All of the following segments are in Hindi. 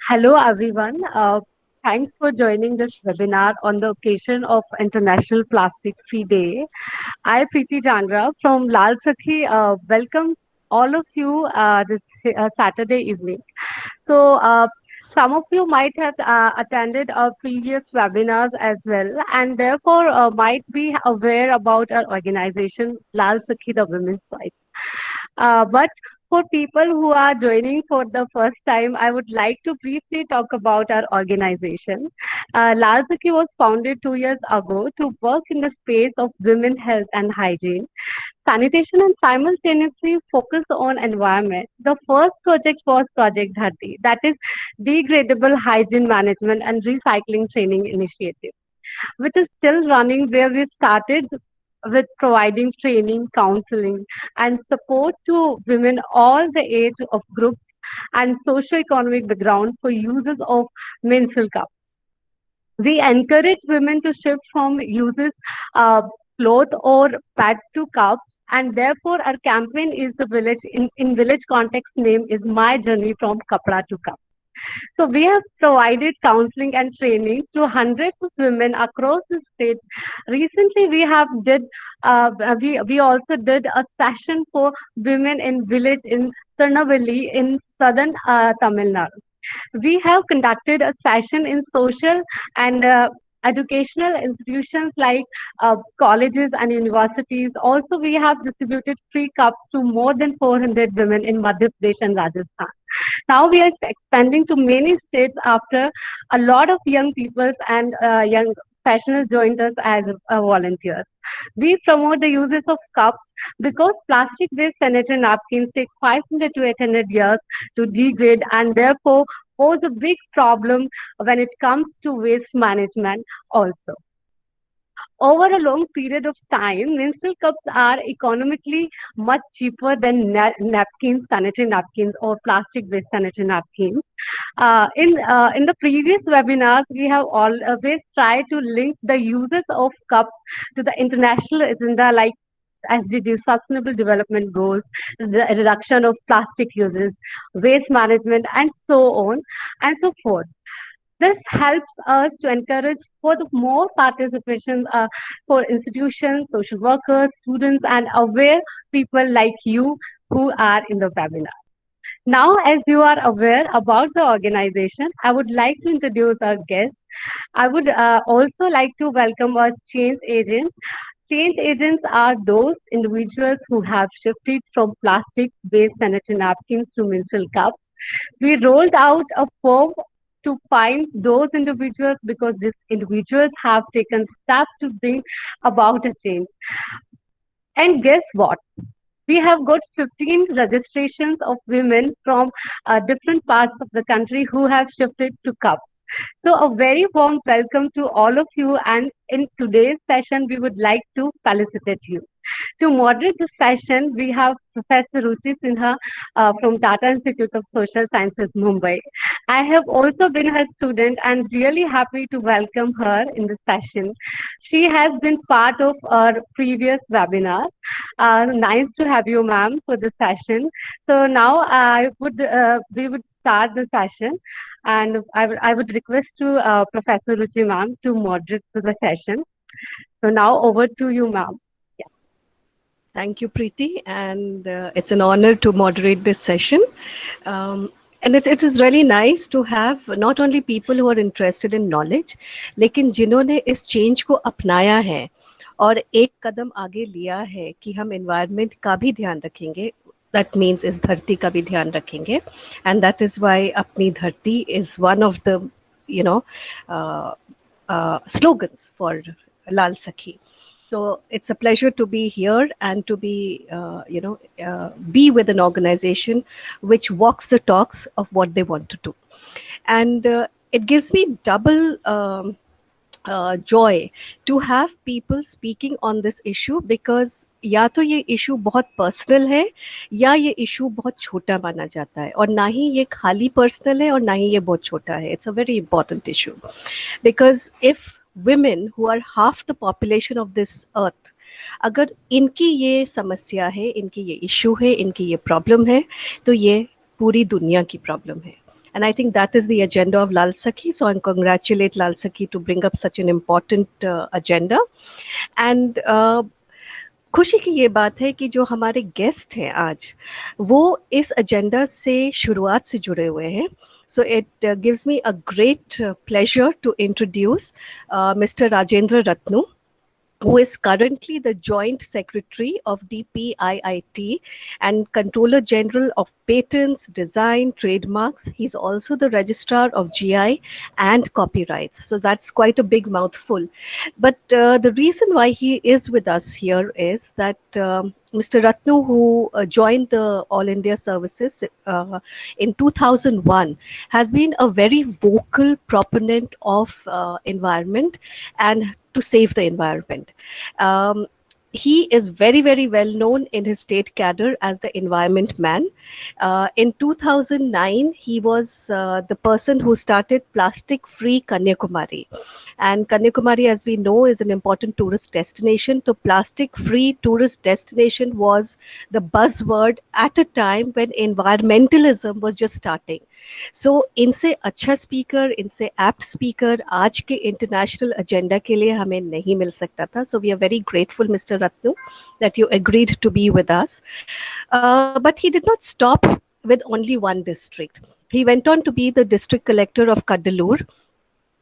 Hello, everyone. Thanks for joining this webinar on the occasion of International Plastic Free Day. I, Preeti Jangra from Lal Sakhi, welcome all of you this Saturday evening. So, some of you might have attended our previous webinars as well, and therefore might be aware about our organization, Lal Sakhi, the Women's Voice. But for people who are joining for the first time, I would like to briefly talk about our organization. Lal Sakhi was founded 2 years ago to work in the space of women health and hygiene, sanitation, and simultaneously focus on environment. The first project was Project Dharti, that is degradable hygiene management and recycling training initiative, which is still running, where we started with providing training, counseling, and support to women all the age of groups and socio-economic background for users of menstrual cups. We encourage women to shift from uses cloth or pad to cups, and therefore our campaign is the village in village context name is My Journey from Kapra to Cup. So we have provided counseling and trainings to hundreds of women across the state. Recently, we also did a session for women in village in Tirunelveli in southern Tamil Nadu. We have conducted a session in social and educational institutions like colleges and universities. Also, we have distributed free cups to more than 400 women in Madhya Pradesh and Rajasthan. Now we are expanding to many states after a lot of young people and young professionals joined us as volunteers. We promote the uses of cups because plastic-based sanitary napkins take 500 to 800 years to degrade and therefore pose a big problem when it comes to waste management also. Over a long period of time, menstrual cups are economically much cheaper than napkins, sanitary napkins, or plastic-based sanitary napkins. In the previous webinars, we have always tried to link the uses of cups to the international agenda like SDGs, Sustainable Development Goals, the reduction of plastic uses, waste management, and so on and so forth. This helps us to encourage for the more participation for institutions, social workers, students, and aware people like you who are in the webinar. Now, as you are aware about the organization, I would like to introduce our guests. I would also like to welcome our change agents. Change agents are those individuals who have shifted from plastic-based sanitary napkins to menstrual cups. We rolled out a form to find those individuals because these individuals have taken steps to bring about a change. And guess what? We have got 15 registrations of women from different parts of the country who have shifted to cups. So a very warm welcome to all of you, and in today's session we would like to felicitate you. To moderate this session, we have Professor Ruchi Sinha from Tata Institute of Social Sciences, Mumbai. I have also been her student and really happy to welcome her in this session. She has been part of our previous webinar. Nice to have you, ma'am, for this session. So now we would start the session, and I would request to Professor Ruchi, ma'am, to moderate to the session. So now over to you, ma'am. Thank you, Preeti, and it's an honor to moderate this session. And it is really nice to have not only people who are interested in knowledge, लेकिन जिन्होंने इस change को अपनाया है और एक कदम आगे लिया है कि हम environment का भी ध्यान रखेंगे. That means इस धरती का भी ध्यान रखेंगे, and that is why अपनी धरती is one of the slogans for Lal Sakhi. So it's a pleasure to be here and to be, be with an organization which walks the talks of what they want to do. And it gives me double joy to have people speaking on this issue, because या तो ये इशू बहुत पर्सनल है या ये इशू बहुत छोटा माना जाता है, और ना ही ये खाली पर्सनल है और ना ही ये बहुत छोटा है. It's a very important issue, because if women who are half the population of this earth, अगर इनकी ये समस्या है, इनकी ये इशू है, इनकी ये प्रॉब्लम है, तो ये पूरी दुनिया की प्रॉब्लम है. And I think that is the agenda of Lal Sakhi. So I congratulate Lal Sakhi to bring up such an important agenda. And खुशी की ये बात है कि जो हमारे गेस्ट हैं आज वो इस एजेंडा से शुरुआत से जुड़े हुए हैं. So it gives me a great pleasure to introduce Mr. Rajendra Ratnu, who is currently the Joint Secretary of DPIIT and Controller General of Patents, Design, Trademarks. He's also the Registrar of GI and Copyrights. So that's quite a big mouthful. But the reason why he is with us here is that Mr. Ratnu, who joined the All India Services in 2001, has been a very vocal proponent of environment and to save the environment. He is very, very well known in his state cadre as the environment man. In 2009, he was the person who started Plastic Free Kanyakumari. And Kanyakumari, as we know, is an important tourist destination. So plastic free tourist destination was the buzzword at a time when environmentalism was just starting. So इनसे अच्छा स्पीकर, इनसे एप्ट स्पीकर आज के इंटरनेशनल एजेंडा के लिए हमें नहीं मिल सकता था. So we are very grateful, Mr. Ratnu, that you agreed to be with us. But he did not stop with only one district. He went on to be the district collector of Cuddalore.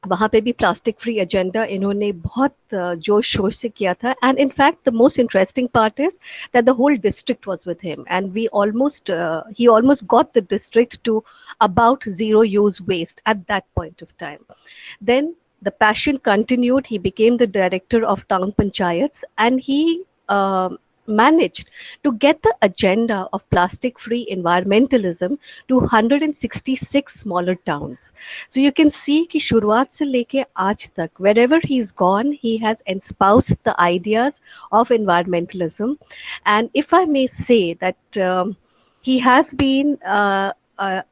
वहाँ पे भी प्लास्टिक फ्री एजेंडा इन्होंने बहुत जोश शोर से किया था. And in fact the most interesting part is that the whole district was with him and we almost he almost got the district to about zero use waste at that point of time. Then the passion continued. He became the director of town panchayats and he managed to get the agenda of plastic free environmentalism to 166 smaller towns. So you can see कि शुरुआत से लेके आज तक wherever he's gone, he has espoused the ideas of environmentalism. And if I may say that he has been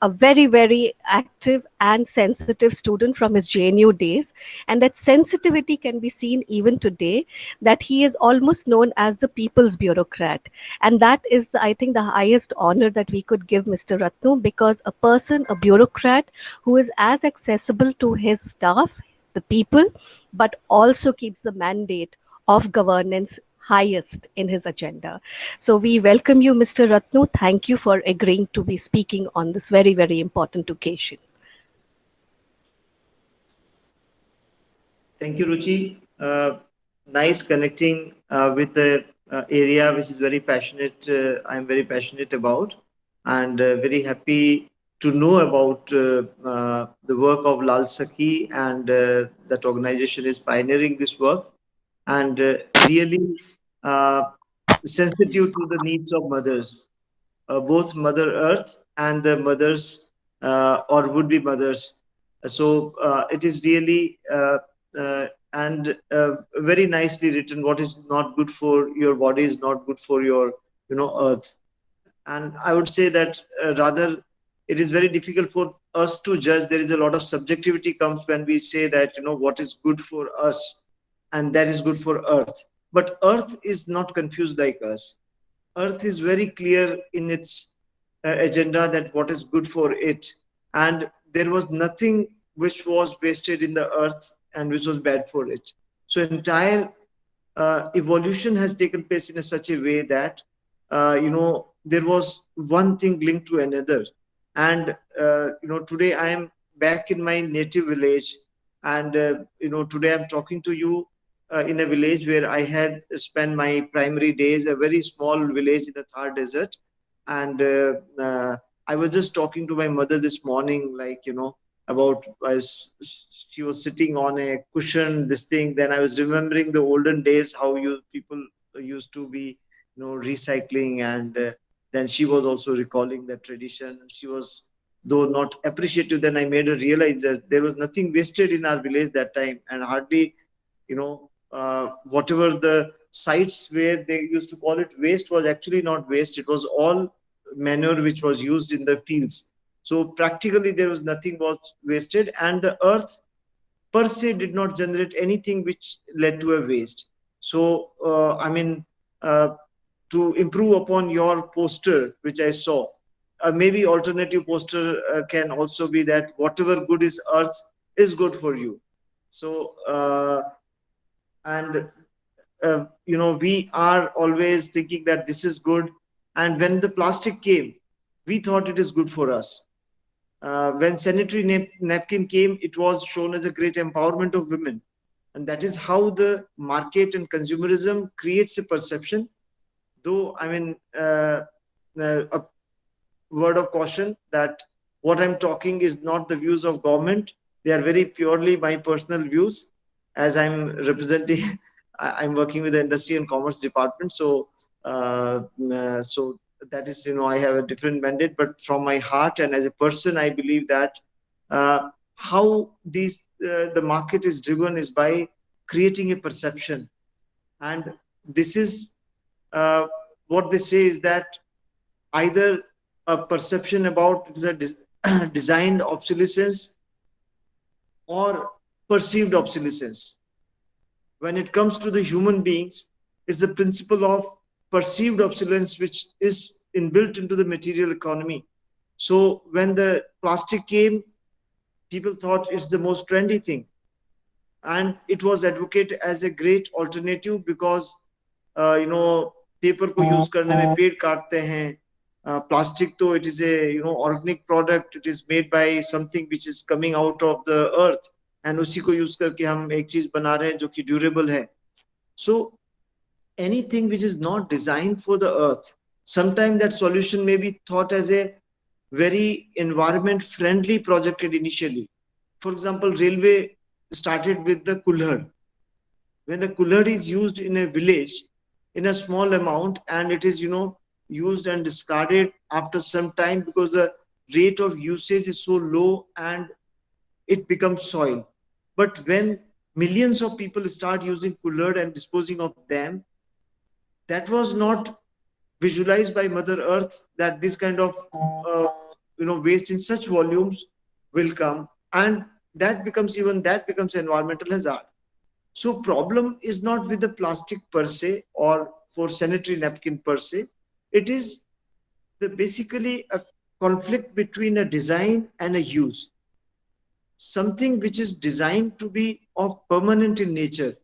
a very, very active and sensitive student from his JNU days. And that sensitivity can be seen even today, that he is almost known as the people's bureaucrat. And that is, I think, the highest honor that we could give Mr. Ratnu, because a person, a bureaucrat who is as accessible to his staff, the people, but also keeps the mandate of governance highest in his agenda. So we welcome you, Mr. Ratnu. Thank you for agreeing to be speaking on this very, very important occasion. Thank you, Ruchi. Nice connecting with the area which is very passionate. I'm very passionate about, and very happy to know about the work of Lal Sakhi, and that organization is pioneering this work, and really sensitive to the needs of mothers, both Mother Earth and the mothers or would-be mothers. So it is really and very nicely written. What is not good for your body is not good for your, earth. And I would say that rather it is very difficult for us to judge. There is a lot of subjectivity comes when we say that what is good for us, and that is good for earth. But earth is not confused like us. Earth is very clear in its agenda that what is good for it, and there was nothing which was wasted in the earth and which was bad for it. So entire evolution has taken place in such a way that there was one thing linked to another. And today I am back in my native village, and today I'm talking to you in a village where I had spent my primary days, a very small village in the Thar Desert. And I was just talking to my mother this morning, like, about she was sitting on a cushion, this thing. Then I was remembering the olden days, how people used to be, recycling. And then she was also recalling that tradition. She was, though not appreciative, then I made her realize that there was nothing wasted in our village that time, and hardly, whatever the sites where they used to call it waste was actually not waste. It was all manure which was used in the fields. So practically there was nothing was wasted, and the earth per se did not generate anything which led to a waste. So to improve upon your poster which I saw, maybe alternative poster can also be that whatever good is earth is good for you. So and we are always thinking that this is good, and when the plastic came, we thought it is good for us. When sanitary napkin came, it was shown as a great empowerment of women, and that is how the market and consumerism creates a perception. Though I mean, a word of caution that what I'm talking is not the views of government. They are very purely my personal views, as I'm representing. I'm working with the Industry and Commerce Department, so that is, I have a different mandate. But from my heart and as a person, I believe that how the market is driven is by creating a perception, and this is uh, what they say is that either a perception about the designed obsolescence or perceived obsolescence. When it comes to the human beings, it's the principle of perceived obsolescence which is inbuilt into the material economy. So when the plastic came, people thought it's the most trendy thing, and it was advocated as a great alternative because paper को यूज करने में पेड़ काटते हैं. Plastic though it is a organic product, it is made by something which is coming out of the earth, and उसी को यूज करके हम एक चीज बना रहे हैं जो कि durable है. So anything which is not designed for the earth, sometimes that solution may be thought as a very environment friendly projected initially. For example, railway started with the kulhad. When the kulhad is used in a village in a small amount, and it is used and discarded after some time because the rate of usage is so low and it becomes soil. But when millions of people start using kulhad and disposing of them, that was not visualized by Mother Earth that this kind of waste in such volumes will come, and that becomes environmental hazard. So problem is not with the plastic per se or for sanitary napkin per se. It is basically a conflict between a design and a use. Something which is designed to be of permanent in nature,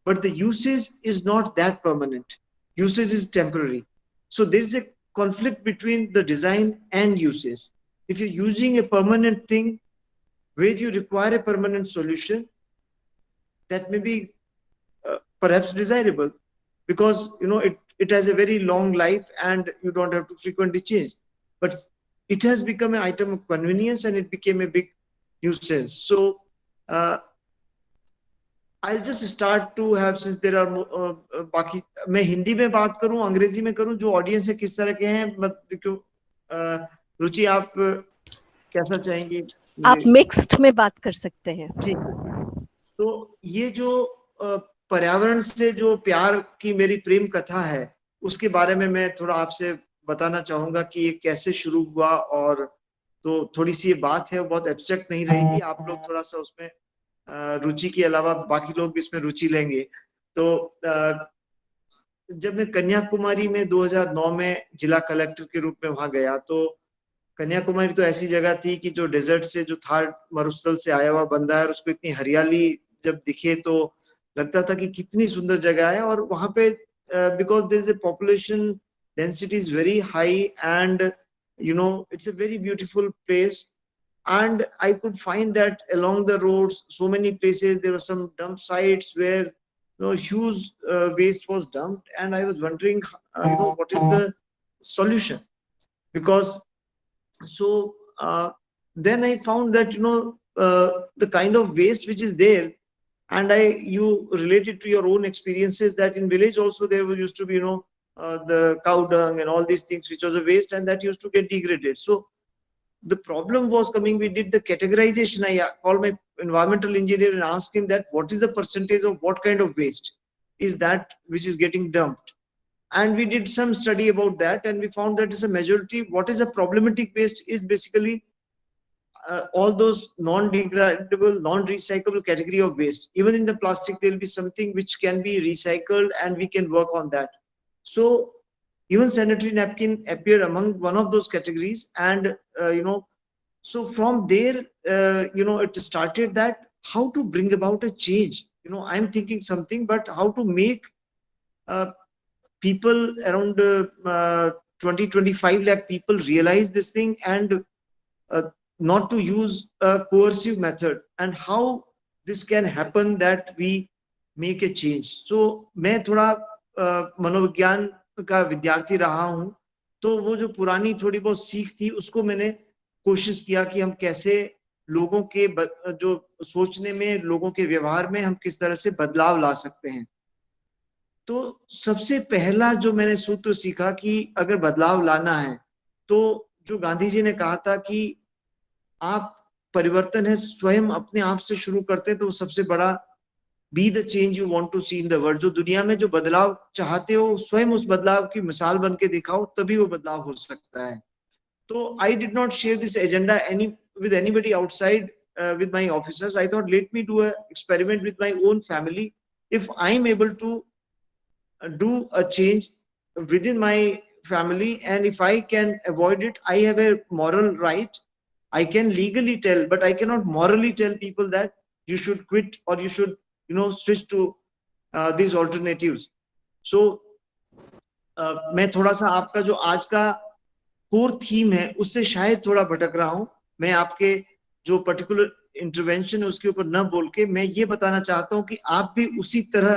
but the usage is not that permanent. Usage is temporary. So there is a conflict between the design and usage. If you're using a permanent thing where you require a permanent solution, that may be perhaps desirable because it has a very long life and you don't have to frequently change. But it has become an item of convenience and it became a big nuisance. So I'll just start to have, since there are बाकी मैं हिंदी में बात करूं, अंग्रेजी में करूं, जो ऑडियंस है किस तरह के हैं, रुचि आप कैसा चाहेंगे? आप मिक्स्ड में बात कर सकते हैं. ठीक. तो ये जो पर्यावरण से जो प्यार की मेरी प्रेम कथा है, उसके बारे में मैं थोड़ा आपसे बताना चाहूंगा कि ये कैसे शुरू हुआ. और तो थोड़ी सी ये बात है, बहुत एब्स्ट्रैक्ट नहीं रहेगी. आप लोग थोड़ा सा उसमें रुचि के अलावा बाकी लोग भी इसमें रुचि लेंगे. तो जब मैं कन्याकुमारी में 2009 में जिला कलेक्टर के रूप में वहां गया, तो कन्याकुमारी तो ऐसी जगह थी कि जो डेजर्ट से, जो थार मरुस्थल से आया हुआ बंदा है, उसको इतनी हरियाली जब दिखे तो लगता था कि कितनी सुंदर जगह है. और वहां पे because there is a population density is very high and it's a very beautiful place. And I could find that along the roads, so many places there were some dump sites where huge waste was dumped, and I was wondering what is the solution. Because so then I found that the kind of waste which is there, and you related to your own experiences that in village also there used to be the cow dung and all these things which was a waste, and that used to get degraded. So the problem was coming, we did the categorization. I called my environmental engineer and asked him that what is the percentage of what kind of waste is that which is getting dumped. And we did some study about that, and we found that is a majority. What is a problematic waste is basically all those non-degradable, non-recyclable category of waste. Even in the plastic, there will be something which can be recycled, and we can work on that. So Even sanitary napkin appeared among one of those categories. And so from there, it started that how to bring about a change. I'm thinking something, but how to make uh, people around 20-25 lakh people realize this thing, and uh, not to use a coercive method, and how this can happen that we make a change. So मैं थोड़ा मनोविज्ञान का विद्यार्थी रहा हूं, तो वो जो पुरानी थोड़ी बहुत सीख थी उसको मैंने कोशिश किया कि हम कैसे लोगों के जो सोचने में, लोगों के व्यवहार में हम किस तरह से बदलाव ला सकते हैं। तो सबसे पहला जो मैंने सूत्र सीखा कि अगर बदलाव लाना है, तो जो गांधी जी ने कहा था कि आप परिवर्तन है स्वयं अपने आप से शुरू करते हैं, तो सबसे बड़ा be the change you want to see in the world. जो दुनिया में जो बदलाव चाहते हो, स्वयं उस बदलाव की मिसाल बन के दिखाओ, तभी वो बदलाव हो सकता है। तो I did not share this agenda any with anybody outside with my officers. I thought, let me do a experiment with my own family. If I'm able to do a change within my family, and if I can avoid it, I have a moral right. I can legally tell, but I cannot morally tell people that you should quit or you should switch to these alternatives. So मैं थोड़ा सा आपका जो आज का कोर थीम है उससे शायद थोड़ा भटक रहा हूं। मैं आपके जो पर्टिकुलर इंटरवेंशन है उसके ऊपर न बोल के मैं ये बताना चाहता हूं कि आप भी उसी तरह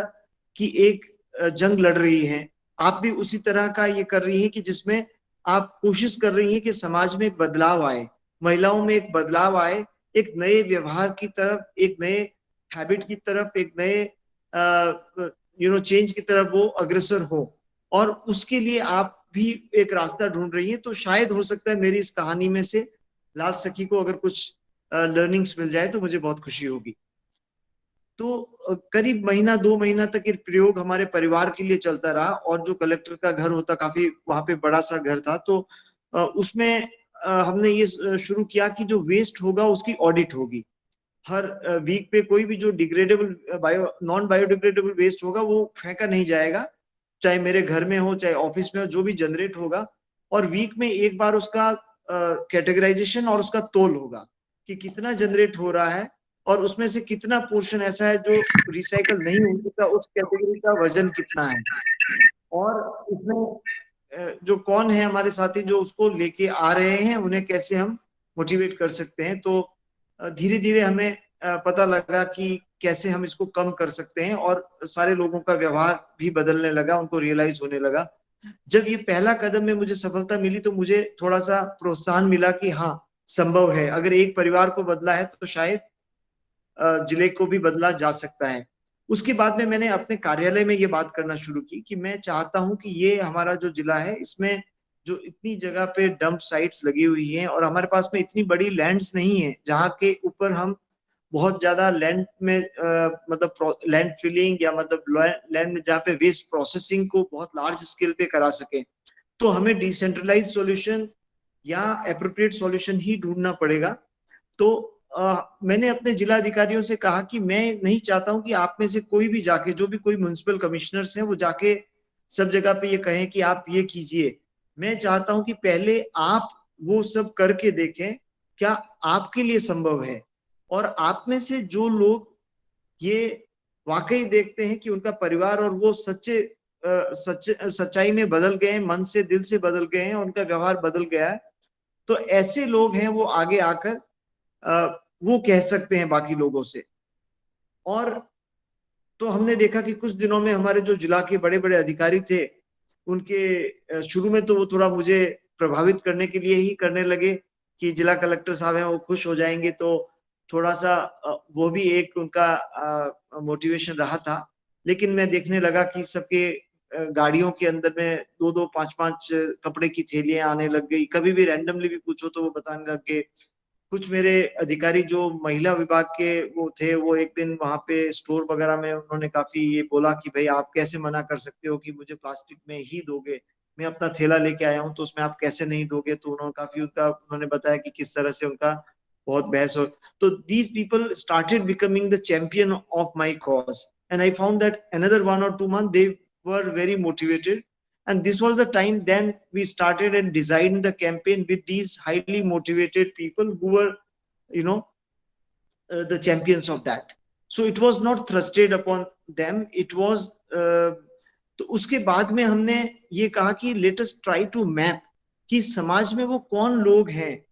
की एक जंग लड़ रही हैं। आप भी उसी तरह का ये कर रही हैं कि जिसमें आप कोशिश कर रही हैं कि समाज में एक बदलाव आए, महिलाओं में एक बदलाव आए, एक नए व्यवहार की तरफ, एक नए हैबिट की तरफ, एक नए चेंज की तरफ वो अग्रसर हो। और उसके लिए आप भी एक रास्ता ढूंढ रही है। तो शायद हो सकता है मेरी इस कहानी में से लाल सखी को अगर कुछ लर्निंग्स मिल जाए तो मुझे बहुत खुशी होगी। तो करीब महीना 2 महीना तक ये प्रयोग हमारे परिवार के लिए चलता रहा। और जो कलेक्टर का घर होता, काफी वहां पे बड़ा सा घर था, तो उसमें हमने ये शुरू किया कि जो वेस्ट होगा उसकी ऑडिट होगी। हर वीक पे कोई भी जो डिग्रेडेबल नॉन बायोडिग्रेडेबल वेस्ट होगा वो फेंका नहीं जाएगा, चाहे मेरे घर में हो चाहे ऑफिस में हो, जो भी जनरेट होगा। और वीक में एक बार उसका कैटेगराइजेशन और उसका तोल होगा कि कितना जनरेट हो रहा है और उसमें से कितना पोर्शन ऐसा है जो रिसाइकल नहीं हो सकता, उस कैटेगरी का वजन कितना है। और उसमें जो कौन है हमारे साथी जो उसको लेके आ रहे हैं, उन्हें कैसे हम मोटिवेट कर सकते हैं। तो धीरे धीरे हमें पता लगा कि कैसे हम इसको कम कर सकते हैं, और सारे लोगों का व्यवहार भी बदलने लगा, उनको रियलाइज होने लगा। जब ये पहला कदम में मुझे सफलता मिली तो मुझे थोड़ा सा प्रोत्साहन मिला कि हाँ, संभव है। अगर एक परिवार को बदला है तो शायद जिले को भी बदला जा सकता है। उसके बाद में मैंने अपने कार्यालय में ये बात करना शुरू की कि मैं चाहता हूं कि ये हमारा जो जिला है इसमें जो इतनी जगह पे डंप साइट्स लगी हुई हैं और हमारे पास में इतनी बड़ी लैंड्स नहीं है जहाँ के ऊपर हम बहुत ज्यादा लैंड में मतलब लैंड फिलिंग या मतलब लैंड में जहाँ पे वेस्ट प्रोसेसिंग को बहुत लार्ज स्केल पे करा सके, तो हमें डिसेंट्रलाइज सॉल्यूशन या एप्रोप्रिएट सॉल्यूशन ही ढूंढना पड़ेगा। तो मैंने अपने जिला अधिकारियों से कहा कि मैं नहीं चाहता हूं कि आप में से कोई भी जाके, जो भी कोई म्युनिसिपल कमिश्नर्स हैं वो जाके सब जगह पे ये कहें कि आप ये कीजिए। मैं चाहता हूं कि पहले आप वो सब करके देखें क्या आपके लिए संभव है। और आप में से जो लोग ये वाकई देखते हैं कि उनका परिवार और वो सच्चाई में बदल गए हैं, मन से दिल से बदल गए हैं, उनका व्यवहार बदल गया है, तो ऐसे लोग हैं वो आगे आकर वो कह सकते हैं बाकी लोगों से। और तो हमने देखा कि कुछ दिनों में हमारे जो जिला के बड़े बड़े अधिकारी थे, उनके शुरू में तो वो थोड़ा मुझे प्रभावित करने के लिए ही करने लगे कि जिला कलेक्टर साहब हैं वो खुश हो जाएंगे, तो थोड़ा सा वो भी एक उनका मोटिवेशन रहा था। लेकिन मैं देखने लगा कि सबके गाड़ियों के अंदर में 2-2, 5-5 कपड़े की थैलियां आने लग गई। कभी भी रैंडमली भी पूछो तो वो बताने लग गए। कुछ मेरे अधिकारी जो महिला विभाग के वो थे, वो एक दिन वहां पे स्टोर वगैरह में उन्होंने काफी ये बोला कि भाई आप कैसे मना कर सकते हो कि मुझे प्लास्टिक में ही दोगे, मैं अपना थैला लेके आया हूँ तो उसमें आप कैसे नहीं दोगे। तो उन्होंने काफी उन्होंने बताया कि किस तरह से उनका बहुत बहस हो। तो these people started becoming the champion of my cause and I found that another 1 or 2 months they were very motivated And this was the time then we started and designed the campaign with these highly motivated people who were, you know, the champions of that. So it was not thrusted upon them. It was तो उसके बाद में हमने ये कहा कि let us try to map कि समाज में वो कौन लोग हैं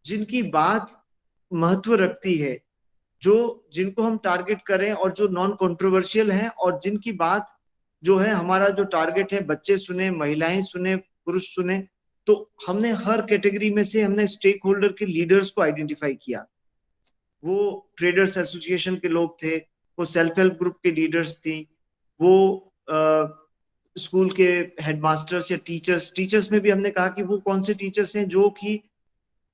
जिनकी बात महत्व रखती है, जो जिनको हम टारगेट करें और जो नॉन कंट्रोवर्शियल हैं, और जिनकी बात जो है, हमारा जो टारगेट है, बच्चे सुने, महिलाएं सुने, पुरुष सुने। तो हमने हर कैटेगरी में से हमने स्टेक होल्डर के लीडर्स को आइडेंटिफाई किया। वो ट्रेडर्स एसोसिएशन के लोग थे, वो सेल्फ हेल्प ग्रुप के लीडर्स थी, वो स्कूल के हेडमास्टर्स या टीचर्स में भी हमने कहा कि वो कौन से टीचर्स हैं जो कि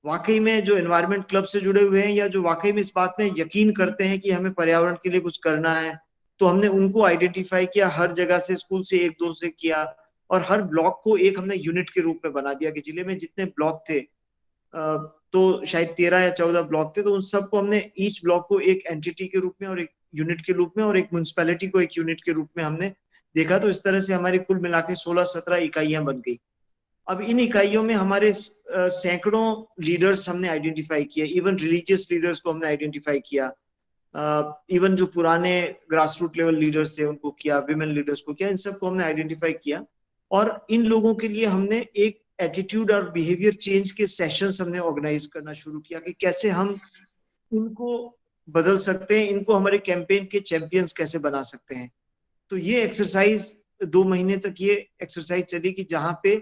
वाकई में जो एनवायरमेंट क्लब से जुड़े हुए हैं या जो वाकई में इस बात में यकीन करते हैं कि हमें पर्यावरण के लिए कुछ करना है। तो हमने उनको आइडेंटिफाई किया, हर जगह से, स्कूल से एक दो से किया, और हर ब्लॉक को एक हमने यूनिट के रूप में बना दिया कि जिले में जितने ब्लॉक थे, तो शायद 13 या 14 ब्लॉक थे, तो उन सबको हमने ईच ब्लॉक को एक एंटिटी के रूप में और एक यूनिट के रूप में और एक म्युनिसिपैलिटी को एक यूनिट के रूप में हमने देखा। तो इस तरह से हमारी कुल मिला के 16-17 इकाइयां बन गई। अब इन इकाइयों में हमारे सैकड़ों लीडर्स हमने आइडेंटिफाई किए, इवन रिलीजियस लीडर्स को हमने आइडेंटिफाई किया, इवन जो पुराने ग्रास रूट लेवल लीडर्स थे उनको किया, विमेन लीडर्स को किया, इन सबको हमने आइडेंटिफाई किया। और इन लोगों के लिए हमने एक एटीट्यूड और बिहेवियर चेंज के सेशंस हमने ऑर्गेनाइज करना शुरू किया कि कैसे हम इनको बदल सकते हैं, इनको हमारे कैंपेन के चैंपियंस कैसे बना सकते हैं। तो ये एक्सरसाइज 2 महीने तक ये एक्सरसाइज चली कि जहां पे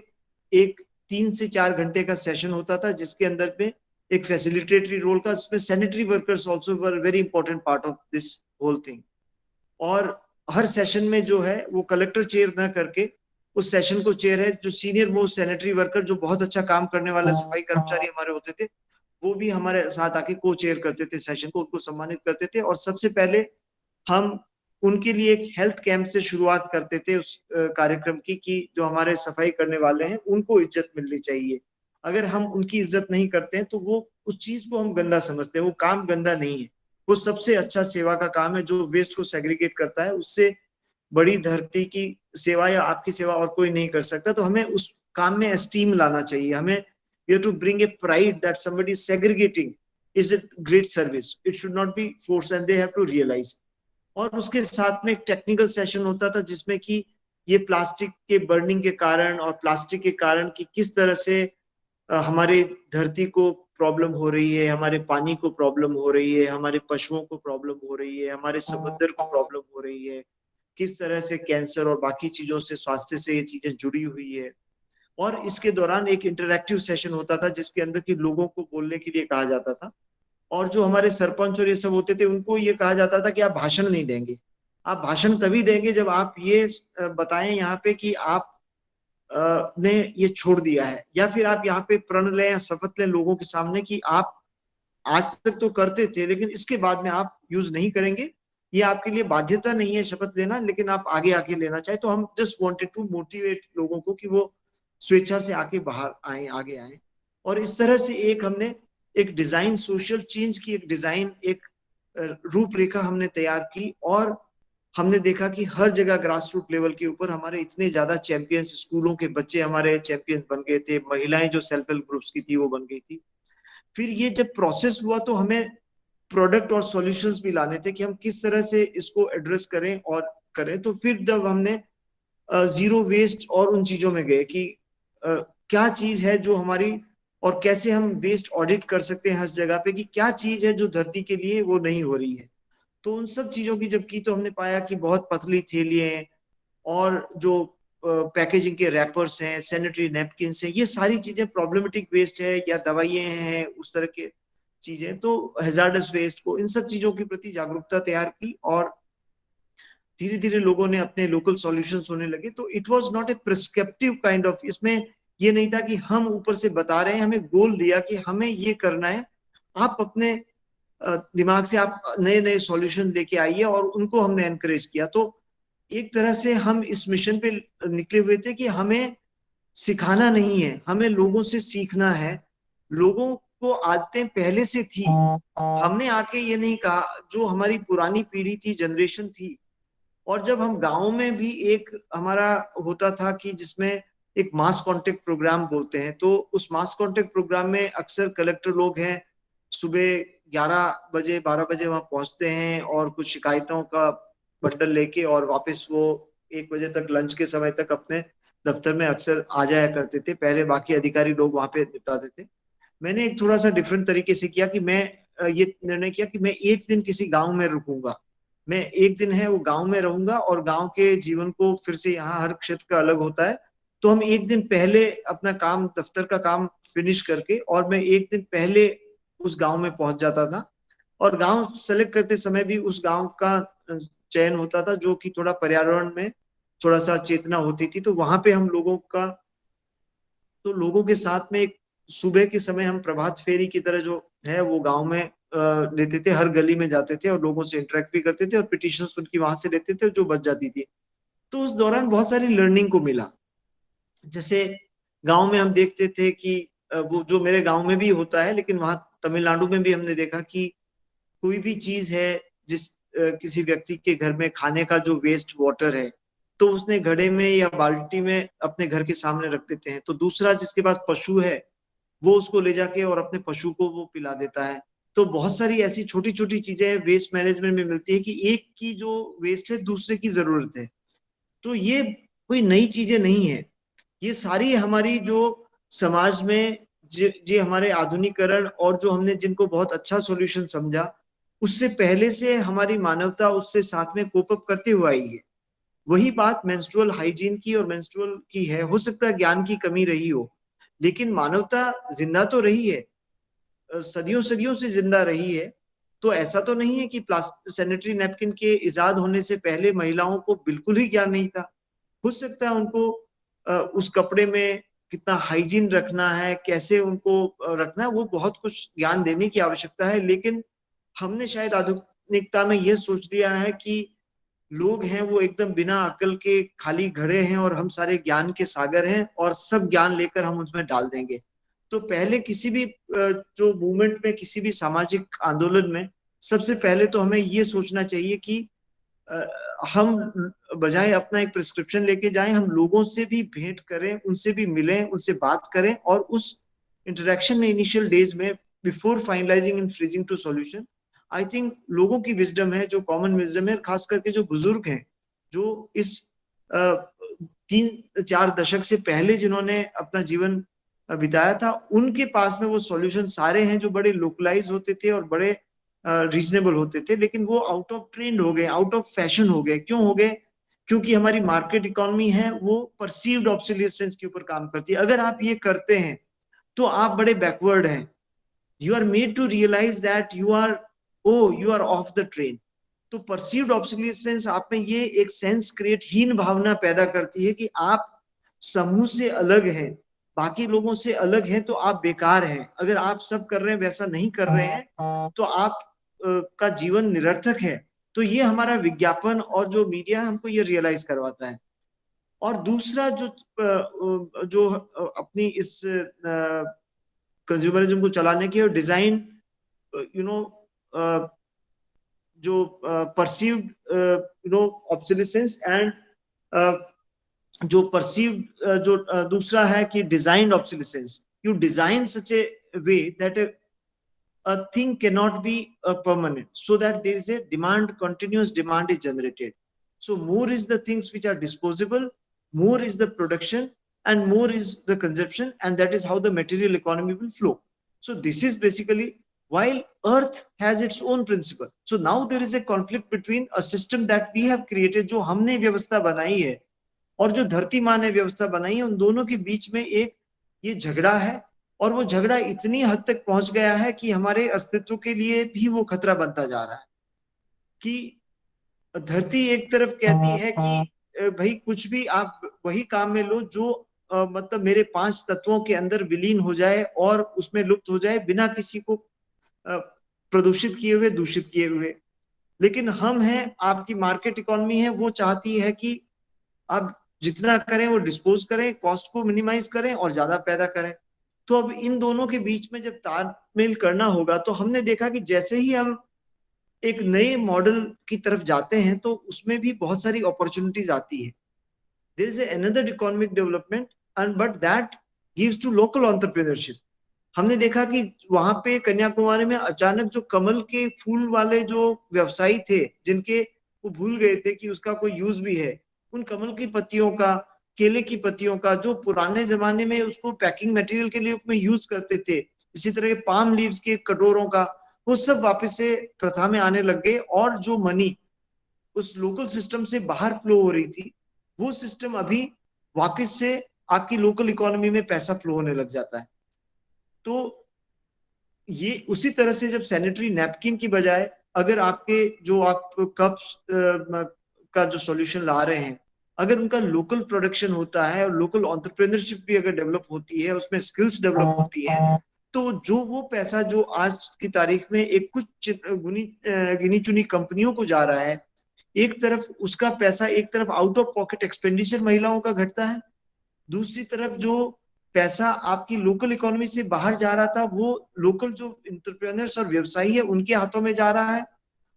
एक 3 से 4 घंटे का सेशन होता था, जिसके अंदर में एक फैसिलिटेटरी रोल का, जिसमें sanitary workers also were very important part of this whole thing. और हर सेशन में जो है वो कलेक्टर चेयर ना करके उस सेशन को चेयर है जो सीनियर मोस्ट सैनिटरी वर्कर, जो बहुत अच्छा काम करने वाले सफाई कर्मचारी हमारे होते थे, वो भी हमारे साथ आके को चेयर करते थे सेशन को, उनको सम्मानित करते थे। और सबसे पहले हम उनके लिए एक हेल्थ कैंप से शुरुआत करते थे उस कार्यक्रम की, कि जो हमारे सफाई करने वाले हैं उनको इज्जत मिलनी चाहिए। अगर हम उनकी इज्जत नहीं करते हैं तो वो उस चीज को हम गंदा समझते हैं। वो काम गंदा नहीं है, वो सबसे अच्छा सेवा का काम है जो वेस्ट को सेग्रीगेट करता है। उससे बड़ी धरती की सेवा या आपकी सेवा और कोई नहीं कर सकता। तो हमें उस काम में एस्टीम लाना चाहिए। हमें you to bring a pride that somebody is segregating is a great service, it should not be force and they have to realise. और उसके साथ में एक टेक्निकल सेशन होता था जिसमें कि ये प्लास्टिक के बर्निंग के कारण और प्लास्टिक के कारण कि किस तरह से हमारे धरती को प्रॉब्लम हो रही है, हमारे पानी को प्रॉब्लम हो रही है, हमारे पशुओं को प्रॉब्लम हो रही है, हमारे समुद्र को प्रॉब्लम हो रही है, किस तरह से कैंसर और बाकी चीजों से, स्वास्थ्य से ये चीजें जुड़ी हुई है। और इसके दौरान एक इंटरैक्टिव सेशन होता था जिसके अंदर की लोगों को बोलने के लिए कहा जाता था। और जो हमारे सरपंच और ये सब होते थे उनको ये कहा जाता था कि आप भाषण नहीं देंगे, आप भाषण तभी देंगे जब आप ये बताएं यहाँ पे कि आप ने ये छोड़ दिया है, या फिर आप यहाँ पे प्रण लें या शपथ लें लोगों के सामने कि आप आज तक तो करते थे लेकिन इसके बाद में आप यूज नहीं करेंगे। ये आपके लिए बाध्यता नहीं है शपथ लेना, लेकिन आप आगे आके लेना चाहे। तो हम जस्ट वांटेड टू मोटिवेट लोगों को कि वो स्वेच्छा से आके बाहर आए, आगे आए। और इस तरह से एक हमने एक डिजाइन, सोशल चेंज की एक डिजाइन, एक रूपरेखा हमने तैयार की। और हमने देखा कि हर जगह ग्रास रूट लेवल के ऊपर हमारे इतने ज्यादा चैंपियंस, स्कूलों के बच्चे हमारे चैंपियन बन गए थे, महिलाएं जो सेल्फ हेल्प ग्रुप्स की थी वो बन गई थी। फिर ये जब प्रोसेस हुआ तो हमें प्रोडक्ट और सॉल्यूशंस भी लाने थे कि हम किस तरह से इसको एड्रेस करें और करें। तो फिर जब हमने जीरो वेस्ट और उन चीजों में गए कि क्या चीज है जो हमारी, और कैसे हम वेस्ट ऑडिट कर सकते हैं हर जगह पे कि क्या चीज है जो धरती के लिए वो नहीं हो रही है। तो उन सब चीजों की जब की तो हमने पाया कि बहुत पतली थैलियां और जो पैकेजिंग के रैपर्स हैं, सैनिटरी नैपकिन हैं, ये सारी चीजें प्रॉब्लमेटिक वेस्ट है, या दवाइयां हैं उस तरह के चीजें। तो हैजार्डस वेस्ट को, इन सब चीजों के प्रति जागरूकता तैयार की और धीरे धीरे लोगों ने अपने लोकल सॉल्यूशंस होने लगे। तो it was not a prescriptive kind of, इसमें ये नहीं था कि हम ऊपर से बता रहे हैं, हमें गोल दिया कि हमें ये करना है, आप अपने दिमाग से आप नए नए सॉल्यूशन लेके आइए, और उनको हमने एनकरेज किया। तो एक तरह से हम इस मिशन पे निकले हुए थे कि हमें सिखाना नहीं है, हमें लोगों से सीखना है। लोगों को आदतें पहले से थी, हमने आके ये नहीं कहा, जो हमारी पुरानी पीढ़ी थी, जनरेशन थी, और जब हम गाँव में भी एक हमारा होता था कि जिसमें एक मास कांटेक्ट प्रोग्राम बोलते हैं, तो उस मास कांटेक्ट प्रोग्राम में अक्सर कलेक्टर लोग हैं, सुबह 11 बजे 12 बजे वहां पहुंचते हैं और कुछ शिकायतों का बंडल लेके, और वापस वो 1 बजे तक लंच के समय तक अपने दफ्तर में अक्सर आ जाया करते थे। पहले बाकी अधिकारी लोग वहां पे निपटाते थे। मैंने एक थोड़ा सा डिफरेंट तरीके से किया कि मैं ये निर्णय किया कि मैं एक दिन किसी गांव में रुकूंगा। मैं एक दिन है वो गांव में रहूंगा, और गांव के जीवन को फिर से, यहाँ हर क्षेत्र का अलग होता है, तो हम एक दिन पहले अपना काम, दफ्तर का काम फिनिश करके, और मैं एक दिन पहले उस गांव में पहुंच जाता था। और गांव सेलेक्ट करते समय भी उस गांव का चयन होता था जो कि थोड़ा पर्यावरण में थोड़ा सा चेतना होती थी। तो वहां पे हम लोगों का, तो लोगों के साथ में एक सुबह के समय हम प्रभात फेरी की तरह जो है वो गांव में लेते थे, हर गली में जाते थे और लोगों से इंटरेक्ट भी करते थे, और पिटीशन उनकी वहां से लेते थे जो बच जाती थी। तो उस दौरान बहुत सारी लर्निंग को मिला। जैसे गांव में हम देखते थे कि वो जो मेरे गांव में भी होता है, लेकिन वहां तमिलनाडु में भी हमने देखा कि कोई भी चीज है, जिस किसी व्यक्ति के घर में खाने का जो वेस्ट वाटर है, तो उसने घड़े में या बाल्टी में अपने घर के सामने रख देते हैं। तो दूसरा जिसके पास पशु है, वो उसको ले जाके और अपने पशु को वो पिला देता है। तो बहुत सारी ऐसी छोटी छोटी चीजें वेस्ट मैनेजमेंट में मिलती है कि एक की जो वेस्ट है दूसरे की जरूरत है। तो ये कोई नई चीजें नहीं है, ये सारी हमारी जो समाज में जी हमारे आधुनिकरण, और जो हमने जिनको बहुत अच्छा सॉल्यूशन समझा, उससे पहले से हमारी मानवता उससे साथ में कोप अप करते हुए आई है। वही बात मेंस्ट्रुअल हाइजीन की और मेंस्ट्रुअल की है। हो सकता है ज्ञान की कमी रही हो, लेकिन मानवता जिंदा तो रही है, सदियों सदियों से जिंदा रही है। तो ऐसा तो नहीं है कि प्लास्टिक सैनिटरी नैपकिन के इजाद होने से पहले महिलाओं को बिल्कुल ही ज्ञान नहीं था। हो सकता है उनको उस कपड़े में कितना हाइजीन रखना है, कैसे उनको रखना है, वो बहुत कुछ ज्ञान देने की आवश्यकता है। लेकिन हमने शायद आधुनिकता में यह सोच लिया है कि लोग हैं वो एकदम बिना अकल के खाली घड़े हैं, और हम सारे ज्ञान के सागर हैं, और सब ज्ञान लेकर हम उसमें डाल देंगे। तो पहले किसी भी जो मूवमेंट में, किसी भी सामाजिक आंदोलन में, सबसे पहले तो हमें ये सोचना चाहिए कि हम बजाय अपना एक प्रिस्क्रिप्शन लेके जाएं, हम लोगों से भी भेंट करें, उनसे भी मिलें, उनसे बात करें, और उस इंटरेक्शन में इनिशियल डेज में, before finalising and freezing to solution, I think लोगों की विजडम है, जो कॉमन विजडम है, खास करके जो बुजुर्ग हैं, जो इस 3-4 दशक से पहले जिन्होंने अपना जीवन बिताया था, उनके पास में वो सॉल्यूशन सारे हैं जो बड़े लोकलाइज होते थे और बड़े रीजनेबल होते थे। लेकिन वो आउट ऑफ ट्रेंड हो गए, आउट ऑफ फैशन हो गए। क्यों हो गए? क्योंकि हमारी मार्केट इकोनॉमी है वो परसीव्ड ऑब्सोलिसेंस के ऊपर काम करती है। अगर आप ये करते हैं तो आप बड़े बैकवर्ड हैं। You are made to realise that you are off the train. तो परसीव्ड ऑब्सोलिसेंस आप में ये एक सेंस क्रिएट, हीन भावना पैदा करती है कि आप समूह से अलग हैं, बाकी लोगों से अलग हैं, तो आप बेकार हैं। अगर आप सब कर रहे हैं वैसा नहीं कर रहे हैं, तो आप का जीवन निरर्थक है। तो ये हमारा विज्ञापन और जो मीडिया है हमको ये रियलाइज करवाता है। और दूसरा जो अपनी इस कंज्यूमरिज्म को चलाने की और डिजाइन, यू नो जो परसीव्ड ऑब्सोलिसेंस एंड जो परसीव्ड जो दूसरा है कि designed obsolescence. You design such A way that a thing cannot be permanent, so that there is a demand, continuous demand is generated. So more is the things which are disposable, more is the production, and more is the consumption, and that is how the material economy will flow. So this is basically, while earth has its own principle, so now there is a conflict between a system that we have created, जो हमने व्यवस्था बनाई है, और जो धरती माँ ने व्यवस्था बनाई है, उन दोनों के बीच में एक ये झगड़ा है। और वो झगड़ा इतनी हद तक पहुंच गया है कि हमारे अस्तित्व के लिए भी वो खतरा बनता जा रहा है। कि धरती एक तरफ कहती है कि भाई कुछ भी आप वही काम में लो जो मतलब मेरे 5 तत्वों के अंदर विलीन हो जाए और उसमें लुप्त हो जाए, बिना किसी को प्रदूषित किए हुए, दूषित किए हुए। लेकिन हम हैं, आपकी मार्केट इकोनॉमी है, वो चाहती है कि आप जितना करें वो डिस्पोज करें, कॉस्ट को मिनिमाइज करें और ज्यादा पैदा करें। तो अब इन दोनों के बीच में जब तालमेल करना होगा, तो हमने देखा कि जैसे ही हम एक नए मॉडल की तरफ जाते हैं तो उसमें भी बहुत सारी अपॉर्चुनिटीज आती है. There is another economic development and but that gives to local entrepreneurship. हमने देखा कि वहां पे कन्याकुमारी में अचानक जो कमल के फूल वाले जो व्यवसायी थे, जिनके वो भूल गए थे कि उसका कोई यूज भी है, उन कमल की पत्तियों का, केले की पत्तियों का, जो पुराने जमाने में उसको पैकिंग मटेरियल के लिए में यूज करते थे, इसी तरह के पाम लीव्स के कटोरों का, वो सब वापस से प्रथा में आने लग गए. और जो मनी उस लोकल सिस्टम से बाहर फ्लो हो रही थी, वो सिस्टम अभी वापस से आपकी लोकल इकोनॉमी में पैसा फ्लो होने लग जाता है. तो ये उसी तरह से जब सैनिटरी नैपकिन की बजाय अगर आपके जो आप कप्स का जो सॉल्यूशन ला रहे हैं, अगर उनका लोकल प्रोडक्शन होता है और लोकल एंटरप्रेन्योरशिप भी अगर डेवलप होती है, उसमें स्किल्स डेवलप होती है, तो जो वो पैसा जो आज की तारीख में एक कुछ गिनी चुनी कंपनियों को जा रहा है, एक तरफ उसका पैसा, एक तरफ आउट ऑफ पॉकेट एक्सपेंडिचर महिलाओं का घटता है, दूसरी तरफ जो पैसा आपकी लोकल इकोनॉमी से बाहर जा रहा था वो लोकल जो एंटरप्रेन्योर्स और व्यवसायी है उनके हाथों में जा रहा है.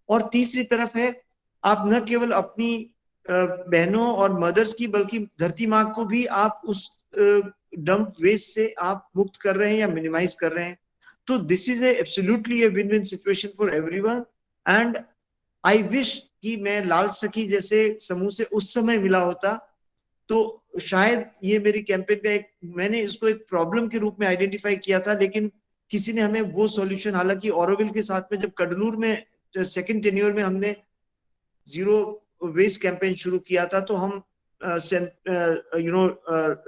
और तीसरी तरफ है, आप न केवल अपनी बहनों और मदर्स की बल्कि धरती माँ को भी आप उस डंप वेस्ट से आप मुक्त कर रहे हैं या मिनिमाइज कर रहे हैं. तो this is absolutely a win win situation for everyone. And I wish कि मैं लाल सखी जैसे समूह से उस समय मिला होता, तो शायद ये मेरी कैंपेन का एक, मैंने इसको एक प्रॉब्लम के रूप में आइडेंटिफाई किया था, लेकिन किसी ने हमें वो सॉल्यूशन, हालांकि ऑरोविल के साथ में जब कडलूर में सेकंड टेन्योर में हमने जीरो वेस्ट कैंपेन शुरू किया था, तो हम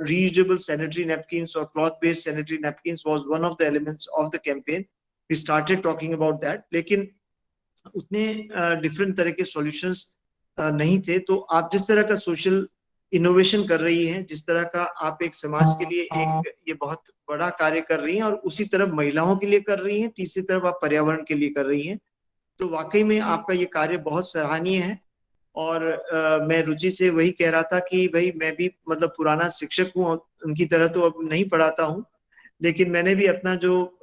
reusable sanitary napkins or cloth based sanitary napkins was one of the elements of the campaign. We started talking about that, लेकिन उतने डिफरेंट तरह के सॉल्यूशंस नहीं थे. तो आप जिस तरह का सोशल इनोवेशन कर रही हैं, जिस तरह का आप एक समाज के लिए एक ये बहुत बड़ा कार्य कर रही हैं, और उसी तरफ महिलाओं के लिए कर रही हैं, तीसरी तरफ आप पर्यावरण के लिए कर रही हैं, तो वाकई में आपका ये कार्य बहुत सराहनीय है. और मैं रुचि से वही कह रहा था कि भाई मैं भी मतलब पुराना शिक्षक हूँ, उनकी तरह तो अब नहीं पढ़ाता हूँ, लेकिन मैंने भी अपना जो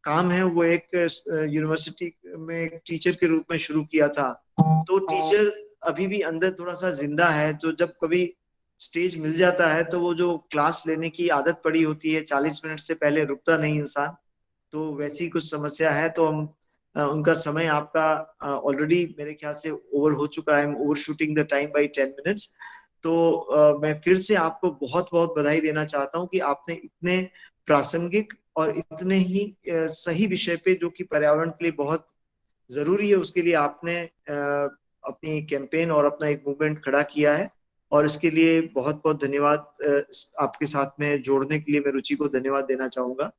काम है वो एक यूनिवर्सिटी में एक टीचर के रूप में शुरू किया था. तो टीचर अभी भी अंदर थोड़ा सा जिंदा है, तो जब कभी स्टेज मिल जाता है तो वो जो क्लास लेने की आदत पड़ी होती है, 40 मिनट से पहले रुकता नहीं इंसान, तो वैसी कुछ समस्या है. तो हम उनका समय आपका ऑलरेडी मेरे ख्याल से ओवर हो चुका है, over shooting the time by 10 minutes. तो मैं फिर से आपको बहुत बहुत बधाई देना चाहता हूँ कि आपने इतने प्रासंगिक और इतने ही सही विषय पे, जो कि पर्यावरण के लिए बहुत जरूरी है, उसके लिए आपने अपनी कैंपेन और अपना एक मूवमेंट खड़ा किया है. और इसके लिए बहुत बहुत धन्यवाद. आपके साथ में जोड़ने के लिए मैं रुचि को धन्यवाद देना चाहूंगा.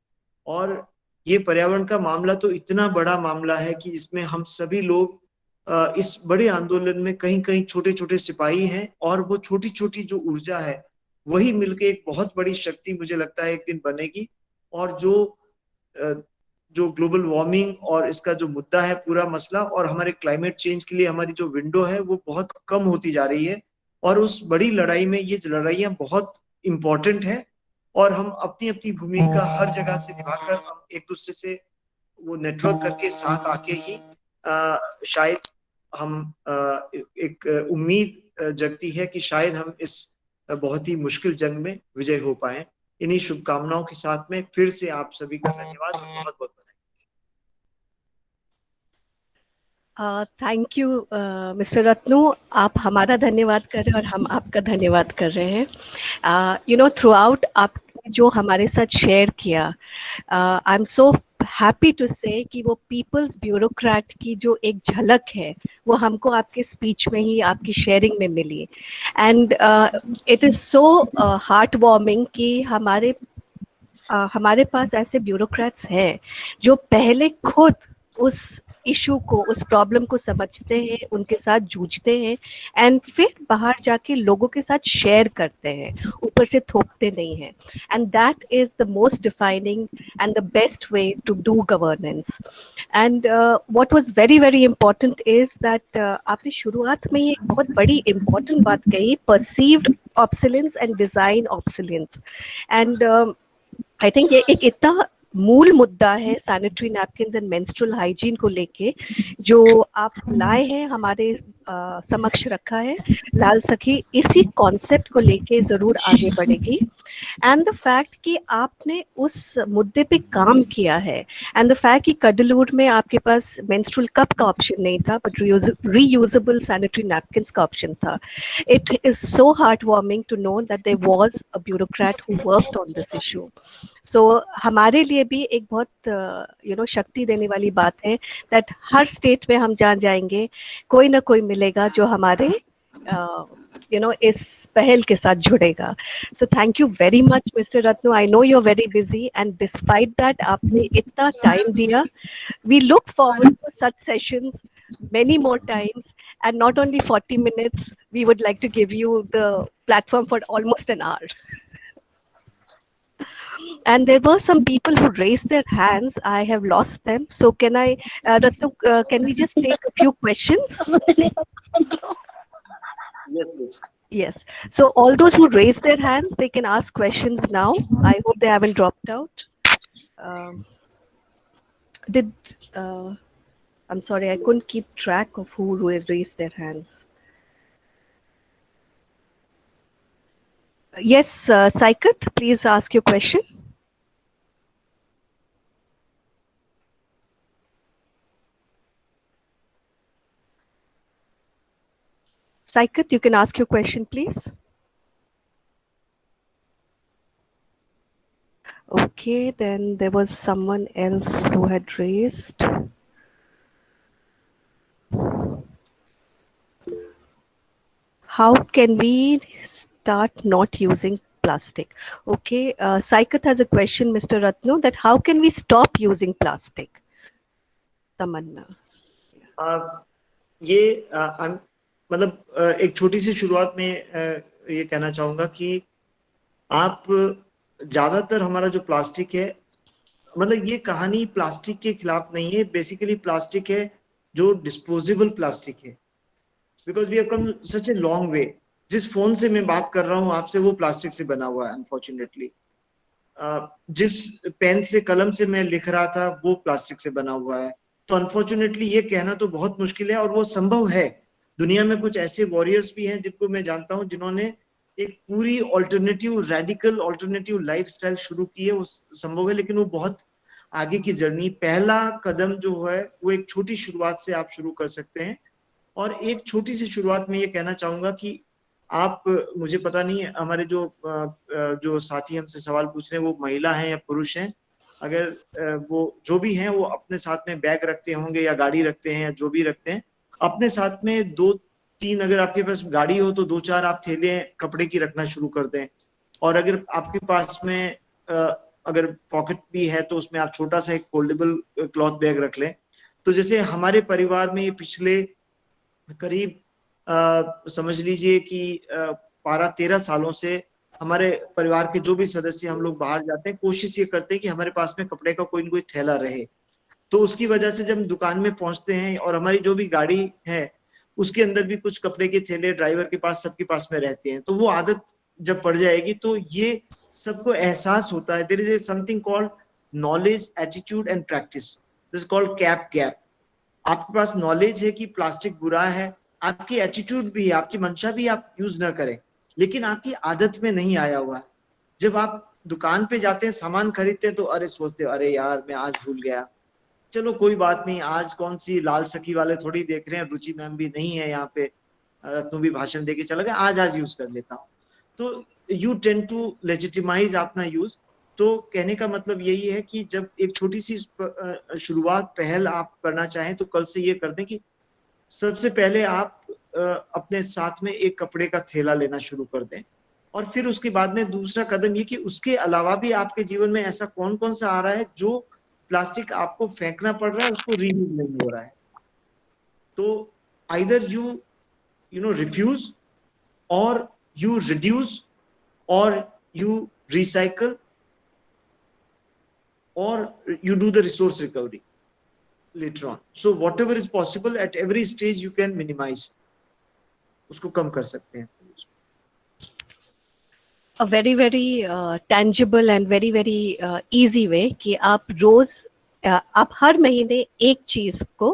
और ये पर्यावरण का मामला तो इतना बड़ा मामला है कि इसमें हम सभी लोग इस बड़े आंदोलन में कहीं कहीं छोटे छोटे सिपाही हैं, और वो छोटी छोटी जो ऊर्जा है वही मिलकर एक बहुत बड़ी शक्ति मुझे लगता है एक दिन बनेगी. और जो ग्लोबल वार्मिंग और इसका जो मुद्दा है पूरा मसला, और हमारे क्लाइमेट चेंज के लिए हमारी जो विंडो है वो बहुत कम होती जा रही है, और उस बड़ी लड़ाई में ये लड़ाइयाँ बहुत इंपॉर्टेंट है. और हम अपनी अपनी भूमिका हर जगह से निभाकर हम एक दूसरे से वो नेटवर्क करके साथ आके ही शायद हम एक उम्मीद जगती है कि शायद हम इस बहुत ही मुश्किल जंग में विजय हो पाए. इन्हीं शुभकामनाओं के साथ में फिर से आप सभी का धन्यवाद और बहुत बहुत बधाई. Thank you mister Ratnu. आप हमारा धन्यवाद कर रहे हैं और हम आपका धन्यवाद कर रहे हैं. यू नो, थ्रू आउट आपने जो हमारे साथ शेयर किया, I am so happy to say कि वो पीपल्स ब्यूरोक्रेट की जो एक झलक है वो हमको आपके स्पीच में ही, आपकी शेयरिंग में मिली. And it is so heart warming कि हमारे पास ऐसे ब्यूरोक्रेट्स हैं जो पहले खुद उस इशू को, उस प्रॉब्लम को समझते हैं, उनके साथ जूझते हैं, एंड फिर बाहर जाके लोगों के साथ शेयर करते हैं, ऊपर से थोपते नहीं हैं. And that is the most defining and the best way to do governance. And what was very very important is that आपने शुरुआत में ही एक बहुत बड़ी इंपॉर्टेंट बात कही, perceived obsolescence and design obsolescence. And I think ये एक इतना मूल मुद्दा है sanitary napkins and menstrual hygiene को लेके, जो आप लाए हैं, हमारे समक्ष रखा है। लाल सखी इसी कॉन्सेप्ट को लेके जरूर आगे बढ़ेगी। एंड द फैक्ट कि आपने उस मुद्दे पे काम किया है, एंड द फैक्ट कि कडलूर में आपके पास मेंस्ट्रुअल कप का ऑप्शन नहीं था बट रीयूजेबल सैनिटरी नैपकिन्स का ऑप्शन था। It is so heart warming to know that there was a bureaucrat who worked on this issue. So हमारे लिए भी एक बहुत शक्ति देने वाली बात है दैट हर स्टेट में हम जहाँ जाएंगे कोई ना कोई मिलेगा जो हमारे इस पहल के साथ जुड़ेगा। So thank you very much mister Ratnu. I know you are very busy and despite that आपने इतना टाइम दिया। We look forward for such sessions many more times, and not only 40 minutes, we would like to give you the platform for almost an hour. And there were some people who raised their hands. I have lost them. So can I, Ratnu, can we just take a few questions? Yes, please. Yes. So all those who raised their hands, they can ask questions now. I hope they haven't dropped out. I'm sorry, I couldn't keep track of who raised their hands. Yes, Saikat, please ask your question. Saikat, you can ask your question, please. Okay, then there was someone else who had raised. How can we start not using plastic? Okay, Saikat has a question, Mr. Ratnu, that how can we stop using plastic? Tamanna. ये मतलब एक छोटी सी शुरुआत में ये कहना चाहूंगा कि आप ज्यादातर हमारा जो प्लास्टिक है, मतलब ये कहानी प्लास्टिक के खिलाफ नहीं है, बेसिकली प्लास्टिक है जो डिस्पोजेबल प्लास्टिक है, because we have come such a long way. जिस फोन से मैं बात कर रहा हूँ आपसे वो प्लास्टिक से बना हुआ है अनफॉर्चुनेटली। जिस पेन से कलम से मैं लिख रहा था वो प्लास्टिक से बना हुआ है। तो अनफॉर्चुनेटली ये कहना तो बहुत मुश्किल है, और वो संभव है। दुनिया में कुछ ऐसे वॉरियर्स भी हैं जिनको मैं जानता हूँ जिन्होंने एक पूरी ऑल्टरनेटिव, रेडिकल ऑल्टरनेटिव लाइफस्टाइल शुरू की है। वो संभव है, लेकिन वो बहुत आगे की जर्नी। पहला कदम जो है वो एक छोटी शुरुआत से आप शुरू कर सकते हैं। और एक छोटी सी शुरुआत में ये कहना चाहूंगा कि आप, मुझे पता नहीं है हमारे जो साथी हमसे सवाल पूछ रहे हैं वो महिला हैं या पुरुष हैं, अगर वो जो भी हैं वो अपने साथ में बैग रखते होंगे या गाड़ी रखते हैं या जो भी रखते हैं, अपने साथ में 2-3, अगर आपके पास गाड़ी हो तो 2-4 आप थैले कपड़े की रखना शुरू कर दें। और अगर आपके पास में अगर पॉकेट भी है तो उसमें आप छोटा सा एक फोल्डेबल क्लॉथ बैग रख लें। तो जैसे हमारे परिवार में पिछले करीब समझ लीजिए कि 12-13 सालों से हमारे परिवार के जो भी सदस्य हम लोग बाहर जाते हैं, कोशिश ये करते हैं कि हमारे पास में कपड़े का कोई न कोई थैला रहे। तो उसकी वजह से जब हम दुकान में पहुंचते हैं और हमारी जो भी गाड़ी है उसके अंदर भी कुछ कपड़े के थैले ड्राइवर के पास, सबके पास में रहते हैं। तो वो आदत जब पड़ जाएगी तो ये सबको एहसास होता है। There is a something called knowledge, attitude and practice. This called KAP gap. आपके पास नॉलेज है कि प्लास्टिक बुरा है, आपकी एटीट्यूड भी है, आपकी मंशा भी आप यूज ना करें, लेकिन आपकी आदत में नहीं आया हुआ है। जब आप दुकान पे जाते हैं, सामान खरीदते हैं तो अरे सोचते हो अरे यार मैं आज भूल गया, चलो कोई बात नहीं, आज कौन सी लाल सखी वाले थोड़ी देख रहे हैं, रुचि मैम भी नहीं है यहाँ पे, रत्नु भी भाषण देके चला गया, आज यूज कर लेता हूँ। तो यू टेंड टू लेजिटिमाइज अपना यूज। तो कहने का मतलब यही है कि जब एक छोटी सी शुरुआत, पहल आप करना चाहें तो कल से ये कर दें कि सबसे पहले आप अपने साथ में एक कपड़े का थैला लेना शुरू कर दें। और फिर उसके बाद में दूसरा कदम ये कि उसके अलावा भी आपके जीवन में ऐसा कौन कौन सा आ रहा है जो प्लास्टिक आपको फेंकना पड़ रहा है, उसको रीयूज नहीं हो रहा है। तो आइदर यू नो रिफ्यूज, और you reduce, or you recycle, or you do the resource recovery later on. So whatever is possible at every stage you can minimize, उसको कम कर सकते हैं। Very very tangible and very very easy way कि आप रोज आप हर महीने एक चीज को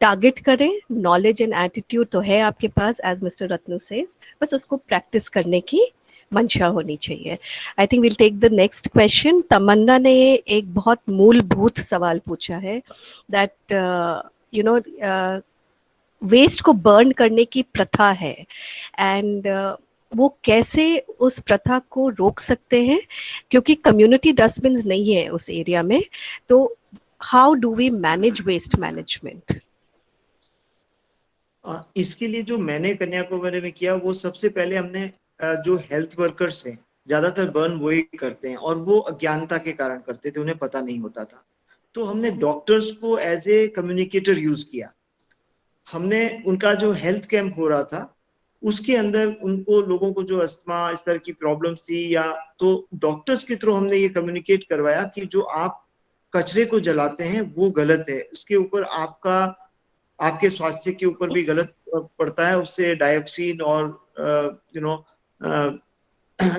टारगेट करें. नॉलेज एंड एटीट्यूड तो है आपके पास, एज मिस्टर रत्नू सेज, बस उसको प्रैक्टिस करने की मंशा होनी चाहिए. I think will take the next question. Tamanna ने एक बहुत मूलभूत सवाल पूछा है दैट यू नो वेस्ट को बर्न करने की प्रथा है, एंड वो कैसे उस प्रथा को रोक सकते हैं, क्योंकि कम्युनिटी डस्टबिन नहीं है उस एरिया में. तो how do we manage waste management? इसके लिए जो मैंने कन्याकुमारी में किया, वो सबसे पहले हमने जो हेल्थ वर्कर्स हैं, ज्यादातर बर्न वही करते हैं और वो अज्ञानता के कारण करते थे, उन्हें पता नहीं होता था. तो हमने डॉक्टर्स को एज ए कम्युनिकेटर यूज किया. हमने उनका जो हेल्थ कैंप हो रहा था उसके अंदर उनको, लोगों को जो अस्थमा इस तरह की प्रॉब्लम्स थी, या तो डॉक्टर्स के थ्रू हमने ये कम्युनिकेट करवाया कि जो आप कचरे को जलाते हैं वो गलत है, इसके ऊपर आपके स्वास्थ्य के ऊपर भी गलत पड़ता है. उससे डाइऑक्सिन और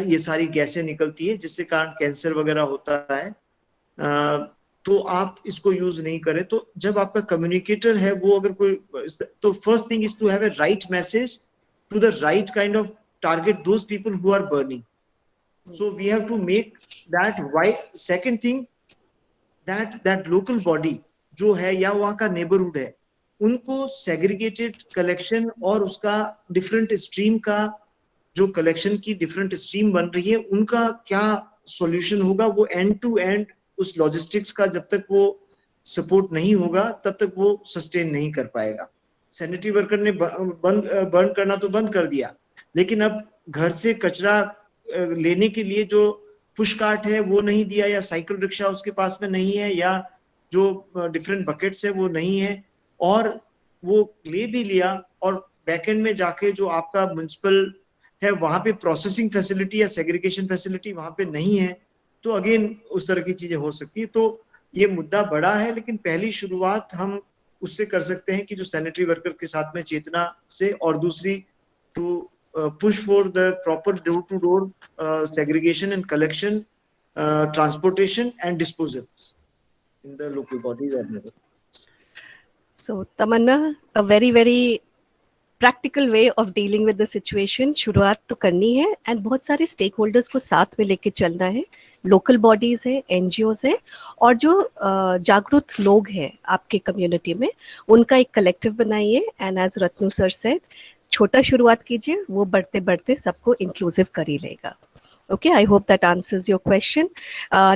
ये सारी गैसें निकलती है जिससे कारण कैंसर वगैरह होता है. तो आप इसको यूज नहीं करें. तो जब आपका कम्युनिकेटर है वो अगर कोई, तो first thing is to have a right message to the right kind of target those people who are burning. So we have to make that white. Second thing, that local body जो है या वहाँ का नेबरहुड है, उनको सेग्रीगेटेड कलेक्शन और उसका डिफरेंट स्ट्रीम का जो कलेक्शन की डिफरेंट स्ट्रीम बन रही है, उनका क्या सॉल्यूशन होगा, वो एंड टू एंड उस लॉजिस्टिक्स का जब तक वो सपोर्ट नहीं होगा तब तक वो सस्टेन नहीं कर पाएगा. सैनिटरी वर्कर ने बर्न करना तो बंद कर दिया, लेकिन अब घर से कचरा लेने के लिए जो पुश कार्ट है वो नहीं दिया, या साइकिल रिक्शा उसके पास में नहीं है, या जो डिफरेंट बकेट्स है वो नहीं है, और वो ले भी लिया और बैकएंड में जाके जो आपका म्युनिसिपल है वहां पे प्रोसेसिंग फैसिलिटी या सेग्रीगेशन फैसिलिटी वहां पे नहीं है, तो अगेन उस तरह की चीजें हो सकती है. तो ये मुद्दा बड़ा है, लेकिन पहली शुरुआत हम उससे कर सकते हैं कि जो सैनिटरी वर्कर के साथ में चेतना से, और दूसरी to push for the proper door-to-door segregation and collection, transportation and disposal in the local bodies. So Tamanna, a very very practical way of dealing with the situation. शुरुआत तो करनी है एंड बहुत सारे स्टेक होल्डर्स को साथ में लेके चलना है. लोकल बॉडीज है, एनजीओज है, और जो जागरूक लोग हैं आपके कम्युनिटी में, उनका एक कलेक्टिव बनाइए. And as Ratnu sir said, छोटा शुरुआत कीजिए, वो बढ़ते बढ़ते सबको इंक्लूसिव कर ही लेगा. Okay, I hope that answers your question.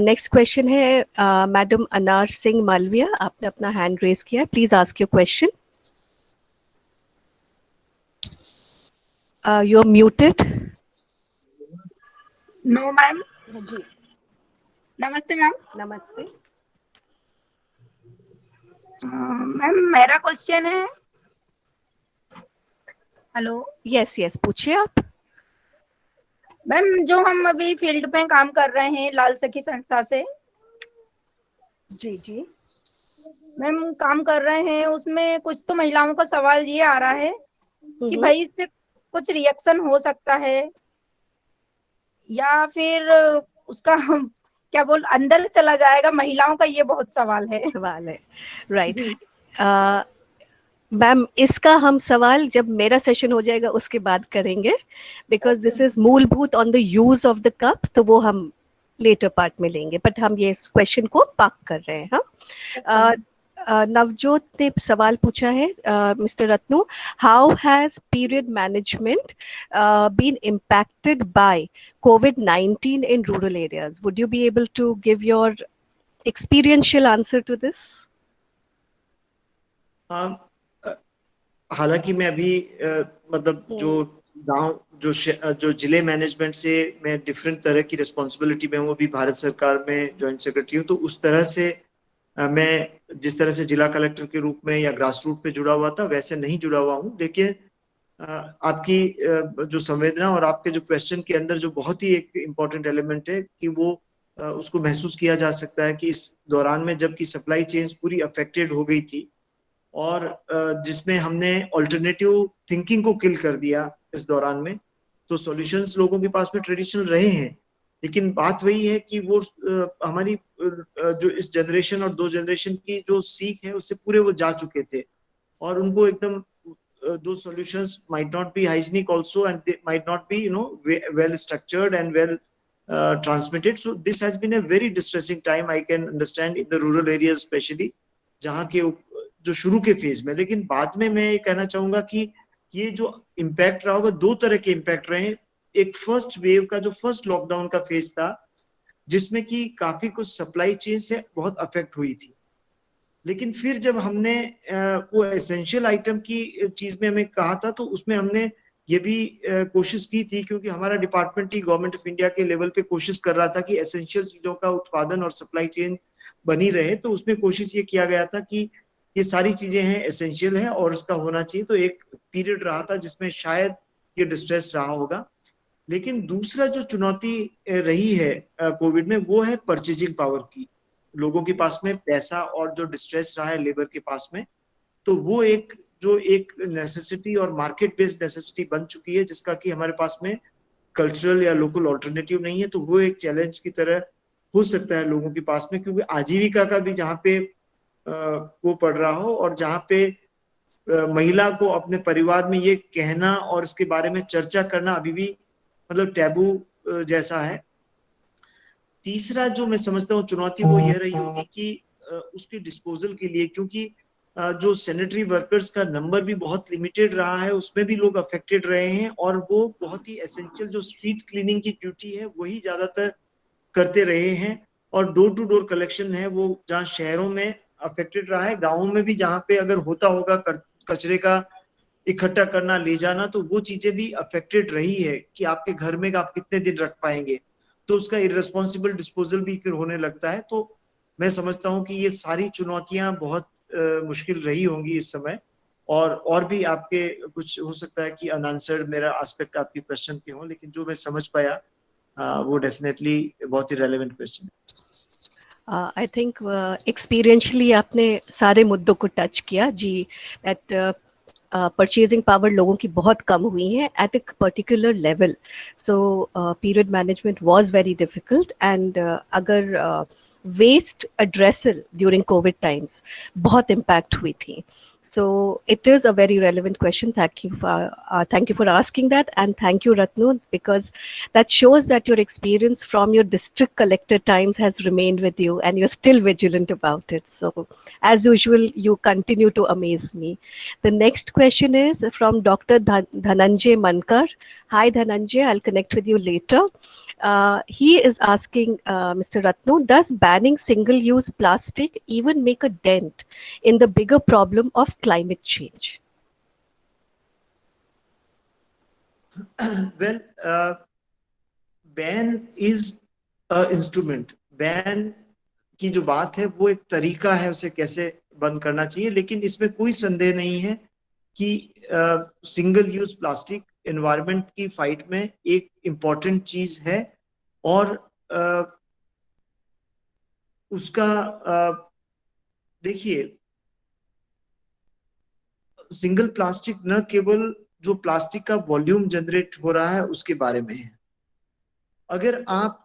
Next question है मैडम अनार सिंह मालविया. आपने अपना हैंड रेज किया है, please ask your question. You're muted. No, ma'am. नमस्ते मैम. नमस्ते. मैम मेरा क्वेश्चन है. हेलो. यस यस, पूछिए आप. मैम, जो हम अभी फील्ड पे काम कर रहे हैं लाल सखी संस्था से. जी जी. मैम काम कर रहे हैं, उसमें कुछ तो महिलाओं का सवाल ये आ रहा है कि भाई इससे कुछ रिएक्शन हो सकता है, या फिर उसका क्या बोल अंदर चला जाएगा. महिलाओं का ये बहुत सवाल है. राइट. मैम, इसका हम सवाल जब मेरा सेशन हो जाएगा उसके बाद करेंगे, बिकॉज दिस इज मूलभूत on the use of the cup, तो वो हम लेटर पार्ट में लेंगे. बट हम ये क्वेश्चन को पार्क कर रहे हैं. हम नवजोत ने सवाल पूछा है, mister Ratnu, how has period management been impacted by COVID-19 in rural areas? Would you be able to give your experiential answer to this? हालांकि मैं अभी मतलब जो गांव जो जिले मैनेजमेंट से मैं डिफरेंट तरह की रिस्पॉन्सिबिलिटी में हूँ, अभी भारत सरकार में जॉइंट सेक्रेटरी हूँ, तो उस तरह से मैं जिस तरह से जिला कलेक्टर के रूप में या ग्रास रूट पे जुड़ा हुआ था वैसे नहीं जुड़ा हुआ हूँ. लेकिन आपकी जो संवेदना और आपके जो क्वेश्चन के अंदर जो बहुत ही एक इम्पोर्टेंट एलिमेंट है कि वो उसको महसूस किया जा सकता है कि इस दौरान में जबकि सप्लाई चेन्स पूरी अफेक्टेड हो गई थी और जिसमें हमने ऑल्टरनेटिव थिंकिंग को किल कर दिया इस दौरान में, तो सॉल्यूशंस लोगों के पास में ट्रेडिशनल रहे हैं, लेकिन बात वही है कि वो हमारी जो इस जनरेशन और 2 जनरेशन की जो सीख है उससे पूरे वो जा चुके थे, और उनको एकदम those solutions might not be hygienic also, and they might not be well structured and well transmitted. So this has been a very distressing time, I can understand, in the rural areas especially, जहाँ के जो शुरू के फेज में। लेकिन बाद में मैं कहना चाहूंगा कि ये जो इम्पैक्ट रहा होगा, 2 तरह के इम्पैक्ट रहे हैं। एक फर्स्ट वेव का जो फर्स्ट लॉकडाउन का फेज था, जिसमें कि काफी कुछ सप्लाई चेन से बहुत अफेक्ट हुई थी, लेकिन फिर जब हमने वो एसेंशियल आइटम की चीज में हमें कहा था, तो उसमें हमने ये भी कोशिश की थी, क्योंकि हमारा department he government of India के लेवल पे कोशिश कर रहा था कि एसेंशियल चीजों का उत्पादन और सप्लाई चेन बनी रहे। तो उसमें कोशिश ये किया गया था कि ये सारी चीजें हैं, एसेंशियल है और उसका होना चाहिए। तो एक पीरियड रहा था जिसमें शायद ये डिस्ट्रेस रहा होगा। लेकिन दूसरा जो चुनौती रही है कोविड में, वो है परचेजिंग पावर की। लोगों के पास में पैसा और जो डिस्ट्रेस रहा है लेबर के पास में, तो वो एक नेसेसिटी और मार्केट बेस्ड नेसेसिटी बन चुकी है, जिसका कि हमारे पास में कल्चरल या लोकल ऑल्टरनेटिव नहीं है। तो वो एक चैलेंज की तरह हो सकता है लोगों के पास में, क्योंकि आजीविका का भी जहाँ पे वो पड़ रहा हो, और जहाँ पे महिला को अपने परिवार में ये कहना और इसके बारे में चर्चा करना अभी भी मतलब टैबू जैसा है। तीसरा जो मैं समझता हूँ चुनौती, वो यह रही होगी कि उसके डिस्पोजल के लिए, क्योंकि जो सैनिटरी वर्कर्स का नंबर भी बहुत लिमिटेड रहा है, उसमें भी लोग अफेक्टेड रहे हैं, और वो बहुत ही एसेंशियल जो स्ट्रीट क्लीनिंग की ड्यूटी है वही ज्यादातर करते रहे हैं। और डोर टू डोर कलेक्शन है वो जहाँ शहरों में अफेक्टेड रहा है, गाँवों में भी जहाँ पे अगर होता होगा कचरे का इकट्ठा करना, ले जाना, तो वो चीजें भी अफेक्टेड रही है कि आपके घर में आप कितने दिन रख पाएंगे, तो उसका इररेस्पॉन्सिबल डिस्पोजल भी फिर होने लगता है। तो मैं समझता हूँ कि ये सारी चुनौतियां बहुत मुश्किल रही होंगी इस समय। और भी आपके कुछ हो सकता है कि अनआंसर्ड मेरा एस्पेक्ट आपके क्वेश्चन के हो, लेकिन जो मैं समझ पाया वो डेफिनेटली बहुत ही रेलेवेंट क्वेश्चन है। आई थिंक एक्सपीरियंशियली आपने सारे मुद्दों को टच किया जी। दैट परचेजिंग पावर लोगों की बहुत कम हुई है at a particular level, so period management was very difficult. And अगर waste addressal during covid times बहुत इम्पैक्ट हुई थी। So it is a very relevant question. Thank you for asking that, and thank you, Ratnu, because that shows that your experience from your district collector times has remained with you, and you're still vigilant about it. So, as usual, you continue to amaze me. The next question is from Dr. Dhananjay Mankar. Hi, Dhananjay. I'll connect with you later. He is asking Mr. Ratnu, does banning single-use plastic even make a dent in the bigger problem of climate change? Well, ban is an instrument. Ban की जो बात है वो एक तरीका है उसे कैसे बंद करना चाहिए, लेकिन इसमें कोई संदेह नहीं है कि सिंगल यूज प्लास्टिक एनवायरनमेंट की फाइट में एक इम्पॉर्टेंट चीज है। और उसका देखिए, सिंगल प्लास्टिक न केवल जो प्लास्टिक का वॉल्यूम जनरेट हो रहा है उसके बारे में है। अगर आप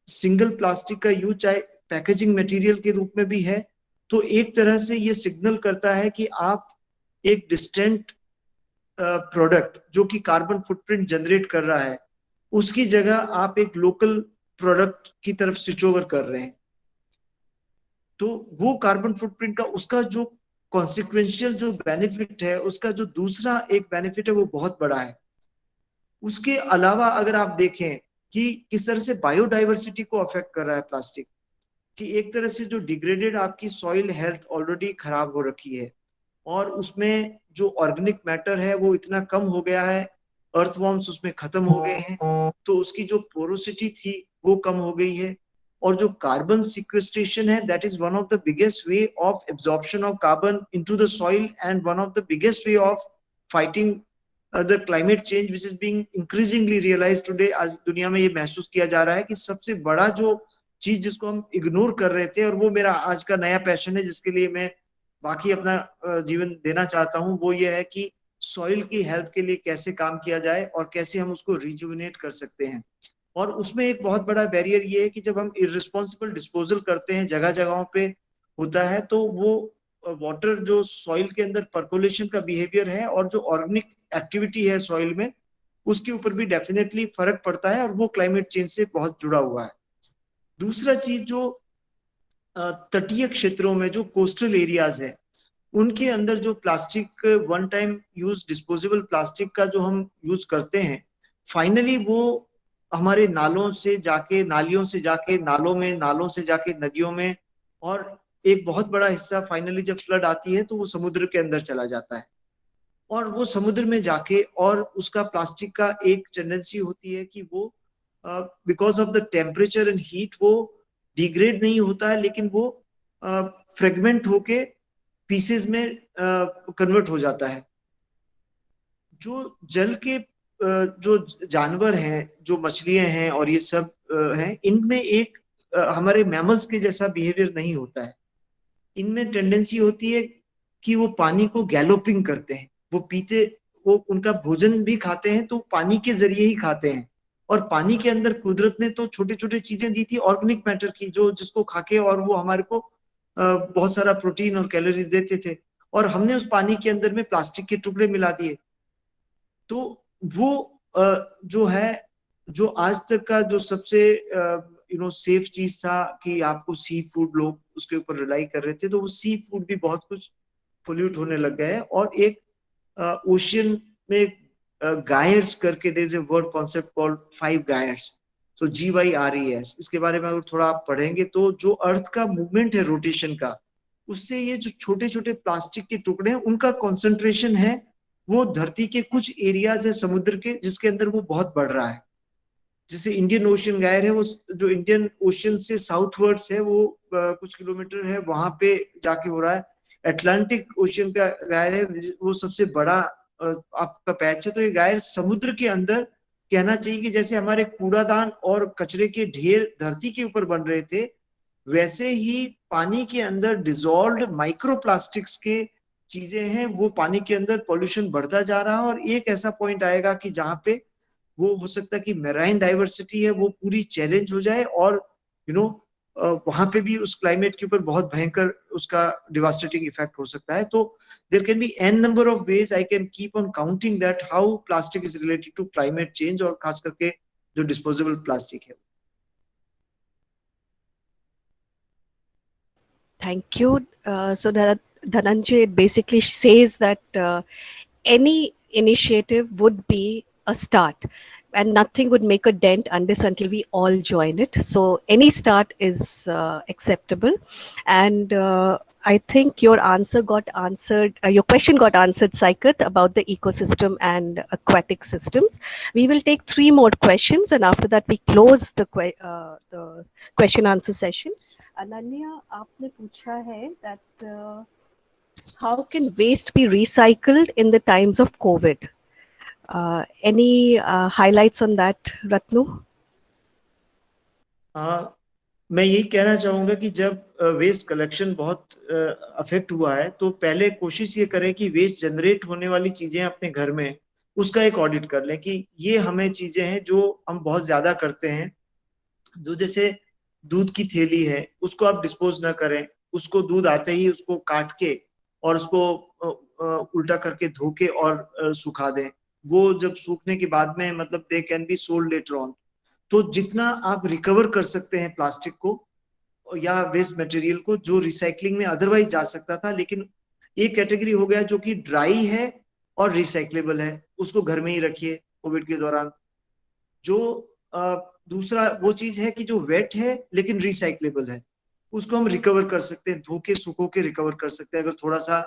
सिंगल प्लास्टिक का यूज चाहे पैकेजिंग मटेरियल के रूप में भी है, तो एक तरह से ये सिग्नल करता है कि आप एक डिस्टेंट प्रोडक्ट जो कि कार्बन फुटप्रिंट जनरेट कर रहा है, उसकी जगह आप एक लोकल प्रोडक्ट की तरफ स्विच ओवर कर रहे हैं। तो वो कार्बन फुटप्रिंट का उसका जो कॉन्सिक्वेंशियल जो बेनिफिट है, उसका जो दूसरा एक बेनिफिट है, वो बहुत बड़ा है। उसके अलावा अगर आप देखें कि किस तरह से बायोडाइवर्सिटी को अफेक्ट कर रहा है प्लास्टिक, कि एक तरह से जो डिग्रेडेड आपकी सॉइल हेल्थ ऑलरेडी खराब हो रखी है, और उसमें जो ऑर्गेनिक मैटर है वो इतना कम हो गया है, अर्थवॉर्म्स उसमें खत्म हो गए हैं, तो उसकी जो पोरोसिटी थी वो कम हो गई है। और जो कार्बन सिक्वेस्ट्रेशन है, that is one of the biggest way of absorption of carbon into the soil, and one of the biggest way of fighting the climate change which is being increasingly realised today. आज दुनिया में ये महसूस किया जा रहा है कि सबसे बड़ा जो चीज जिसको हम इग्नोर कर रहे थे, और वो मेरा आज का नया पैशन है जिसके लिए मैं बाकी अपना जीवन देना चाहता हूँ, वो ये है कि सॉइल की हेल्थ के लिए कैसे काम किया जाए और कैसे हम उसको रिजुविनेट कर सकते हैं। और उसमें एक बहुत बड़ा बैरियर ये है कि जब हम इररिस्पॉन्सिबल डिस्पोजल करते हैं जगह जगहों पे होता है, तो वो वाटर जो सॉइल के अंदर पर्कोलेशन का बिहेवियर है और जो ऑर्गेनिक एक्टिविटी है सॉइल में, उसके ऊपर भी डेफिनेटली फर्क पड़ता है और वो क्लाइमेट चेंज से बहुत जुड़ा हुआ है। दूसरा चीज जो तटीय क्षेत्रों में जो कोस्टल एरियाज है उनके अंदर जो plastic one time use disposable plastic का जो हम यूज करते हैं, फाइनली वो हमारे नालों से जाके, नालियों से जाके नालों में, नालों से जाके नदियों में, और एक बहुत बड़ा हिस्सा फाइनली जब फ्लड आती है तो वो समुद्र के अंदर चला जाता है। और वो समुद्र में जाके, और उसका प्लास्टिक का एक टेंडेंसी होती है कि वो because of the temperature and heat वो डिग्रेड नहीं होता है, लेकिन वो फ्रेगमेंट होके पीसेस में कन्वर्ट हो जाता है। जो जल के जो जानवर हैं, जो मछलियां हैं और ये सब हैं, इनमें एक हमारे मैमल्स के जैसा बिहेवियर नहीं होता है। इनमें टेंडेंसी होती है कि वो पानी को गैलोपिंग करते हैं, वो पीते, वो उनका भोजन भी खाते हैं तो पानी के जरिए ही खाते हैं। और पानी के अंदर कुदरत ने तो छोटे छोटे चीजें दी थी ऑर्गेनिक मैटर की, जो जिसको खाके और वो हमारे को बहुत सारा प्रोटीन और कैलोरीज देते थे, और हमने उस पानी के अंदर में प्लास्टिक के टुकड़े मिला दिए। तो वो जो है, जो आज तक का जो सबसे सेफ चीज था कि आपको सी फूड, लोग उसके ऊपर रिलाई कर रहे थे, तो वो सी फूड भी बहुत कुछ पोल्यूट होने लग गया है। और एक ओशियन में गायर्स करके, there is a word concept called 5 gyres, so GYRES, इसके बारे में अगर थोड़ा आप पढ़ेंगे तो जो अर्थ का मूवमेंट है रोटेशन का, उससे ये जो छोटे छोटे प्लास्टिक के टुकड़े हैं उनका कॉन्सेंट्रेशन है, वो धरती के कुछ एरियाज है समुद्र के जिसके अंदर वो बहुत बढ़ रहा है। जैसे इंडियन ओशियन गायर है, वो जो इंडियन ओशियन से साउथवर्ड्स है, वो कुछ किलोमीटर है, वहां पे जाके हो रहा है। अटलांटिक ओशियन का गायर है, वो सबसे बड़ा आपका पैच है। तो ये गायर समुद्र के अंदर, कहना चाहिए कि जैसे हमारे कूड़ादान और कचरे के ढेर धरती के ऊपर बन रहे थे, वैसे ही पानी के अंदर डिजॉल्व्ड माइक्रोप्लास्टिक्स के चीजें हैं, वो पानी के अंदर पॉल्यूशन बढ़ता जा रहा है। और एक ऐसा पॉइंट आएगा कि जहाँ पे वो हो सकता है कि मेराइन डाइवर्सिटी है वो पूरी चैलेंज हो जाए, और वहां पे भी उस क्लाइमेट के ऊपर बहुत भयंकर उसका डिवास्टेटिंग इफेक्ट हो सकता है। तो there can be an number of ways, I can keep on counting that how plastic is related to climate change, और खास करके जो डिस्पोजेबल प्लास्टिक है। Thank you. So that Dhananjay basically says that any initiative would be a start, and nothing would make a dent until we all join it. So any start is acceptable, and I think your answer got answered. Your question got answered, Saikat, about the ecosystem and aquatic systems. We will take 3 more questions, and after that we close the question answer session. Ananya, आपने पूछा है that how can waste be recycled in the times of COVID? Any highlights on that, Ratnu? मैं यही कहना चाहूंगा कि जब वेस्ट कलेक्शन बहुत अफेक्ट हुआ है, तो पहले कोशिश ये करें कि वेस्ट जनरेट होने वाली चीजें अपने घर में उसका एक ऑडिट कर लें कि ये हमें चीजें हैं जो हम बहुत ज्यादा करते हैं। जो जैसे दूध की थैली है, उसको आप डिस्पोज ना करें, उसको दूध आते ही उसको काट के और उसको उल्टा करके धो के और सुखा दें। वो जब सूखने के बाद में, मतलब they can be sold later on. तो जितना आप रिकवर कर सकते हैं प्लास्टिक को या वेस्ट मटेरियल को, जो रिसाइकलिंग में अदरवाइज जा सकता था, लेकिन एक कैटेगरी हो गया जो कि ड्राई है और रिसाइकलेबल है, उसको घर में ही रखिए कोविड के दौरान। जो दूसरा वो चीज है कि जो वेट है लेकिन रिसाइकलेबल है, उसको हम रिकवर कर सकते हैं, धो के सुखो के रिकवर कर सकते हैं। अगर थोड़ा सा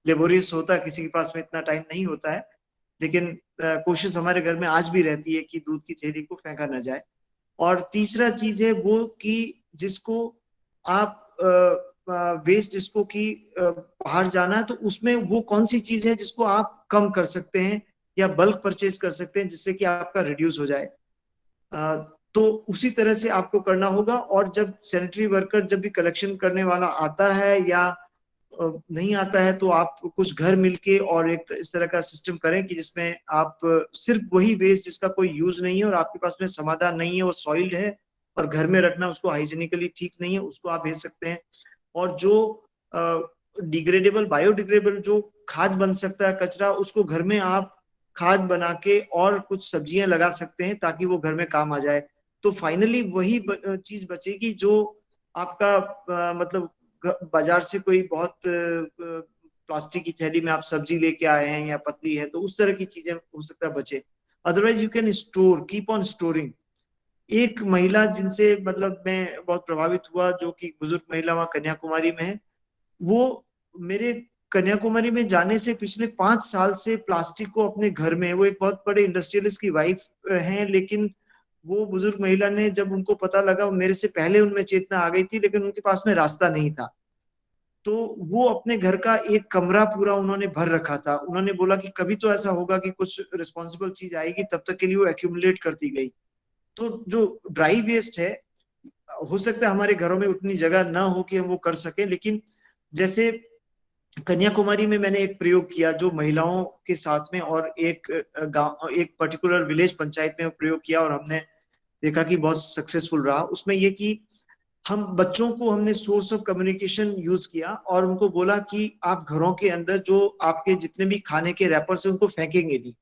लेबोरियस होता है, किसी के पास में इतना टाइम नहीं होता है, लेकिन कोशिश हमारे घर में आज भी रहती है कि दूध की थैली को फेंका ना जाए। और तीसरा चीज है वो कि जिसको आप वेस्ट, जिसको कि बाहर जाना है, तो उसमें वो कौन सी चीज है जिसको आप कम कर सकते हैं या बल्क परचेज कर सकते हैं, जिससे कि आपका रिड्यूस हो जाए। तो उसी तरह से आपको करना होगा। और जब सैनिटरी वर्कर जब भी कलेक्शन करने वाला आता है या नहीं आता है तो आप कुछ घर मिलके और एक इस तरह का सिस्टम करें कि जिसमें आप सिर्फ वही वेस्ट जिसका कोई यूज नहीं है और आपके पास में समाधान नहीं है, वो सॉइल्ड है और घर में रखना उसको हाइजीनिकली ठीक नहीं है, उसको आप भेज सकते हैं। और जो डिग्रेडेबल बायोडिग्रेडेबल जो खाद बन सकता है कचरा, उसको घर में आप खाद बना के और कुछ सब्जियां लगा सकते हैं ताकि वो घर में काम आ जाए। तो फाइनली वही चीज बचेगी जो आपका मतलब बाजार से कोई बहुत प्लास्टिक की थैली में आप सब्जी लेके आए हैं या पत्ती है, तो उस तरह की चीजें हो सकता है बचे। Otherwise you can store, keep on storing. एक महिला जिनसे मतलब मैं बहुत प्रभावित हुआ, जो कि बुजुर्ग महिला वहां कन्याकुमारी में है, वो मेरे कन्याकुमारी में जाने से पिछले 5 साल से प्लास्टिक को अपने घर में, वो एक बहुत बड़े इंडस्ट्रियलिस्ट की वाइफ हैं, लेकिन वो बुजुर्ग महिला ने, जब उनको पता लगा, मेरे से पहले उनमें चेतना आ गई थी लेकिन उनके पास में रास्ता नहीं था, तो वो अपने घर का एक कमरा पूरा उन्होंने भर रखा था। उन्होंने बोला कि कभी तो ऐसा होगा कि कुछ रिस्पॉन्सिबल चीज आएगी, तब तक के लिए वो एक्यूमुलेट करती गई। तो जो ड्राई वेस्ट है, हो सकता है हमारे घरों में उतनी जगह ना हो कि हम वो कर सकें, लेकिन जैसे कन्याकुमारी में मैंने एक प्रयोग किया जो महिलाओं के साथ में, और एक गांव, एक पर्टिकुलर विलेज पंचायत में प्रयोग किया और हमने देखा कि बहुत सक्सेसफुल रहा। उसमें ये कि हम बच्चों को हमने सोर्स ऑफ कम्युनिकेशन यूज किया और उनको बोला कि आप घरों के अंदर जो आपके जितने भी खाने के रैपर्स हैं उनको फेंकेंगे नहीं,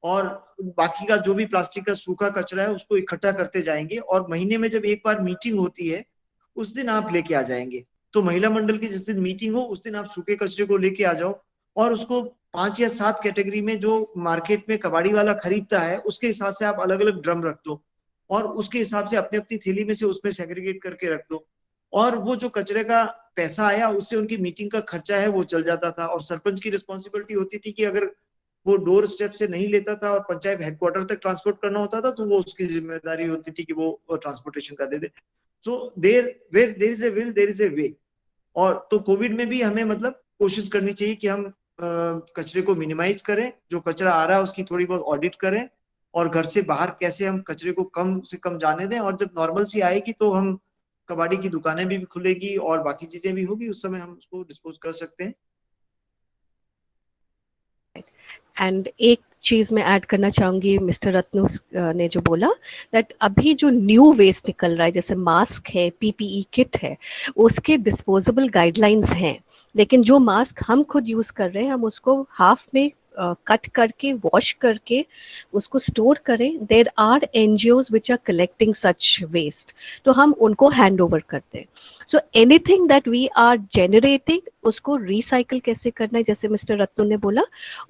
और बाकी का जो भी प्लास्टिक का सूखा कचरा है उसको इकट्ठा करते जाएंगे, और महीने में जब एक बार मीटिंग होती है उस दिन आप लेके आ जाएंगे। तो महिला मंडल की जिस दिन मीटिंग हो उस दिन आप सूखे कचरे को लेके आ जाओ, और उसको 5 या 7 कैटेगरी में, जो मार्केट में कबाड़ी वाला खरीदता है उसके हिसाब से आप अलग अलग ड्रम रख दो, और उसके हिसाब से अपनी अपनी थैली में से उसमें सेग्रीगेट करके रख दो। और वो जो कचरे का पैसा आया उससे उनकी मीटिंग का खर्चा है वो चल जाता था। और सरपंच की रिस्पॉन्सिबिलिटी होती थी कि अगर वो डोर स्टेप से नहीं लेता था और पंचायत हेडक्वार्टर तक ट्रांसपोर्ट करना होता था, तो वो उसकी जिम्मेदारी होती थी कि वो ट्रांसपोर्टेशन का दे दे। So there is a will there is a way. और तो कोविड में भी हमें मतलब कोशिश करनी चाहिए कि हम कचरे को मिनिमाइज करें, जो कचरा आ रहा है उसकी थोड़ी बहुत ऑडिट करें, और घर से बाहर कैसे हम कचरे को कम से कम जाने दें। और जब नॉर्मल सी आएगी तो हम कबाड़ी की दुकानें भी खुलेगी और बाकी चीजें भी होगी, उस समय हम उसको डिस्पोज कर सकते हैं। एंड एक चीज मैं ऐड करना चाहूंगी, मिस्टर रत्नू ने जो बोला, दैट अभी जो न्यू वेस्ट निकल रहा है, जैसे मास्क है, पीपीई किट है, उसके डिस्पोजेबल गाइडलाइंस हैं, लेकिन जो मास्क हम खुद यूज कर रहे हैं हम उसको हाफ में कट करके वॉश करके उसको स्टोर करें। There are NGOs which are collecting such waste, तो हम उनको हैंड ओवर करते हैं। So anything that we are generating उसको रिसाइकल कैसे करना है, जैसे मिस्टर रत्नू ने बोला,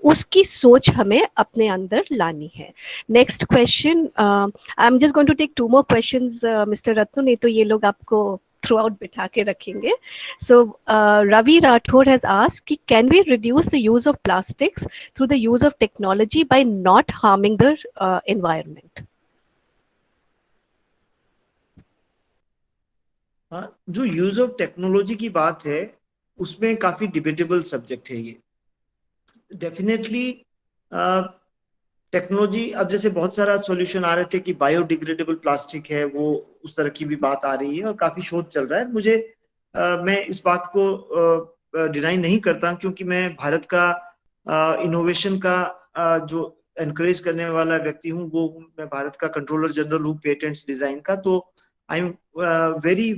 उसकी सोच हमें अपने अंदर लानी है। Next question, I am just going to take 2 more questions, mister Ratnu, नहीं तो ये लोग आपको थ्रू आउट बिठा के रखेंगे। So Ravi Rathore has asked कि can we reduce the use of plastics through the use of technology by not harming the environment? हाँ, जो यूज ऑफ टेक्नोलॉजी की बात है उसमें काफी डिबेटेबल सब्जेक्ट है ये। डेफिनेटली टेक्नोलॉजी, अब जैसे बहुत सारा सॉल्यूशन आ रहे थे कि बायोडिग्रेडेबल प्लास्टिक है, वो उस तरह की भी बात आ रही है और काफी शोध चल रहा है। मुझे मैं इस बात को डिनाई नहीं करता, क्योंकि मैं भारत का इनोवेशन का जो एनकरेज करने वाला व्यक्ति हूँ, वो मैं भारत का कंट्रोलर जनरल हूँ पेटेंट्स डिजाइन का। तो I am very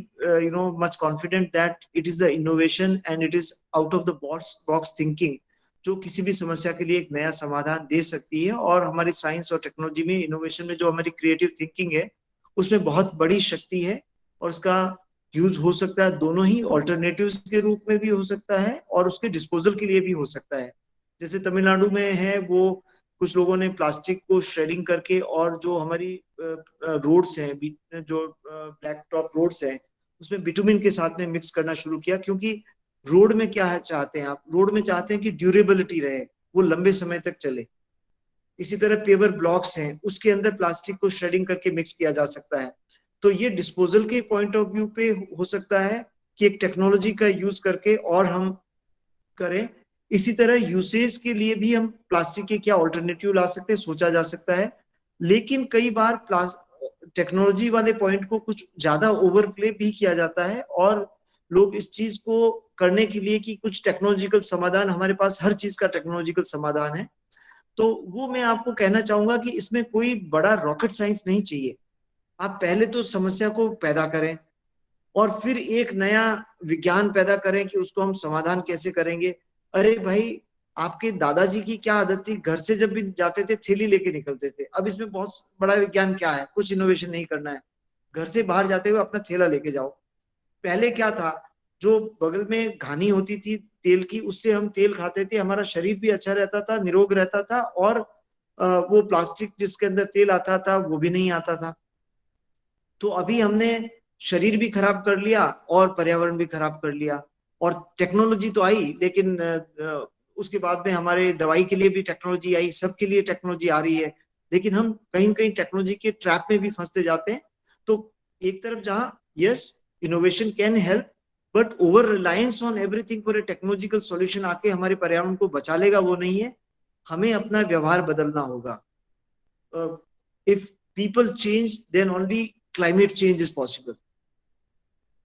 much confident that it is the innovation and it is out of the box thinking जो किसी भी समस्या के लिए एक नया समाधान दे सकती है। और हमारी साइंस और टेक्नोलॉजी में, इनोवेशन में जो हमारी क्रिएटिव थिंकिंग है उसमें बहुत बड़ी शक्ति है, और उसका यूज हो सकता है दोनों ही, ऑल्टरनेटिव्स के रूप में भी हो सकता है और उसके डिस्पोजल के लिए भी हो सकता है। जैसे तमिलनाडु में है, वो कुछ लोगों ने प्लास्टिक को श्रेडिंग करके, और जो हमारी रोड्स हैं, जो ब्लैक टॉप रोड्स हैं, उसमें बिटुमिन के साथ में मिक्स करना शुरू किया। क्योंकि रोड में क्या है, चाहते हैं आप, रोड में चाहते हैं कि ड्यूरेबिलिटी रहे, वो लंबे समय तक चले। इसी तरह पेवर ब्लॉक्स हैं, उसके अंदर प्लास्टिक को श्रेडिंग करके मिक्स किया जा सकता है। तो ये डिस्पोजल के पॉइंट ऑफ व्यू पे हो सकता है कि एक टेक्नोलॉजी का यूज करके और हम करें। इसी तरह यूसेज के लिए भी हम प्लास्टिक के क्या ऑल्टरनेटिव ला सकते हैं, सोचा जा सकता है। लेकिन कई बार टेक्नोलॉजी वाले पॉइंट को कुछ ज्यादा ओवर प्ले भी किया जाता है, और लोग इस चीज को करने के लिए कि कुछ टेक्नोलॉजिकल समाधान, हमारे पास हर चीज का टेक्नोलॉजिकल समाधान है, तो वो मैं आपको कहना चाहूंगा कि इसमें कोई बड़ा रॉकेट साइंस नहीं चाहिए। आप पहले तो समस्या को पैदा करें और फिर एक नया विज्ञान पैदा करें कि उसको हम समाधान कैसे करेंगे। अरे भाई, आपके दादाजी की क्या आदत थी, घर से जब भी जाते थे थैली लेके निकलते थे। अब इसमें बहुत बड़ा विज्ञान क्या है, कुछ इनोवेशन नहीं करना है, घर से बाहर जाते हुए अपना थैला लेके जाओ। पहले क्या था, जो बगल में घानी होती थी तेल की, उससे हम तेल खाते थे, हमारा शरीर भी अच्छा रहता था, निरोग रहता था, और वो प्लास्टिक जिसके अंदर तेल आता था वो भी नहीं आता था। तो अभी हमने शरीर भी खराब कर लिया और पर्यावरण भी खराब कर लिया। और टेक्नोलॉजी तो आई, लेकिन उसके बाद में हमारे दवाई के लिए भी टेक्नोलॉजी आई, सबके लिए टेक्नोलॉजी आ रही है, लेकिन हम कहीं कहीं टेक्नोलॉजी के ट्रैप में भी फंसते जाते हैं। तो एक तरफ जहां yes innovation can help, but over reliance on everything for a technological solution आके हमारे पर्यावरण को बचा लेगा, वो नहीं है। हमें अपना व्यवहार बदलना होगा। If people change, then only climate change is possible.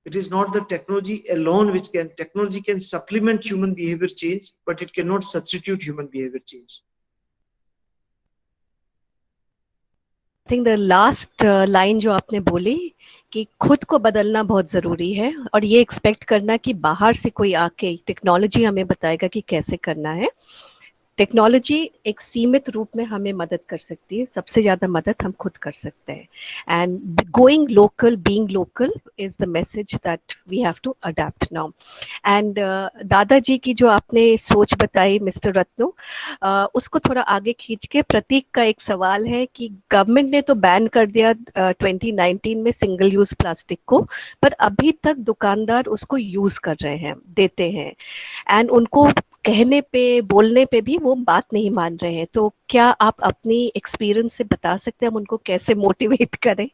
It is not the technology alone which can, technology can supplement human behavior change, but it cannot substitute human behavior change. I think the last line जो आपने बोली कि खुद को बदलना बहुत ज़रूरी है, और ये एक्सपेक्ट करना कि बाहर से कोई आके टेक्नोलॉजी हमें बताएगा कि कैसे करना है। टेक्नोलॉजी एक सीमित रूप में हमें मदद कर सकती है, सबसे ज़्यादा मदद हम खुद कर सकते हैं। And going local, being local is the message that we have to adapt now. एंड दादाजी की जो आपने सोच बताई मिस्टर रत्नो, उसको थोड़ा आगे खींच के प्रतीक का एक सवाल है कि गवर्नमेंट ने तो बैन कर दिया 2019 में सिंगल यूज प्लास्टिक को, पर अभी तक दुकानदार उसको यूज कर रहे हैं, देते हैं, एंड उनको कहने पे, बोलने पे भी वो बात नहीं मान रहे हैं। तो क्या आप अपनी एक्सपीरियंस से बता सकते हैं हम उनको कैसे मोटिवेट करें?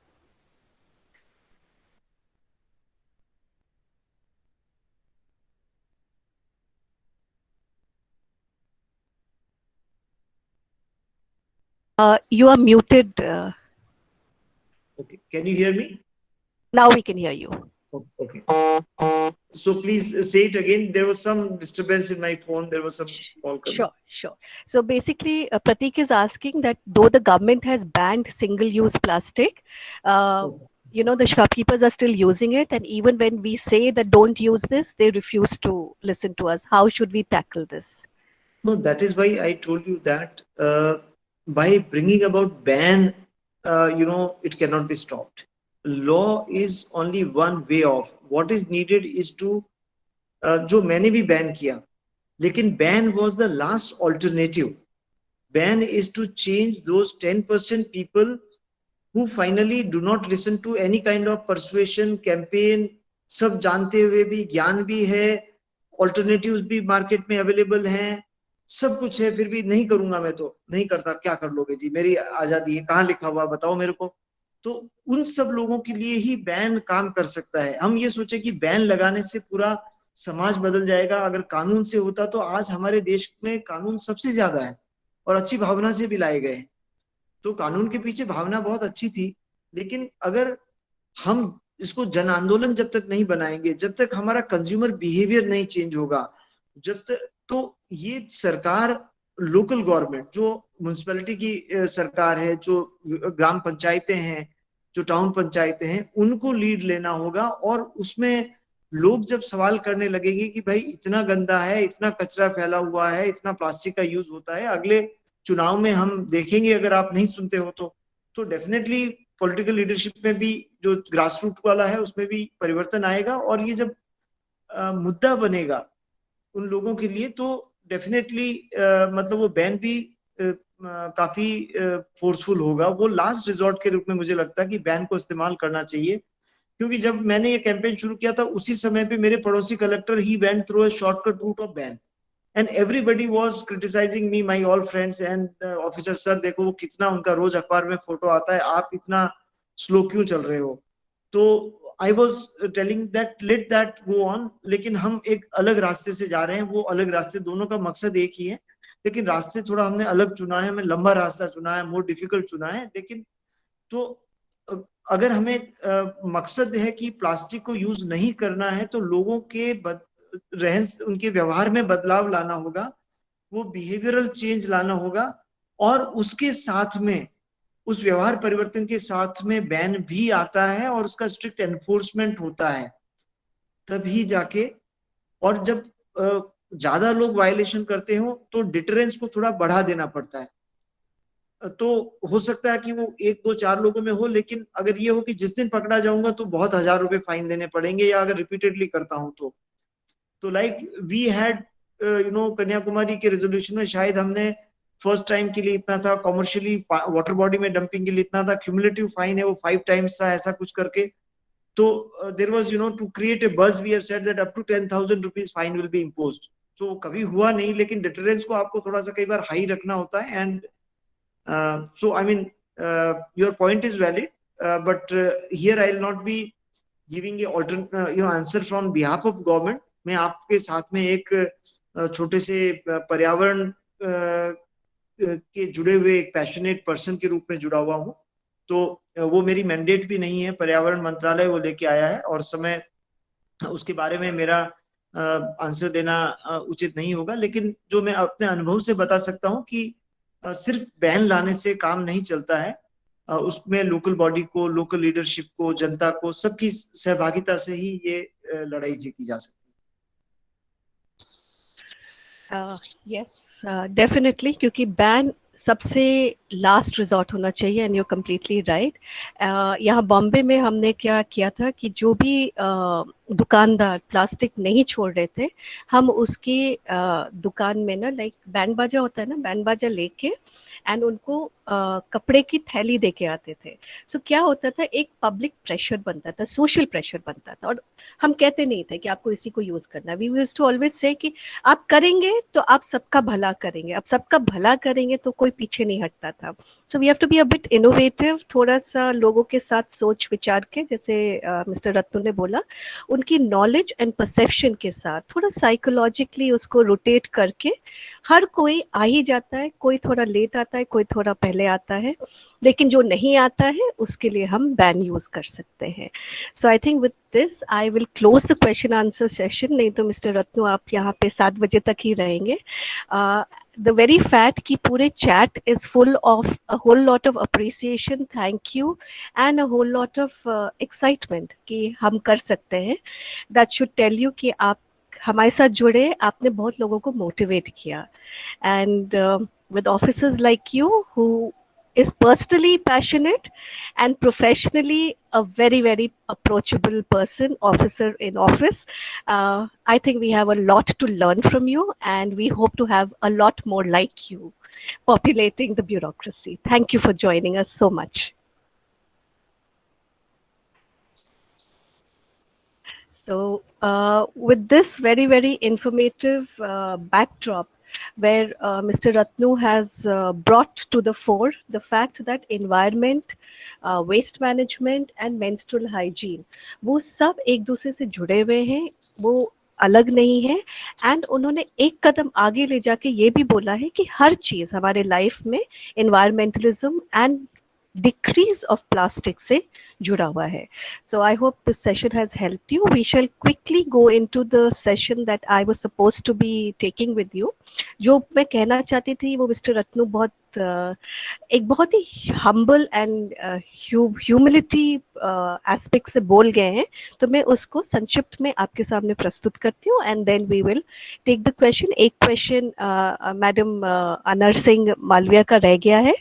You are muted. Okay, can you hear me? Now we can hear you. Okay. So please say it again. There was some disturbance in my phone. There was some call coming. Sure. So basically, Pratik is asking that though the government has banned single-use plastic, you know, the shopkeepers are still using it, and even when we say that don't use this, they refuse to listen to us. How should we tackle this? No, that is why I told you that by bringing about ban, it cannot be stopped. Law is only one way of. What is needed is to, जो मैंने भी बैन किया, लेकिन ban was the last alternative. Ban is to change those 10% people who finally do not listen to any kind of persuasion campaign. सब जानते हुए भी, ज्ञान भी है, alternatives भी मार्केट में अवेलेबल हैं, सब कुछ है, फिर भी नहीं करूंगा, मैं तो नहीं करता। क्या कर लोगे जी, मेरी आजादी है, कहाँ लिखा हुआ बताओ मेरे को। तो उन सब लोगों के लिए ही बैन काम कर सकता है। हम ये सोचे कि बैन लगाने से पूरा समाज बदल जाएगा। अगर कानून से होता तो आज हमारे देश में कानून सबसे ज्यादा है और अच्छी भावना से भी लाए गए हैं। तो कानून के पीछे भावना बहुत अच्छी थी, लेकिन अगर हम इसको जन आंदोलन जब तक नहीं बनाएंगे, जब तक हमारा कंज्यूमर बिहेवियर नहीं चेंज होगा, जब तक, तो ये सरकार, लोकल गवर्नमेंट, जो म्युनिसिपैलिटी की सरकार है, जो ग्राम पंचायतें हैं, जो टाउन पंचायतें हैं, उनको लीड लेना होगा। और उसमें लोग जब सवाल करने लगेंगे कि भाई इतना गंदा है, इतना कचरा फैला हुआ है, इतना प्लास्टिक का यूज होता है, अगले चुनाव में हम देखेंगे अगर आप नहीं सुनते हो तो डेफिनेटली पॉलिटिकल लीडरशिप में भी, जो ग्रास रूट वाला है, उसमें भी परिवर्तन आएगा। और ये जब मुद्दा बनेगा उन लोगों के लिए, तो डेफिनेटली मतलब वो बैन भी काफी फोर्सफुल होगा। वो लास्ट रिजॉर्ट के रूप में मुझे लगता है कि बैन को इस्तेमाल करना चाहिए, क्योंकि जब मैंने ये कैंपेन शुरू किया था उसी समय पे मेरे पड़ोसी collector he went through a shortcut route of ban, and everybody was criticising me, my all friends and officer, sir देखो वो कितना उनका रोज अखबार में फोटो आता है, आप इतना स्लो क्यों चल रहे हो। तो I was telling that let that go on, लेकिन हम एक अलग रास्ते से जा रहे हैं। वो अलग रास्ते, दोनों का मकसद एक ही है, लेकिन रास्ते थोड़ा हमने अलग चुना है, हमें लंबा रास्ता चुना है, मोर डिफिकल्ट चुना है। लेकिन तो अगर हमें मकसद है कि प्लास्टिक को यूज नहीं करना है, तो लोगों के रहन उनके व्यवहार में बदलाव लाना होगा, वो बिहेवियरल चेंज लाना होगा, और उसके साथ में, उस व्यवहार परिवर्तन के साथ में बैन भी आता है और उसका स्ट्रिक्ट एनफोर्समेंट होता है, तभी जाके। और जब ज्यादा लोग वायलेशन करते हो तो डिटरेंस को थोड़ा बढ़ा देना पड़ता है। तो हो सकता है कि वो 1 2 4 लोगों में हो, लेकिन अगर ये हो कि जिस दिन पकड़ा जाऊंगा तो बहुत ₹1000 फाइन देने पड़ेंगे, या अगर रिपीटेडली करता हूं तो लाइक वी हैड कन्याकुमारी के रेजोल्यूशन में शायद हमने फर्स्ट टाइम के लिए इतना था, कॉमर्शियली वाटर बॉडी में डंपिंग के लिए इतना था, क्यूमुलेटिव फाइन है वो 5 times था, ऐसा कुछ करके। तो there was to create a buzz we have said that up to 10,000 rupees fine will be imposed. So कभी हुआ नहीं, लेकिन डिटरेंस को आपको थोड़ा सा कई बार हाई रखना होता है। And so I mean, your point is valid, but here I will not be giving a alternate answer from behalf of government. मैं आपके साथ में एक छोटे से पर्यावरण के जुड़े हुए एक पैशनेट पर्सन के रूप में जुड़ा हुआ हूँ। तो वो मेरी मैंडेट भी नहीं है, पर्यावरण मंत्रालय वो लेके आया है, और समय उसके बारे में मेरा आंसर देना उचित नहीं होगा। लेकिन जो मैं अपने अनुभव से बता सकता हूँ कि सिर्फ बैन लाने से काम नहीं चलता है, उसमें लोकल बॉडी को, लोकल लीडरशिप को, जनता को, सबकी सहभागिता से ही ये लड़ाई जीती जा सकती यस, डेफिनेटली, क्योंकि बैन सबसे लास्ट रिजॉर्ट होना चाहिए। And you completely right. यहाँ बॉम्बे में हमने क्या किया था कि जो भी दुकानदार प्लास्टिक नहीं छोड़ रहे थे, हम उसकी दुकान में ना, लाइक बैंड बाजा होता है ना, बैंड बाजा लेके एंड उनको कपड़े की थैली दे के आते थे। सो क्या होता था, एक पब्लिक प्रेशर बनता था, सोशल प्रेशर बनता था। और हम कहते नहीं थे कि आपको इसी को यूज करना है। We used to always say कि आप करेंगे तो आप सबका भला करेंगे, आप सबका भला करेंगे तो कोई पीछे नहीं हटता था। So we have to be a bit innovative, थोड़ा सा लोगों के साथ सोच विचार के, जैसे मिस्टर रत्न ने बोला, उनकी नॉलेज एंड परसेप्शन के साथ थोड़ा साइकोलॉजिकली उसको रोटेट करके। हर कोई आ ही जाता है, कोई थोड़ा लेट आता है, कोई थोड़ा पहले आता है, लेकिन जो नहीं आता है उसके लिए हम बैन यूज कर सकते हैं। So I think with this I will close the question answer session. नहीं तो मिस्टर रत्नू आप यहाँ पे 7 बजे तक ही रहेंगे। द वेरी फैक्ट कि पूरे chat is full of a whole lot of appreciation, thank you, and a whole lot of excitement कि हम कर सकते हैं। दैट शुड टेल यू कि आप हमारे साथ जुड़े, आपने बहुत लोगों को मोटिवेट किया। And with officers like you who is personally passionate and professionally a very very approachable person, officer in office, I think we have a lot to learn from you, and we hope to have a lot more like you populating the bureaucracy. Thank you for joining us so much. So with this very very informative backdrop, where Mr. Ratnu has brought to the fore the fact that environment, waste management and menstrual hygiene, वो सब एक दूसरे से जुड़े हुए हैं, वो अलग नहीं है। एंड उन्होंने एक कदम आगे ले जाके ये भी बोला है कि हर चीज हमारे लाइफ में environmentalism and decrease of plastic से जुड़ा हुआ है। So I hope this session has helped you. We shall quickly go into the session that I was supposed to be taking with you. जो मैं कहना चाहती थी वो मिस्टर रत्नू बहुत एक बहुत ही हम्बल एंड ह्यूमिलिटी एस्पेक्ट से बोल गए हैं, तो मैं उसको संक्षिप्त में आपके सामने प्रस्तुत करती हूँ, and then we will take the question. एक क्वेश्चन मैडम अनर सिंह मालविया का रह गया है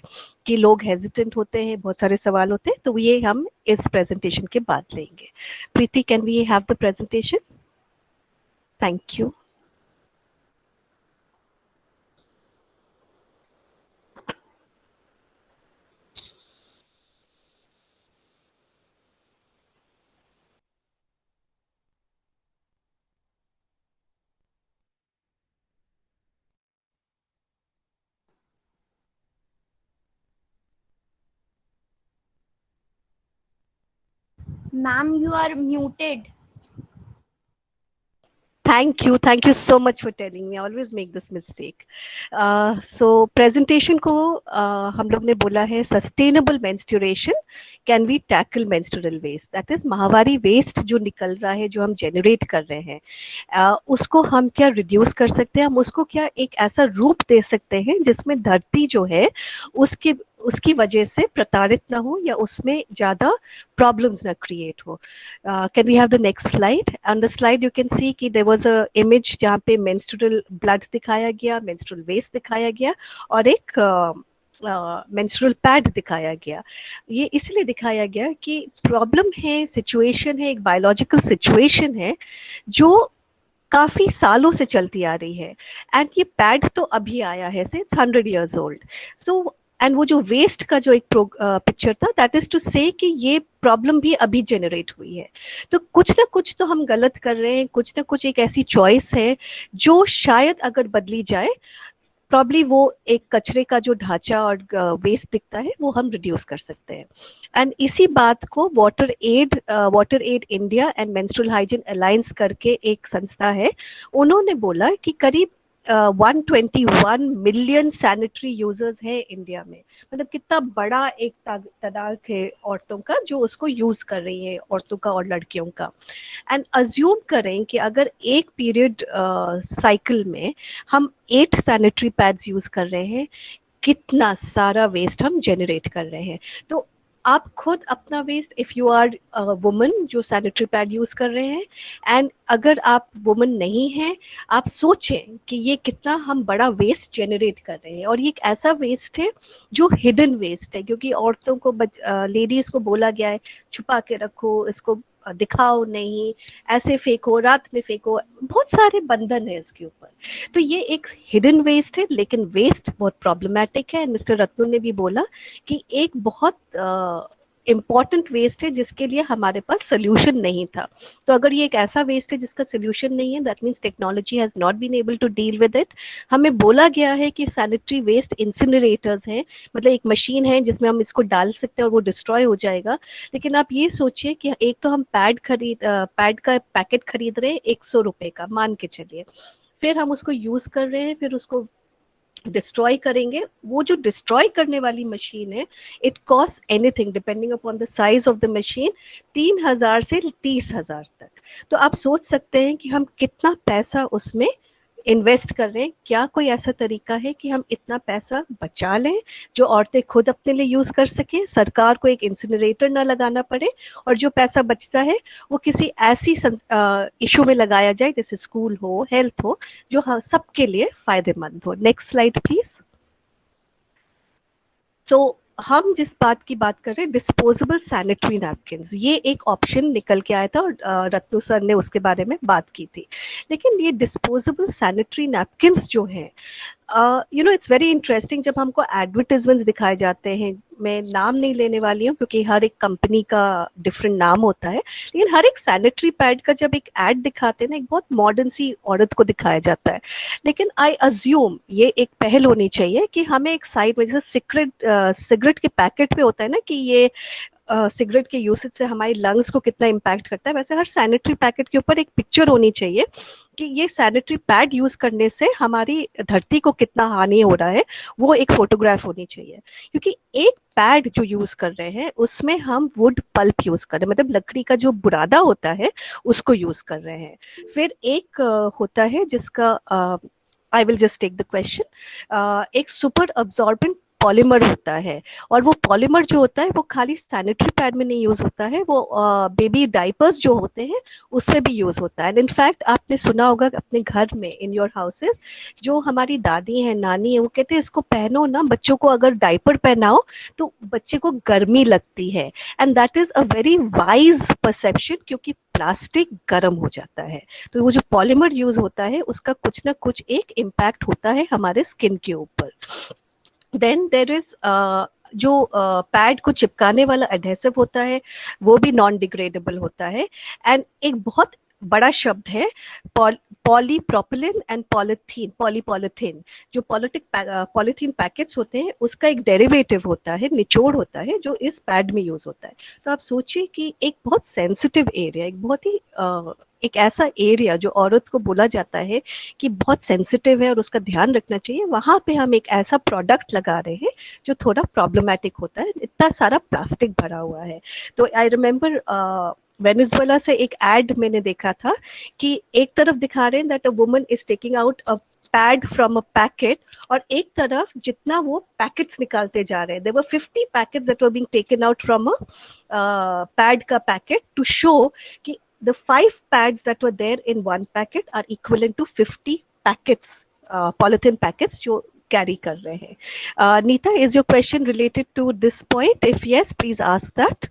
कि लोग हेजिटेंट होते हैं, बहुत सारे सवाल होते हैं, तो ये हम इस प्रेजेंटेशन के बाद लेंगे। Preeti, can we have the presentation? Thank you. Ma'am, you are muted. Thank you so much for telling me. I always make this mistake. So presentation को हम लोग ने बोला है sustainable menstruation. Can we tackle menstrual waste? That is माहवारी waste जो निकल रहा है, जो हम generate कर रहे हैं, उसको हम क्या reduce कर सकते हैं? हम उसको क्या एक ऐसा रूप दे सकते हैं जिसमें धरती जो है उसकी वजह से प्रताड़ित ना हो या उसमें ज्यादा प्रॉब्लम्स ना क्रिएट हो. Can we have the next slide? On the slide you can see कि देयर वाज अ इमेज जहाँ पे मेंस्ट्रुअल ब्लड दिखाया गया, मेंस्ट्रुअल वेस्ट दिखाया गया और एक मेंस्ट्रुअल पैड दिखाया गया. ये इसलिए दिखाया गया कि प्रॉब्लम है, सिचुएशन है, एक बायोलॉजिकल सिचुएशन है जो काफी सालों से चलती आ रही है. एंड ये पैड तो अभी आया है, से it's 100 years old. So and वो जो वेस्ट का जो एक पिक्चर था, दैट इज टू से कि ये प्रॉब्लम भी अभी जनरेट हुई है. तो कुछ ना कुछ तो हम गलत कर रहे हैं, कुछ ना कुछ एक ऐसी चॉइस है जो शायद अगर बदली जाए, प्रॉब्ली वो एक कचरे का जो ढांचा और वेस्ट दिखता है वो हम रिड्यूस कर सकते हैं. एंड इसी बात को water aid India and menstrual hygiene alliance करके एक संस्था है, उन्होंने बोला कि करीब 121 मिलियन सैनिटरी यूजर्स है इंडिया में. मतलब कितना बड़ा एक तादाद है औरतों का जो उसको यूज कर रही है, औरतों का और लड़कियों का. एंड अज्यूम करें कि अगर एक पीरियड साइकिल में हम 8 सैनिटरी पैड्स यूज कर रहे हैं, कितना सारा वेस्ट हम जनरेट कर रहे हैं. तो आप खुद अपना waste, if you are woman जो सैनिटरी पैड यूज कर रहे हैं, एंड अगर आप वुमन नहीं हैं, आप सोचें कि ये कितना हम बड़ा वेस्ट जनरेट कर रहे हैं. और ये एक ऐसा वेस्ट है जो हिडन वेस्ट है, क्योंकि औरतों को लेडीज को बोला गया है छुपा के रखो, इसको दिखाओ नहीं, ऐसे फेंको, रात में फेंको, बहुत सारे बंधन है इसके ऊपर. तो ये एक हिडन वेस्ट है, लेकिन वेस्ट बहुत प्रॉब्लमैटिक है. मिस्टर रत्नू ने भी बोला कि एक बहुत इम्पॉर्टेंट वेस्ट है जिसके लिए हमारे पास सोल्यूशन नहीं था. तो अगर ये एक ऐसा वेस्ट है जिसका सोल्यूशन नहीं है, that means technology has not been able to deal with it. हमें बोला गया है कि सैनिटरी वेस्ट इंसिनरेटर्स हैं, मतलब एक मशीन है जिसमें हम इसको डाल सकते हैं और वो डिस्ट्रॉय हो जाएगा. लेकिन आप ये सोचिए कि एक तो हम पैड का पैकेट खरीद रहे हैं 100 रुपए का, मान के चलिए, फिर हम उसको यूज कर रहे हैं, फिर उसको डिस्ट्रॉय करेंगे. वो जो डिस्ट्रॉय करने वाली मशीन है, it cost anything depending upon the size of the machine 3,000 से 30,000 तक. तो आप सोच सकते हैं कि हम कितना पैसा उसमें इन्वेस्ट कर रहे हैं. क्या कोई ऐसा तरीका है कि हम इतना पैसा बचा लें जो औरतें खुद अपने लिए यूज कर सके, सरकार को एक इंसिनरेटर ना लगाना पड़े, और जो पैसा बचता है वो किसी ऐसी इशू में लगाया जाए जैसे स्कूल हो, हेल्थ हो, जो सबके लिए फायदेमंद हो. Next slide please. सो हम जिस बात की बात कर रहे हैं, डिस्पोजेबल सैनिटरी नैपकिन, ये एक ऑप्शन निकल के आया था और रत्नू सर ने उसके बारे में बात की थी. लेकिन ये डिस्पोजेबल सैनिटरी नैपकिन जो हैं, इट्स वेरी इंटरेस्टिंग. जब हमको एडवर्टाइजमेंट्स दिखाए जाते हैं, मैं नाम नहीं लेने वाली हूँ क्योंकि हर एक कंपनी का डिफरेंट नाम होता है, लेकिन हर एक सैनिटरी पैड का जब एक एड दिखाते हैं ना, एक बहुत मॉडर्न सी औरत को दिखाया जाता है. लेकिन आई अज्यूम ये एक पहल होनी चाहिए कि हमें एक साइड में, जैसे सिगरेट के पैकेट पे होता है ना कि ये सिगरेट के यूसेज से हमारी लंग्स को कितना इम्पैक्ट करता है, वैसे हर सैनिटरी पैकेट के ऊपर एक पिक्चर होनी चाहिए कि ये सैनिटरी पैड यूज करने से हमारी धरती को कितना हानि हो रहा है, वो एक फोटोग्राफ होनी चाहिए. क्योंकि एक पैड जो यूज कर रहे हैं उसमें हम वुड पल्प यूज कर रहे हैं, मतलब लकड़ी का जो बुरादा होता है उसको यूज कर रहे हैं. फिर एक होता है जिसका I will just take the question, एक सुपर अब्जॉर्बेंट पॉलीमर होता है, और वो पॉलीमर जो होता है वो खाली सैनिटरी पैड में नहीं यूज होता है, वो बेबी डाइपर्स जो होते हैं उसमें भी यूज होता है. इनफैक्ट आपने सुना होगा अपने घर में, इन योर हाउसेस, जो हमारी दादी है, नानी है, वो कहते हैं इसको पहनो ना, बच्चों को अगर डाइपर पहनाओ तो बच्चे को गर्मी लगती है. And that is a very wise perception, क्योंकि प्लास्टिक गर्म हो जाता है. तो वो जो पॉलीमर यूज होता है उसका कुछ ना कुछ एक इम्पैक्ट होता है हमारे स्किन के ऊपर. देन देर इज जो पैड को चिपकाने वाला एडहेसिव होता है वो भी नॉन डिग्रेडेबल होता है. एंड एक बहुत बड़ा शब्द है पॉलीप्रोपिलिन एंड पॉलीपॉलिथीन, जो पॉलीथीन पैकेट्स होते हैं उसका एक डेरिवेटिव होता है, निचोड़ होता है, जो इस पैड में यूज होता है। तो आप सोचिए कि एक बहुत सेंसिटिव एरिया, एक बहुत ही एक ऐसा एरिया जो औरत को बोला जाता है कि बहुत सेंसिटिव है और उसका ध्यान रखना चाहिए, वहां पे हम एक ऐसा प्रोडक्ट लगा रहे हैं जो थोड़ा प्रॉब्लमैटिक होता है, इतना सारा प्लास्टिक भरा हुआ है। तो आई रिमेम्बर वेनेजुएला से एक एड मैंने देखा था कि एक तरफ दिखा रहे हैं that a woman is taking out a pad from a packet, और एक तरफ जितना वो पैकेट्स निकालते जा रहे हैं, there were 50 packets that were being taken out from a pad का पैकेट, टू शो कि the 5 pads that were there in one packet are equivalent to 50 packets, polythene packets जो carry कर रहे हैं। Neeta, is your question related to this point? If yes, please ask that.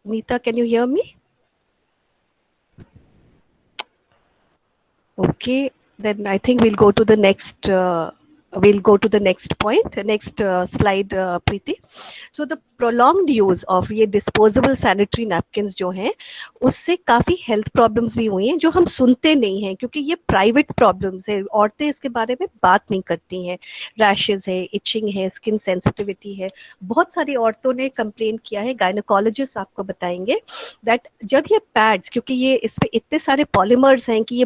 Neeta, can you hear me? Okay, then I think we'll go to the next point, next slide, Preeti. So the prolonged use of ये disposable sanitary napkins जो हैं, उससे काफ़ी health problems भी हुई हैं जो हम सुनते नहीं हैं, क्योंकि ये private problems है, औरतें इसके बारे में बात नहीं करती हैं। Rashes है, itching है, skin sensitivity है, बहुत सारी औरतों ने complain किया है, gynecologist आपको बताएंगे that जब ये pads, क्योंकि ये इसमें इतने सारे polymers हैं कि ये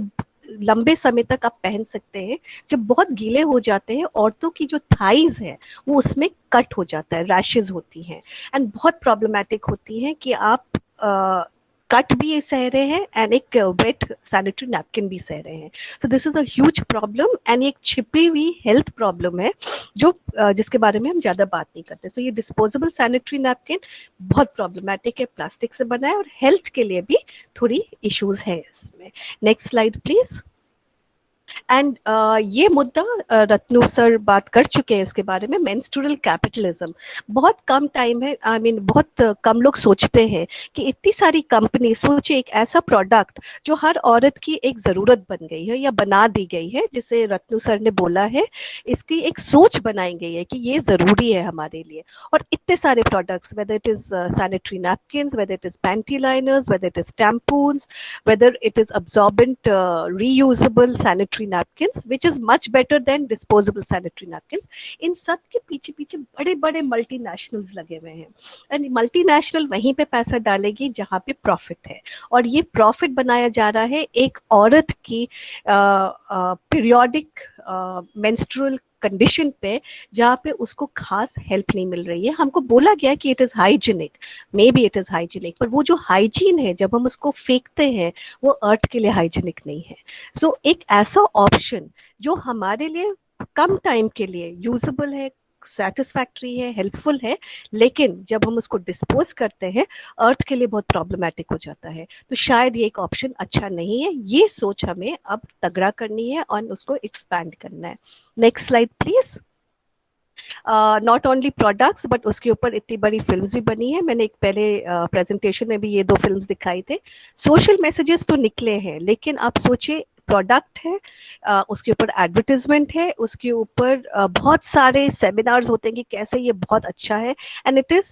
लंबे समय तक आप पहन सकते हैं, जब बहुत गीले हो जाते हैं औरतों की जो थाइज है वो उसमें कट हो जाता है, रैशेज होती हैं एंड बहुत प्रॉब्लमैटिक होती हैं कि आप कट भी सह रहे हैं एंड एक वेट सैनिटरी नैपकिन भी सह रहे हैं। तो this is a huge problem and एक छिपी हुई हेल्थ प्रॉब्लम है जो जिसके बारे में हम ज्यादा बात नहीं करते। सो ये डिस्पोजेबल सैनिटरी नैपकिन बहुत प्रॉब्लमैटिक है, प्लास्टिक से बना है और हेल्थ के लिए भी थोड़ी इश्यूज है इसमें। Next slide please. एंड ये मुद्दा रत्नु सर बात कर चुके हैं इसके बारे में, मेंस्ट्रुअल कैपिटलिज्म। बहुत कम टाइम है, आई मीन बहुत कम लोग सोचते हैं कि इतनी सारी कंपनी, सोचे एक ऐसा प्रोडक्ट जो हर औरत की एक ज़रूरत बन गई है या बना दी गई है, जिसे रत्नु सर ने बोला है, इसकी एक सोच बनाई गई है कि ये ज़रूरी है हमारे लिए। और इतने सारे products, whether it is sanitary napkins, whether it is panty liners, whether it is tampons, whether it is absorbent reusable sanitary napkins, which is much better than disposable sanitary napkins. इन सब के पीछे पीछे बड़े बड़े मल्टीनेशनल्स लगे हुए हैं एंड मल्टीनेशनल वहीं पे पैसा डालेगी जहाँ पे प्रॉफिट है, और ये प्रॉफिट बनाया जा रहा है एक औरत की पीरियोडिक मेंस्ट्रुअल कंडीशन पे, जहाँ पे उसको खास हेल्प नहीं मिल रही है। हमको बोला गया कि it is hygienic, may be it is hygienic, पर वो जो हाइजीन है जब हम उसको फेंकते हैं वो अर्थ के लिए हाइजीनिक नहीं है। सो एक ऐसा ऑप्शन जो हमारे लिए कम टाइम के लिए यूजेबल है, सेटिस्फैक्ट्री है, हेल्पफुल है, लेकिन जब हम उसको डिस्पोज करते हैं अर्थ के लिए बहुत प्रॉब्लमैटिक हो जाता है, तो शायद ये एक ऑप्शन अच्छा नहीं है। ये सोच हमें अब तगड़ा करनी है और उसको एक्सपैंड करना है। Next slide please. Not only products but उसके ऊपर इतनी बड़ी फिल्म्स भी बनी है। मैंने एक पहले प्रेजेंटेशन में भी ये 2 फिल्म्स दिखाई थे। सोशल मैसेजेस तो निकले हैं, लेकिन आप सोचिए प्रोडक्ट है, उसके ऊपर एडवर्टीजमेंट है, उसके ऊपर बहुत सारे सेमिनार्स होते हैं कि कैसे ये बहुत अच्छा है, and it is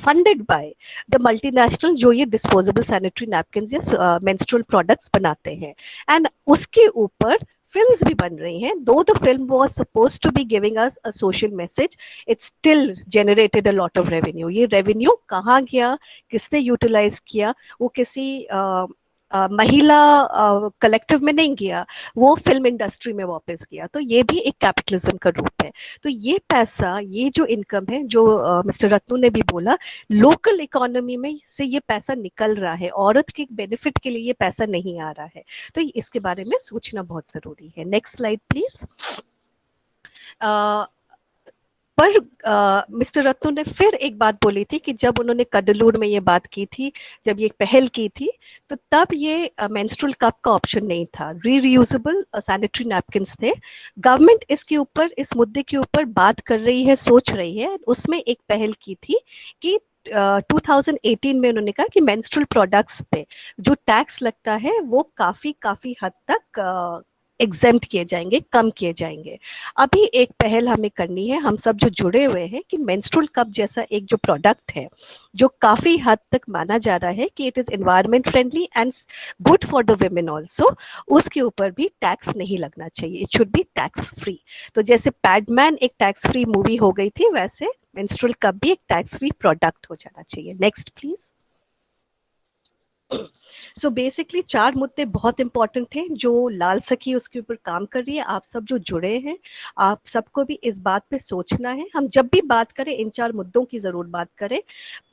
funded by the multinational जो ये डिस्पोजेबल सैनिटरी नैपकिन्स या मेंस्ट्रुअल प्रोडक्ट्स बनाते हैं, एंड उसके ऊपर फिल्म्स भी बन रही हैं। Though the film was supposed to be giving us a social message, it still generated a lot of revenue. ये रेवेन्यू कहाँ गया, किसने यूटिलाइज किया, वो किसी महिला कलेक्टिव में नहीं गया, वो फिल्म इंडस्ट्री में वापस गया। तो ये भी एक कैपिटलिज्म का रूप है। तो ये पैसा, ये जो इनकम है, जो मिस्टर रत्नू ने भी बोला, लोकल इकोनॉमी में से ये पैसा निकल रहा है, औरत के बेनिफिट के लिए ये पैसा नहीं आ रहा है। तो इसके बारे में सोचना बहुत जरूरी है। Next slide please. पर मिस्टर रत्नू ने फिर एक बात बोली थी कि जब उन्होंने कडलूर में ये बात की थी, जब ये पहल की थी, तो तब ये मेंस्ट्रुअल कप का ऑप्शन नहीं था, रीयूजेबल सैनिटरी नैपकिन्स थे। गवर्नमेंट इसके ऊपर, इस मुद्दे के ऊपर बात कर रही है, सोच रही है। उसमें एक पहल की थी कि 2018 में उन्होंने कहा कि मेंस्ट्रुअल प्रोडक्ट्स पे जो टैक्स लगता है वो काफी हद तक एग्जेम्प्ट किए जाएंगे, कम किए जाएंगे। अभी एक पहल हमें करनी है, हम सब जो जुड़े हुए हैं, कि मेंस्ट्रुअल कप जैसा एक जो प्रोडक्ट है जो काफी हद तक माना जा रहा है कि it is environment friendly and good for the women also, उसके ऊपर भी टैक्स नहीं लगना चाहिए, it should be tax free. तो जैसे पैडमैन एक टैक्स फ्री मूवी हो गई थी, वैसे मेंस्ट्रुअल कप भी एक टैक्स फ्री प्रोडक्ट हो जाना चाहिए। Next please. सो बेसिकली 4 मुद्दे बहुत इंपॉर्टेंट थे जो लाल सखी उसके ऊपर काम कर रही है। आप सब जो जुड़े हैं, आप सबको भी इस बात पे सोचना है, हम जब भी बात करें इन 4 मुद्दों की जरूर बात करें।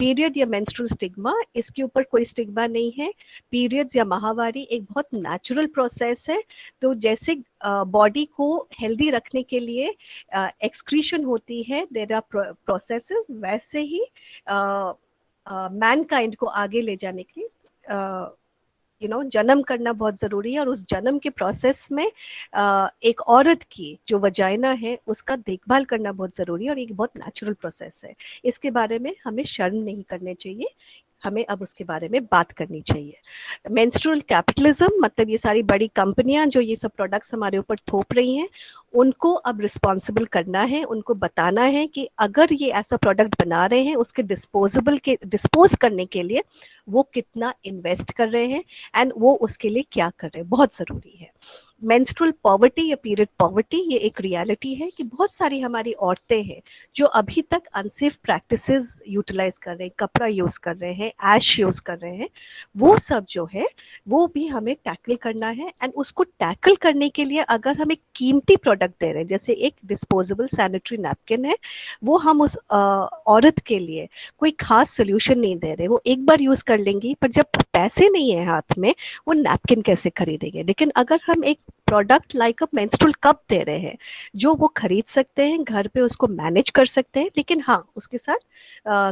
पीरियड या मेंस्ट्रुअल स्टिग्मा, इसके ऊपर कोई स्टिग्मा नहीं है। पीरियड्स या माहवारी एक बहुत नेचुरल प्रोसेस है। तो जैसे बॉडी को हेल्दी रखने के लिए एक्सक्रीशन होती है, देयर आर प्रोसेसेस, वैसे ही मैनकाइंड को आगे ले जाने के लिए जन्म करना बहुत जरूरी है। और उस जन्म के प्रोसेस में एक औरत की जो वजाइना है उसका देखभाल करना बहुत जरूरी है, और एक बहुत नेचुरल प्रोसेस है। इसके बारे में हमें शर्म नहीं करनी चाहिए, हमें अब उसके बारे में बात करनी चाहिए। मेंस्ट्रुअल कैपिटलिज्म, मतलब ये सारी बड़ी कंपनियां जो ये सब प्रोडक्ट्स हमारे ऊपर थोप रही हैं, उनको अब रिस्पॉन्सिबल करना है, उनको बताना है कि अगर ये ऐसा प्रोडक्ट बना रहे हैं उसके डिस्पोज करने के लिए वो कितना इन्वेस्ट कर रहे हैं एंड वो उसके लिए क्या कर रहे हैं, बहुत जरूरी है। मेंस्ट्रुअल पॉवर्टी या पीरियड पॉवर्टी, ये एक रियलिटी है कि बहुत सारी हमारी औरतें हैं जो अभी तक अनसेफ प्रैक्टिसेस यूटिलाइज कर रहे हैं, कपड़ा यूज कर रहे हैं, ऐश यूज कर रहे हैं। वो सब जो है वो भी हमें टैकल करना है। एंड उसको टैकल करने के लिए अगर हम एक कीमती प्रोडक्ट दे रहे हैं, जैसे एक डिस्पोजेबल सैनिटरी नैपकिन है, वो हम उस औरत के लिए कोई खास सोल्यूशन नहीं दे रहे। वो एक बार यूज कर लेंगी, पर जब पैसे नहीं है हाथ में, वो नैपकिन कैसे खरीदेंगे। लेकिन अगर हम एक product like a menstrual cup दे रहे हैं जो वो खरीद सकते हैं, घर पे उसको मैनेज कर सकते हैं, लेकिन हाँ उसके साथ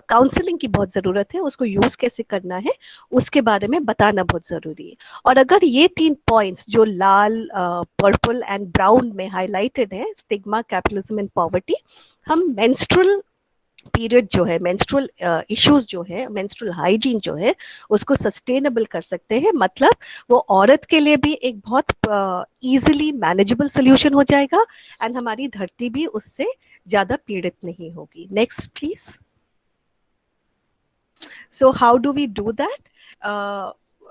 काउंसलिंग की बहुत ज़रूरत है, उसको यूज़ कैसे करना है उसके बारे में बताना बहुत ज़रूरी है। और अगर ये 3 पॉइंट्स जो लाल, पर्पल एंड ब्राउन में हाईलाइटेड है, स्टिग्मा, कैपिटलिज्म एंड पॉवर्टी, हम मेंस्ट्रुअल पीरियड जो है, मेंस्ट्रुअल इश्यूज जो है, मेंस्ट्रुअल हाइजीन जो है, उसको सस्टेनेबल कर सकते हैं। मतलब वो औरत के लिए भी एक बहुत इजीली मैनेजेबल सोल्यूशन हो जाएगा एंड हमारी धरती भी उससे ज्यादा पीड़ित नहीं होगी। Next please. So how do we do that?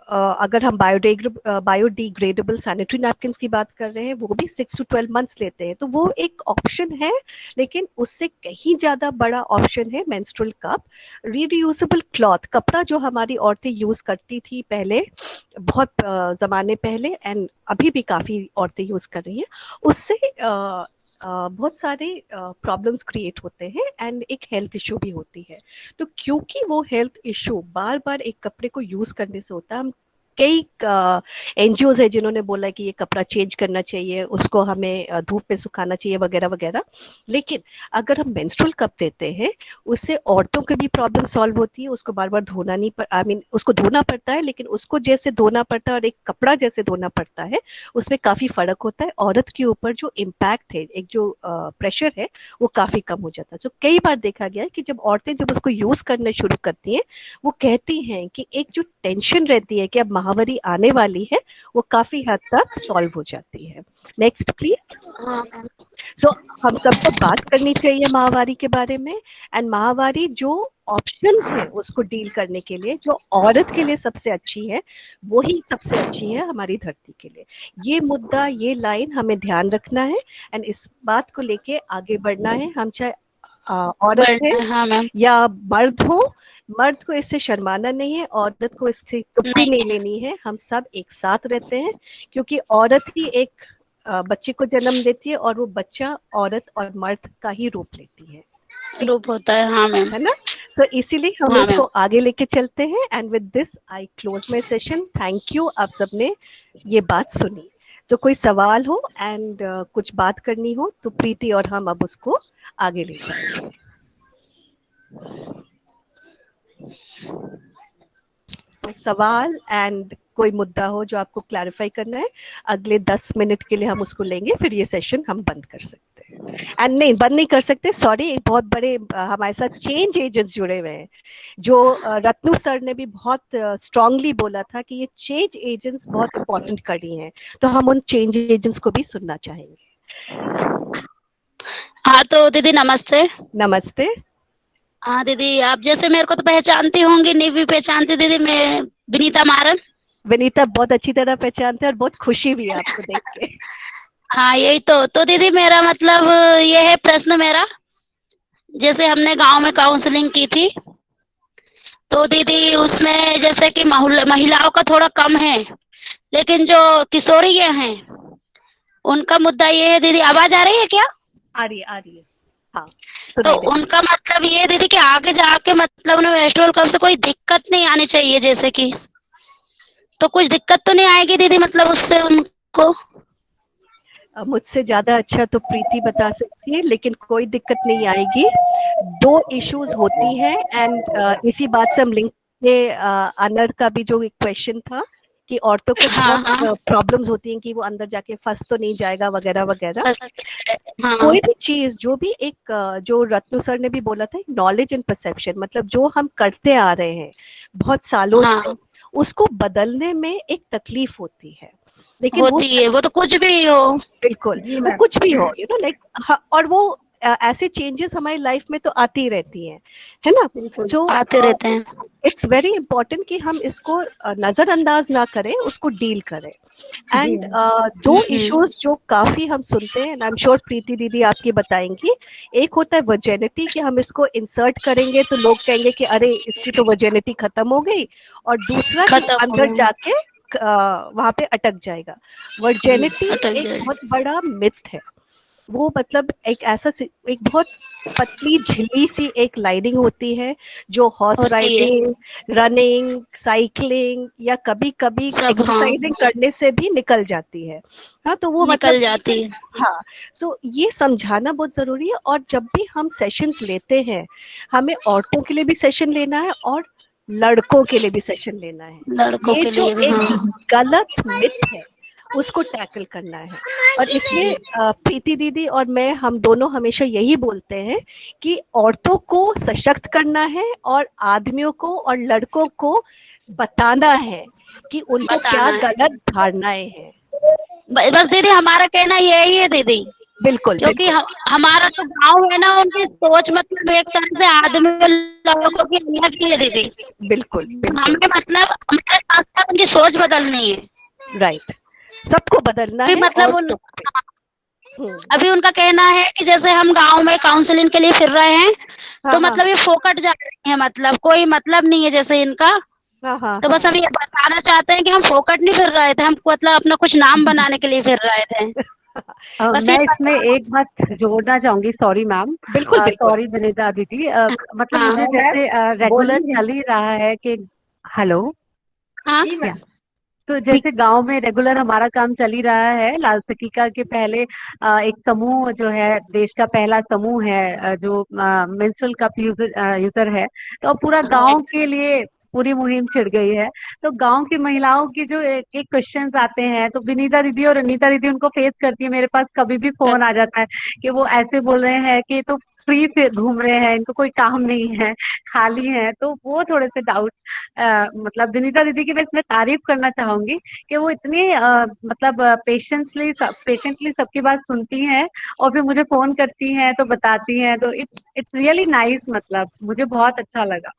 अगर हम बायोडिग्रेडेबल सैनिटरी नैपकिन की बात कर रहे हैं, वो भी 6 to 12 मंथ्स लेते हैं, तो वो एक ऑप्शन है। लेकिन उससे कहीं ज्यादा बड़ा ऑप्शन है मेंस्ट्रुअल कप। रीयूजेबल क्लॉथ, कपड़ा जो हमारी औरतें यूज करती थी पहले, बहुत जमाने पहले, एंड अभी भी काफी औरतें यूज कर रही हैं, उससे बहुत सारे प्रॉब्लम्स क्रिएट होते हैं एंड एक हेल्थ इशू भी होती है। तो क्योंकि वो हेल्थ इशू बार बार एक कपड़े को यूज करने से होता है, हम कई एनजीओज है जिन्होंने बोला कि ये कपड़ा चेंज करना चाहिए, उसको हमें धूप में सुखाना चाहिए वगैरह वगैरह। लेकिन अगर हम मेंस्ट्रुअल कप देते हैं, उससे औरतों की भी प्रॉब्लम सॉल्व होती है। उसको बार बार धोना नहीं उसको धोना पड़ता है, लेकिन उसको जैसे धोना पड़ता है और एक कपड़ा जैसे धोना पड़ता है, उसमें काफी फर्क होता है। औरत के ऊपर जो इम्पैक्ट है, एक जो प्रेशर है, वो काफी कम हो जाता है। तो कई बार देखा गया है कि जब औरतें जब उसको यूज करना शुरू करती हैं, वो कहती हैं कि एक जो टेंशन रहती है कि अब महावारी आने वाली है, वो काफी हद तक सॉल्व हो जाती है। Next please. सो हम सबको बात करनी चाहिए महावारी के बारे में, एंड महावारी जो ऑप्शंस है उसको डील करने के लिए जो औरत के लिए सबसे अच्छी है, वही सबसे अच्छी है हमारी धरती के लिए। ये मुद्दा, ये लाइन हमें ध्यान रखना है एंड इस बात को लेके आगे बढ़ना है। हम चाहे औरत है या मर्द हो, मर्द को इससे शर्माना नहीं है, औरत को इससे चुप्पी नहीं लेनी है। हम सब एक साथ रहते हैं, क्योंकि औरत ही एक बच्चे को जन्म देती है और वो बच्चा औरत और मर्द का ही रूप लेती है, रूप होता है। हाँ मैम, है ना। तो इसीलिए हम इसको आगे लेके चलते हैं। And with this I close my session. Thank you, आप सबने ये बात सुनी। तो कोई सवाल हो एंड कुछ बात करनी हो तो प्रीति और हम अब उसको आगे ले जाएंगे। तो सवाल एंड कोई मुद्दा हो जो आपको क्लैरिफाई करना है, अगले 10 मिनट के लिए हम उसको लेंगे, फिर ये सेशन हम बंद कर सकते हैं। एंड नहीं बंद नहीं कर सकते, सॉरी, एक बहुत बड़े हमारे साथ चेंज एजेंट्स जुड़े हुए हैं, जो रत्नू सर ने भी बहुत स्ट्रांगली बोला था कि ये चेंज एजेंट्स बहुत इंपॉर्टेंट कड़ी हैं, तो हम उन चेंज एजेंट्स को भी सुनना चाहेंगे। हाँ तो दीदी नमस्ते। नमस्ते। हाँ दीदी, आप जैसे मेरे को तो पहचानती होंगी, नहीं भी पहचानती दीदी, मैं विनीता मारन। विनीता बहुत अच्छी तरह पहचानते हैं और बहुत खुशी भी है आपको देख के। हाँ यही तो दीदी मेरा मतलब ये है प्रश्न मेरा, जैसे हमने गांव में काउंसलिंग की थी तो दीदी उसमें जैसे कि महिलाओं का थोड़ा कम है, लेकिन जो किशोरियां हैं उनका मुद्दा ये है दीदी। आवाज आ रही है क्या? आ रही है। हाँ तो उनका मतलब ये है दीदी कि आगे जाके मतलब उन्हें वेस्ट्रोल कप से कोई दिक्कत नहीं आनी चाहिए, जैसे कि तो कुछ दिक्कत तो नहीं आएगी दीदी मतलब उससे उनको? मुझसे ज्यादा अच्छा तो प्रीति बता सकती है, लेकिन कोई दिक्कत नहीं आएगी। 2 इश्यूज होती हैं एंड इसी बात से हम लिंक के अनर का भी जो एक क्वेश्चन था कि औरतों को बहुत प्रॉब्लम्स होती हैं कि वो अंदर जाके फंस तो नहीं जाएगा वगैरह वगैरह। कोई भी चीज जो भी एक जो रत्नू सर ने भी बोला था, नॉलेज एंड परसेप्शन, मतलब जो हम करते आ रहे हैं बहुत सालों से, उसको बदलने में एक तकलीफ होती है, लेकिन होती है वो तो कुछ भी हो। बिल्कुल वो कुछ भी हो, यू नो लाइक, और वो ऐसे चेंजेस हमारी लाइफ में तो आती रहती हैं, है ना? जो आते रहते हैं। इट्स वेरी इंपॉर्टेंट कि हम इसको नजरअंदाज ना करें, उसको डील करें। एंड 2 इश्यूज जो काफी हम सुनते हैं, आई एम श्योर प्रीति दीदी आपकी बताएंगी। एक होता है वर्जेनिटी, कि हम इसको इंसर्ट करेंगे तो लोग कहेंगे कि अरे इसकी तो वर्जेनिटी खत्म हो गई, और दूसरा कि अंदर जाके वहां पे अटक जाएगा। वर्जेनिटी एक बहुत बड़ा मिथ है। वो मतलब एक ऐसा एक बहुत पतली झिल्ली सी एक लाइनिंग होती है जो हॉर्स राइडिंग, रनिंग, साइकिलिंग या कभी कभी एक्सरसाइजिंग करने से भी निकल जाती है। हाँ, तो वो निकल जाती है। हाँ, सो ये समझाना बहुत जरूरी है। और जब भी हम सेशंस लेते हैं, हमें औरतों के लिए भी सेशन लेना है और लड़कों के लिए भी सेशन लेना है। लड़कों ये के जो लिए भी, एक गलत मिथ है उसको टैकल करना है। और इसलिए प्रीति दीदी और मैं, हम दोनों हमेशा यही बोलते हैं कि औरतों को सशक्त करना है और आदमियों को और लड़कों को बताना है कि उनको क्या गलत धारणाएं हैं। बस दीदी हमारा कहना यही है दीदी। बिल्कुल, क्योंकि हमारा जो गांव है ना, उनकी सोच मतलब एक तरह से आदमी और लड़कों की अलग ही है दीदी। बिल्कुल, हमें मतलब हमारे साथ साथ उनकी सोच बदलनी है। राइट, सबको बदलना है। मतलब अभी उनका कहना है कि जैसे हम गांव में काउंसलिंग के लिए फिर रहे हैं, तो मतलब ये फोकट जा रहे हैं, मतलब कोई मतलब नहीं है जैसे इनका। तो बस हम ये बताना चाहते हैं कि हम फोकट नहीं फिर रहे थे, हम मतलब अपना कुछ नाम बनाने के लिए फिर रहे थे। मैं इसमें एक बात जोड़ना चाहूंगी, सॉरी मैम। बिल्कुल, सॉरी विनीता दीदी, मतलब मुझे जैसे रेगुलर चल ही रहा है कि हेलो, तो जैसे गांव में रेगुलर हमारा काम चल ही रहा है। लाल सकीका के पहले एक समूह जो है, देश का पहला समूह है जो मेंस्ट्रुअल कप यूजर है, तो पूरा गांव के लिए पूरी मुहिम छिड़ गई है। तो गांव की महिलाओं की जो एक एक क्वेश्चंस आते हैं, तो विनीता दीदी और अनीता दीदी उनको फेस करती है। मेरे पास कभी भी फोन आ जाता है कि वो ऐसे बोल रहे हैं कि तो फ्री से घूम रहे हैं, इनको कोई काम नहीं है, खाली है। तो वो थोड़े से डाउट, मतलब विनीता दीदी की मैं इसमें तारीफ करना चाहूंगी कि वो इतनी मतलब पेशेंटली सबकी बात सुनती हैं और फिर मुझे फोन करती हैं तो बताती हैं। तो इट्स रियली नाइस, मतलब मुझे बहुत अच्छा लगा।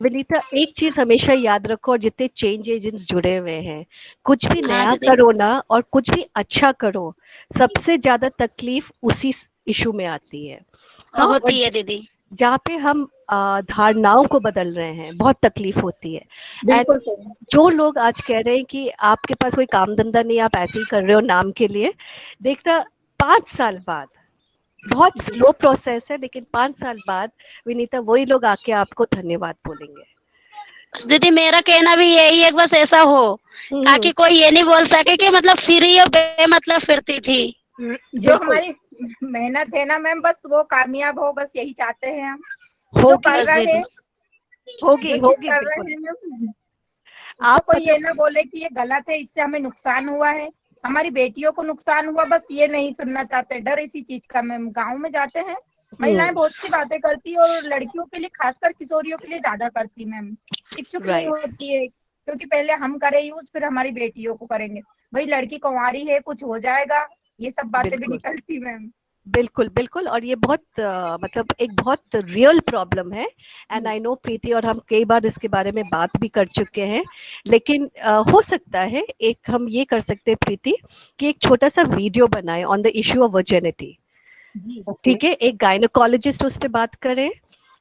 विनीता, एक चीज हमेशा याद रखो, और जितने चेंज एजेंट्स जुड़े हुए हैं, कुछ भी नया करो ना और कुछ भी अच्छा करो, सबसे ज्यादा तकलीफ उसी इशू में आती है। होती है दीदी, जहाँ पे हम धारणाओं को बदल रहे हैं, बहुत तकलीफ होती है। जो लोग आज कह रहे हैं कि आपके पास कोई काम धंधा नहीं, आप ऐसे ही कर रहे हो नाम के लिए, देखना 5 साल बाद, बहुत स्लो प्रोसेस है, लेकिन 5 साल बाद विनीता वही लोग आके आपको धन्यवाद बोलेंगे। दीदी मेरा कहना भी यही है, बस ऐसा हो ताकि कोई ये नहीं बोल सके कि मतलब फ्री और बेमतलब फिरती थी। जो हमारी मेहनत है ना मैम, बस वो कामयाब हो, बस यही चाहते हैं हम। होगी आप कोई ये ना बोले कि ये गलत है, इससे हमें नुकसान हुआ है। हमारी बेटियों को नुकसान हुआ, बस ये नहीं सुनना चाहते, डर इसी चीज का। मैम गाँव में जाते हैं, महिलाएं बहुत सी बातें करती है और लड़कियों के लिए, खासकर किशोरियों के लिए ज्यादा करती मैम, इच्छुक नहीं राइट। होती है, क्योंकि पहले हम करें यूज, फिर हमारी बेटियों को करेंगे। भाई लड़की कुंवारी है, कुछ हो जाएगा, ये सब बातें भी बिल्कुल निकलती मैम। बिल्कुल बिल्कुल, और ये बहुत मतलब एक बहुत रियल प्रॉब्लम है। एंड जी आई नो प्रीति, और हम कई बार इसके बारे में बात भी कर चुके हैं। लेकिन हो सकता है एक हम ये कर सकते हैं प्रीति, कि एक छोटा सा वीडियो बनाए on the issue of virginity. जी ठीक है, एक गायनोकोलॉजिस्ट उस पर बात करें,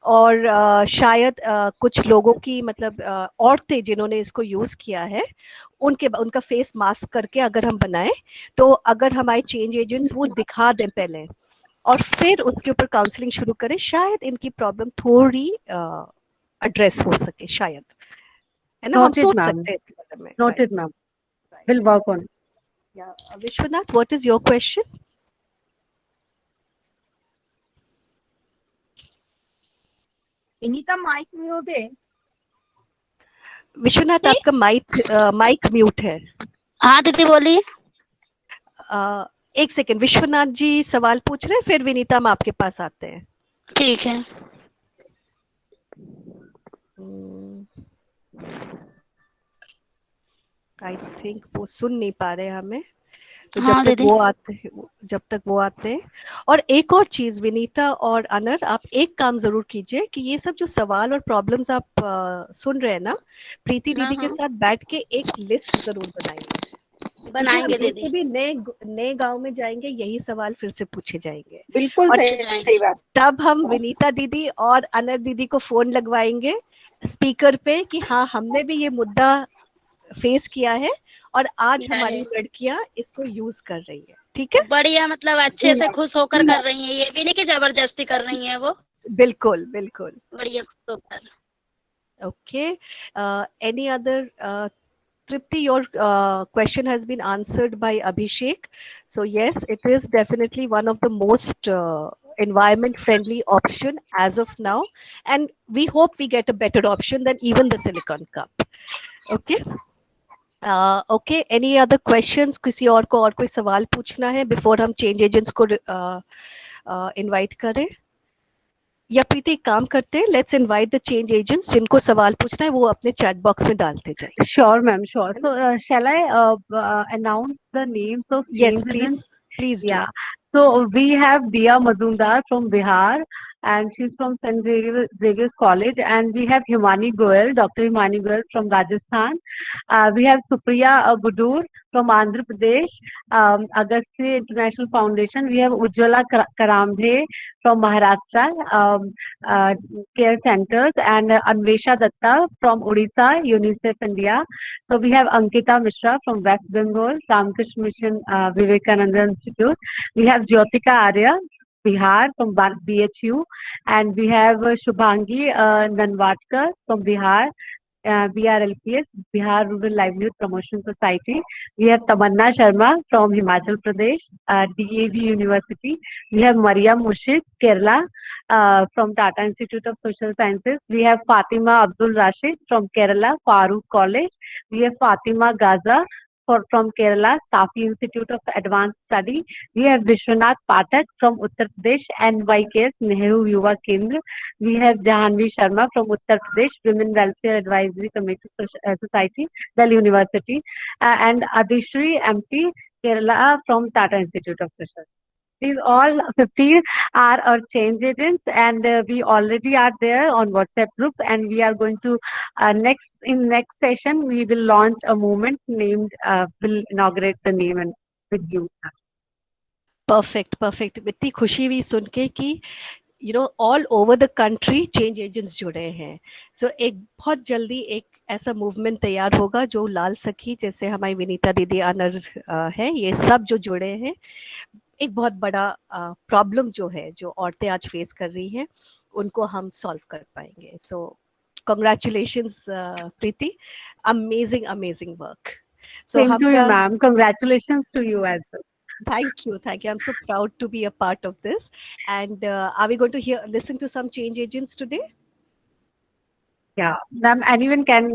और शायद कुछ लोगों की मतलब औरतें जिन्होंने इसको यूज किया है, उनका फेस मास्क करके अगर हम बनाएं, तो अगर हमारे चेंज एजेंट्स वो दिखा दें पहले, और फिर उसके ऊपर काउंसलिंग शुरू करें, शायद इनकी प्रॉब्लम थोड़ी एड्रेस हो सके, शायद, है ना, हम Noted, सोच ma'am. सकते हैं इसके बारे में। Noted, ma'am. Right. We'll work on it. या Vishwanath, what is your question? Vinita mike mute है। विश्वनाथ, जी? आपका माइक म्यूट है। हाँ दीदी बोलिए। एक सेकेंड, विश्वनाथ जी सवाल पूछ रहे हैं, फिर विनीता हम आपके पास आते हैं। ठीक है। आई थिंक वो सुन नहीं पा रहे हमें, तो हाँ जब तक दीदी। वो आते हैं, और एक और चीज, विनीता और अनर, आप एक काम जरूर कीजिए कि ये सब जो सवाल और प्रॉब्लम्स आप सुन रहे हैं ना, प्रीति हाँ दीदी के हाँ साथ बैठ के एक लिस्ट जरूर बनाइए। बनाएंगे क्योंकि दीदी। जैसे भी नए गांव में जाएंगे, यही सवाल फिर से पूछे जाएंगे, बिल्कुल और पूछे सही जाएंगे। बात। तब हम विनीता दीदी और अनर दीदी को फोन लगवाएंगे स्पीकर पे कि हाँ, हमने भी ये मुद्दा फेस किया है, और आज किया हमारी है। लड़कियां इसको यूज कर रही है। ठीक है, बढ़िया, मतलब अच्छे से खुश होकर कर रही हैं, ये भी नहीं कि जबरदस्ती कर रही हैं वो। बिल्कुल बिल्कुल। बढ़िया खुश होकर। Okay. Any other, Tripti, your question has been answered by Abhishek. So yes, it is definitely one of the most environment friendly option as of now, and we hope we get a better option than even the silicon cup. Okay. Okay. Any other questions? किसी और को और कोई सवाल पूछना है before हम change agents को invite करें? या प्रीति एक काम करते हैं, let's invite the change agents, जिनको सवाल पूछना है वो अपने चैट बॉक्स में डालते जाए। Sure, ma'am. Sure. So, shall I announce the names of yes change agents? Please do. Yeah. So we have Dia Mazumdar from Bihar, and she's from St. Xavier's College. And we have Himani Goel, Dr. Himani Goel from Rajasthan. We have Supriya Budur from Andhra Pradesh, Agastya International Foundation. We have Ujjwala Karamdhe from Maharashtra, Care Centers, and Anvesha Datta from Odisha, UNICEF India. So we have Ankita Mishra from West Bengal, Ramkrishna Mission Vivekananda Institute. We have Jyotika Arya, Bihar from BHU, and we have Shubhangi Nanvatkar from Bihar. BRLPS, Bihar Rural Livelihood Promotion Society. We have Tamanna Sharma from Himachal Pradesh, DAV University. We have Mariam Mushid, Kerala, from Tata Institute of Social Sciences. We have Fatima Abdul Rashid from Kerala, Farooq College. We have Fatima Gaza from Kerala, Safi Institute of Advanced Study. We have Vishwanath Pathak from Uttar Pradesh, NYKS Nehru Yuva Kendra. We have Jahanvi Sharma from Uttar Pradesh, Women Welfare Advisory Committee Society, Delhi University, and Adishri MP, Kerala from Tata Institute of Social. These all 50 are our change agents, and we already are there on WhatsApp group, and we are going to next session we will launch a movement named will inaugurate the name and with you. Perfect. इतनी खुशी हुई सुन के कि all over the country change agents जुड़े हैं। सो एक बहुत जल्दी एक ऐसा मूवमेंट तैयार होगा जो लाल सखी, जैसे हमारी विनीता दीदी, अनर है, ये सब जो जुड़े हैं, एक बहुत बड़ा प्रॉब्लम जो है, जो औरतें आज फेस कर रही हैं, उनको हम सॉल्व कर पाएंगे। सो congratulations Preeti, amazing work. Same to you, ma'am. Congratulations to you as well. Thank you. I'm so proud to be a part of this. And are we going to listen to some change agents today? Yeah, anyone can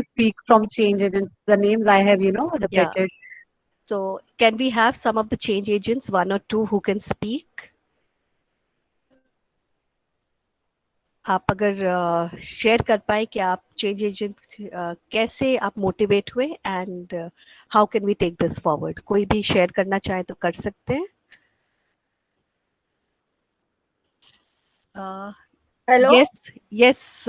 speak from change agents. The names I have repeated. Yeah. So can we have some of the change agents, one or two, who can speak? आप अगर शेयर कर पाए कि आप चेंज एजेंट कैसे आप मोटिवेट हुए and how can we take this forward, कोई भी शेयर करना चाहे तो कर सकते हैं. Hello yes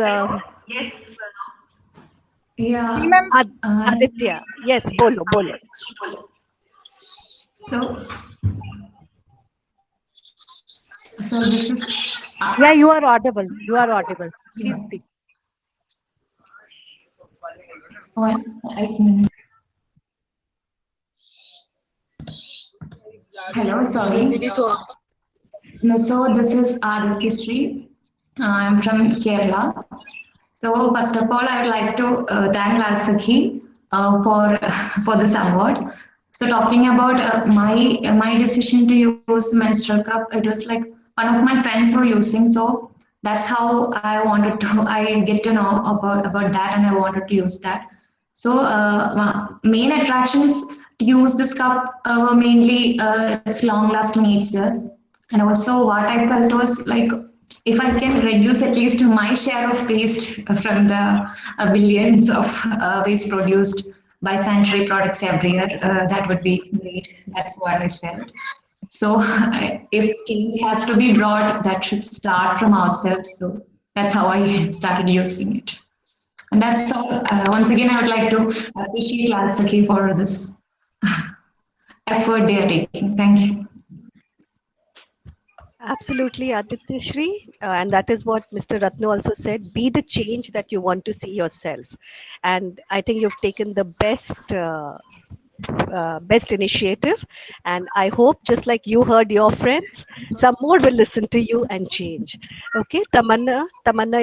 Yeah. जी मैम. आदित्य, यस बोलो बोलो. So this is. Yeah, you are audible. You are audible. Please speak. 8 minutes. Hello, sorry. No, so this is Aditya Sri. I'm from Kerala. So first of all, I would like to thank Lal Sakhi for this award. So talking about my decision to use menstrual cup, it was like one of my friends were using, so that's how I get to know about that, and I wanted to use that. So main attraction is to use this cup mainly its long lasting nature, and also what I felt was like if I can reduce at least my share of waste from the billions of waste produced by sanitary products every year, that would be great. That's what I felt. So if change has to be brought, that should start from ourselves. So that's how I started using it. And that's all. Once again, I would like to appreciate Lal Sakhi for this effort they are taking. Thank you. Absolutely, Aditya Shri, and that is what Mr. Ratnu also said. Be the change that you want to see yourself, and I think you've taken the best initiative. And I hope, just like you heard your friends, some more will listen to you and change. Okay, Tamanna,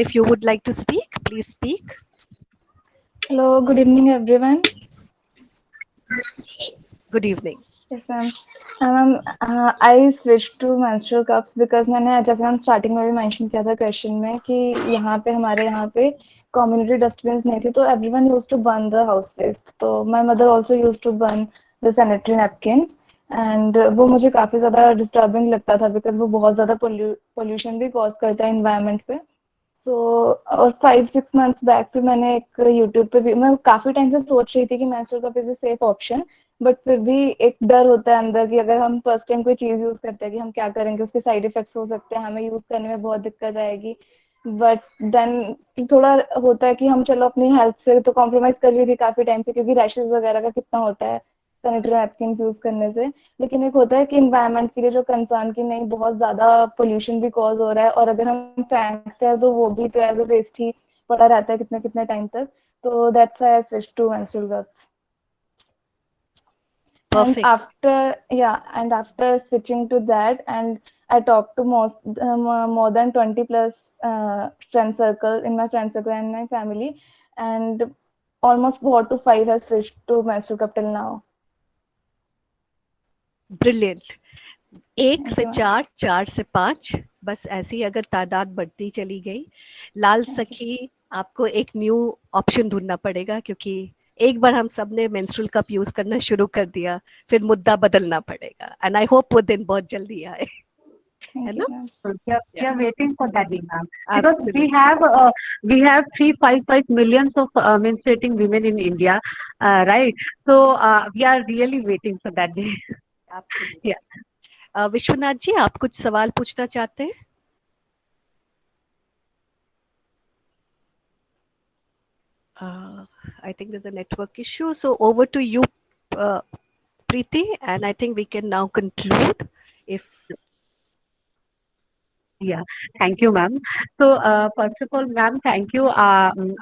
if you would like to speak, please speak. Hello, good evening, everyone. Good evening. Yes, ma'am. Ma'am, I switched to menstrual cups because मैंने जैसे हम स्टार्टिंग में भी मेंशन किया था क्वेश्चन में कि हमारे यहाँ पे कम्युनिटी डस्टबिन्स नहीं थी, तो everyone used to burn the house waste. तो my mother also used to burn the sanitary napkins, and वो मुझे काफी ज्यादा डिस्टर्बिंग लगता था बिकॉज वो बहुत ज्यादा पोल्यूशन भी कॉज करता है एनवायरनमेंट पे. सो और 5-6 मंथ्स बैक फिर मैंने एक यूट्यूब पे भी, मैं काफी टाइम से सोच रही थी कि menstrual cup is a safe option, but फिर भी एक डर होता है अंदर कि अगर हम फर्स्ट टाइम कोई चीज यूज करते हैं कि हम क्या करेंगे, उसके साइड इफेक्ट्स हो सकते हैं, हमें यूज करने में बहुत दिक्कत आएगी. बट देन थोड़ा होता है कि हम चलो अपनी हेल्थ से तो कॉम्प्रोमाइज कर रही थी काफी टाइम से, क्योंकि रैशेज वगैरह का कितना होता है सैनिटरी नैपकिन यूज करने से. लेकिन एक होता है कि इन्वायरमेंट के लिए जो कंसर्न की नहीं, बहुत ज्यादा पोल्यूशन भी कॉज हो रहा है, और अगर हम फेंकते हैं तो वो भी तो एज अ वेस्ट ही पड़ा रहता है कितने कितने टाइम तक. तो that's why I switched to menstrual cups. Perfect. And after switching to that, and I talked to more than 20 plus friend circle in my friend circle and my family, and almost 4 to 5 has switched to menstrual cup till now. Brilliant. 1 Thank से you, 4, 4 से 5, बस ऐसी अगर तादाद बढ़ती चली गई. लाल सखी, आपको एक न्यू ऑप्शन ढूंढना पड़ेगा, क्योंकि एक बार हम सब ने मेंस्ट्रुअल कप यूज करना शुरू कर दिया, फिर मुद्दा बदलना पड़ेगा. एंड आई होप वो दिन बहुत जल्दी आए. Thank you, ma'am. We are waiting for that, ma'am. Because we have 355 millions of menstruating women in India, right? So we are really waiting for that day. Absolutely. Yeah. Vishwanath ji, आप कुछ सवाल पूछना चाहते हैं? I think there's a network issue. So over to you, Preeti, and I think we can now conclude. Yeah, thank you, ma'am. So first of all, ma'am, thank you.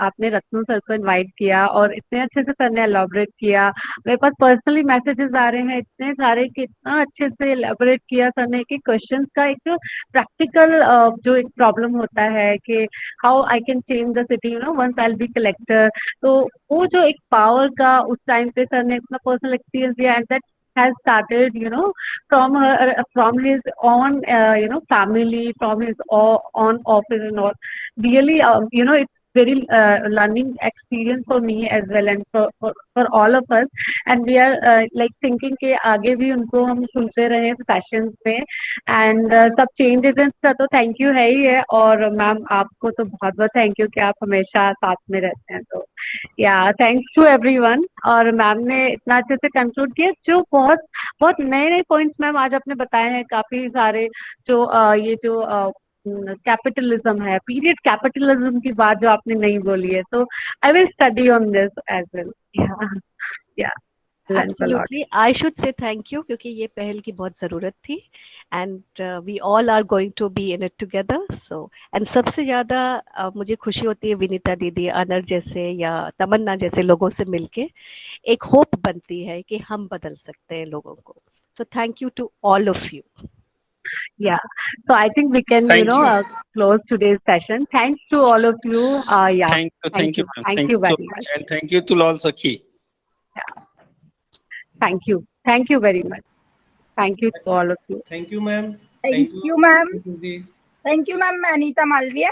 आपने रत्नू सर को इनवाइट किया और इतने अच्छे से सर ने एलाबोरेट किया. मेरे पास पर्सनली मैसेजेस आ रहे हैं इतने सारे कि इतना अच्छे से एलाबोरेट किया सर ने कि क्वेश्चंस का एक जो प्रैक्टिकल जो एक प्रॉब्लम होता है कि how I can change the city, once I will be collector. तो वो जो एक पावर का उस टाइम पे सर ने अपना पर्सनल एक्सपीरियंस दिया, and that has started, from his own, family, from his own office and all. Really, it's very learning experience for me as well, and for all of us. And we are like thinking कि आगे भी उनको हम सुनते रहे सेशंस में, एंड सब चेंजेस का तो थैंक यू है ही है, और मैम आपको तो बहुत बहुत थैंक यू कि आप हमेशा साथ में रहते हैं। तो या थैंक्स टू एवरीवन। और मैम ने इतना अच्छे से कंक्लूड किया, जो बहुत बहुत नए नए पॉइंट्स मैम आज आपने बताए हैं, काफी सारे जो ये जो कैपिटलिज्म है, पीरियड कैपिटलिज्म की बात जो आपने नहीं बोली है, तो I will study on this as well. या Absolutely, I should say thank you क्योंकि ये पहल की बहुत ज़रूरत थी, and we all are going to be in it together. So and सबसे ज़्यादा मुझे खुशी होती है विनीता दीदी, अनर जैसे या तमन्ना जैसे लोगों से मिलके एक होप बनती है कि हम बदल सकते हैं लोगों को। So thank you to all of you. Yeah, so I think we can, close today's session. Thanks to all of you. Yeah, thank you, thank you so very much, much, and thank you to Lal Sakhi. Yeah. Thank you very much. Thank you to all of you. Thank you, ma'am. Thank you, ma'am. Thank you, ma'am. मैं अनीता मालविया,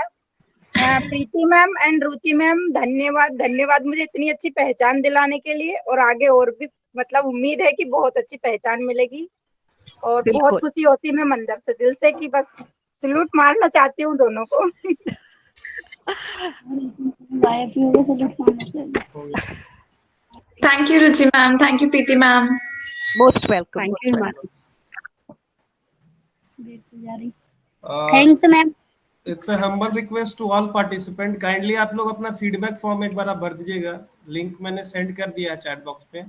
प्रीति मैम एंड रुचि मैम, धन्यवाद मुझे इतनी अच्छी पहचान दिलाने के लिए, और आगे और भी मतलब उम्मीद है कि बहुत अच्छी पहचान मिलेगी, और बहुत खुशी होती है मैं अंदर से दिल से कि बस सल्यूट मारना चाहती हूँ दोनों को। Thank you, Ruchi ma'am. Thank you, Preeti ma'am. Most welcome. Thank you, ma'am. Thanks ma'am. It's a humble request to all participant. Kindly आप लोग अपना फीडबैक फॉर्म एक बार आप भर दीजिएगा, लिंक मैंने सेंड कर दिया है चैट बॉक्स पे।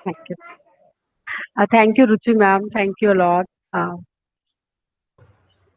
Thank you. Thank you, Ruchi ma'am. Thank you a lot.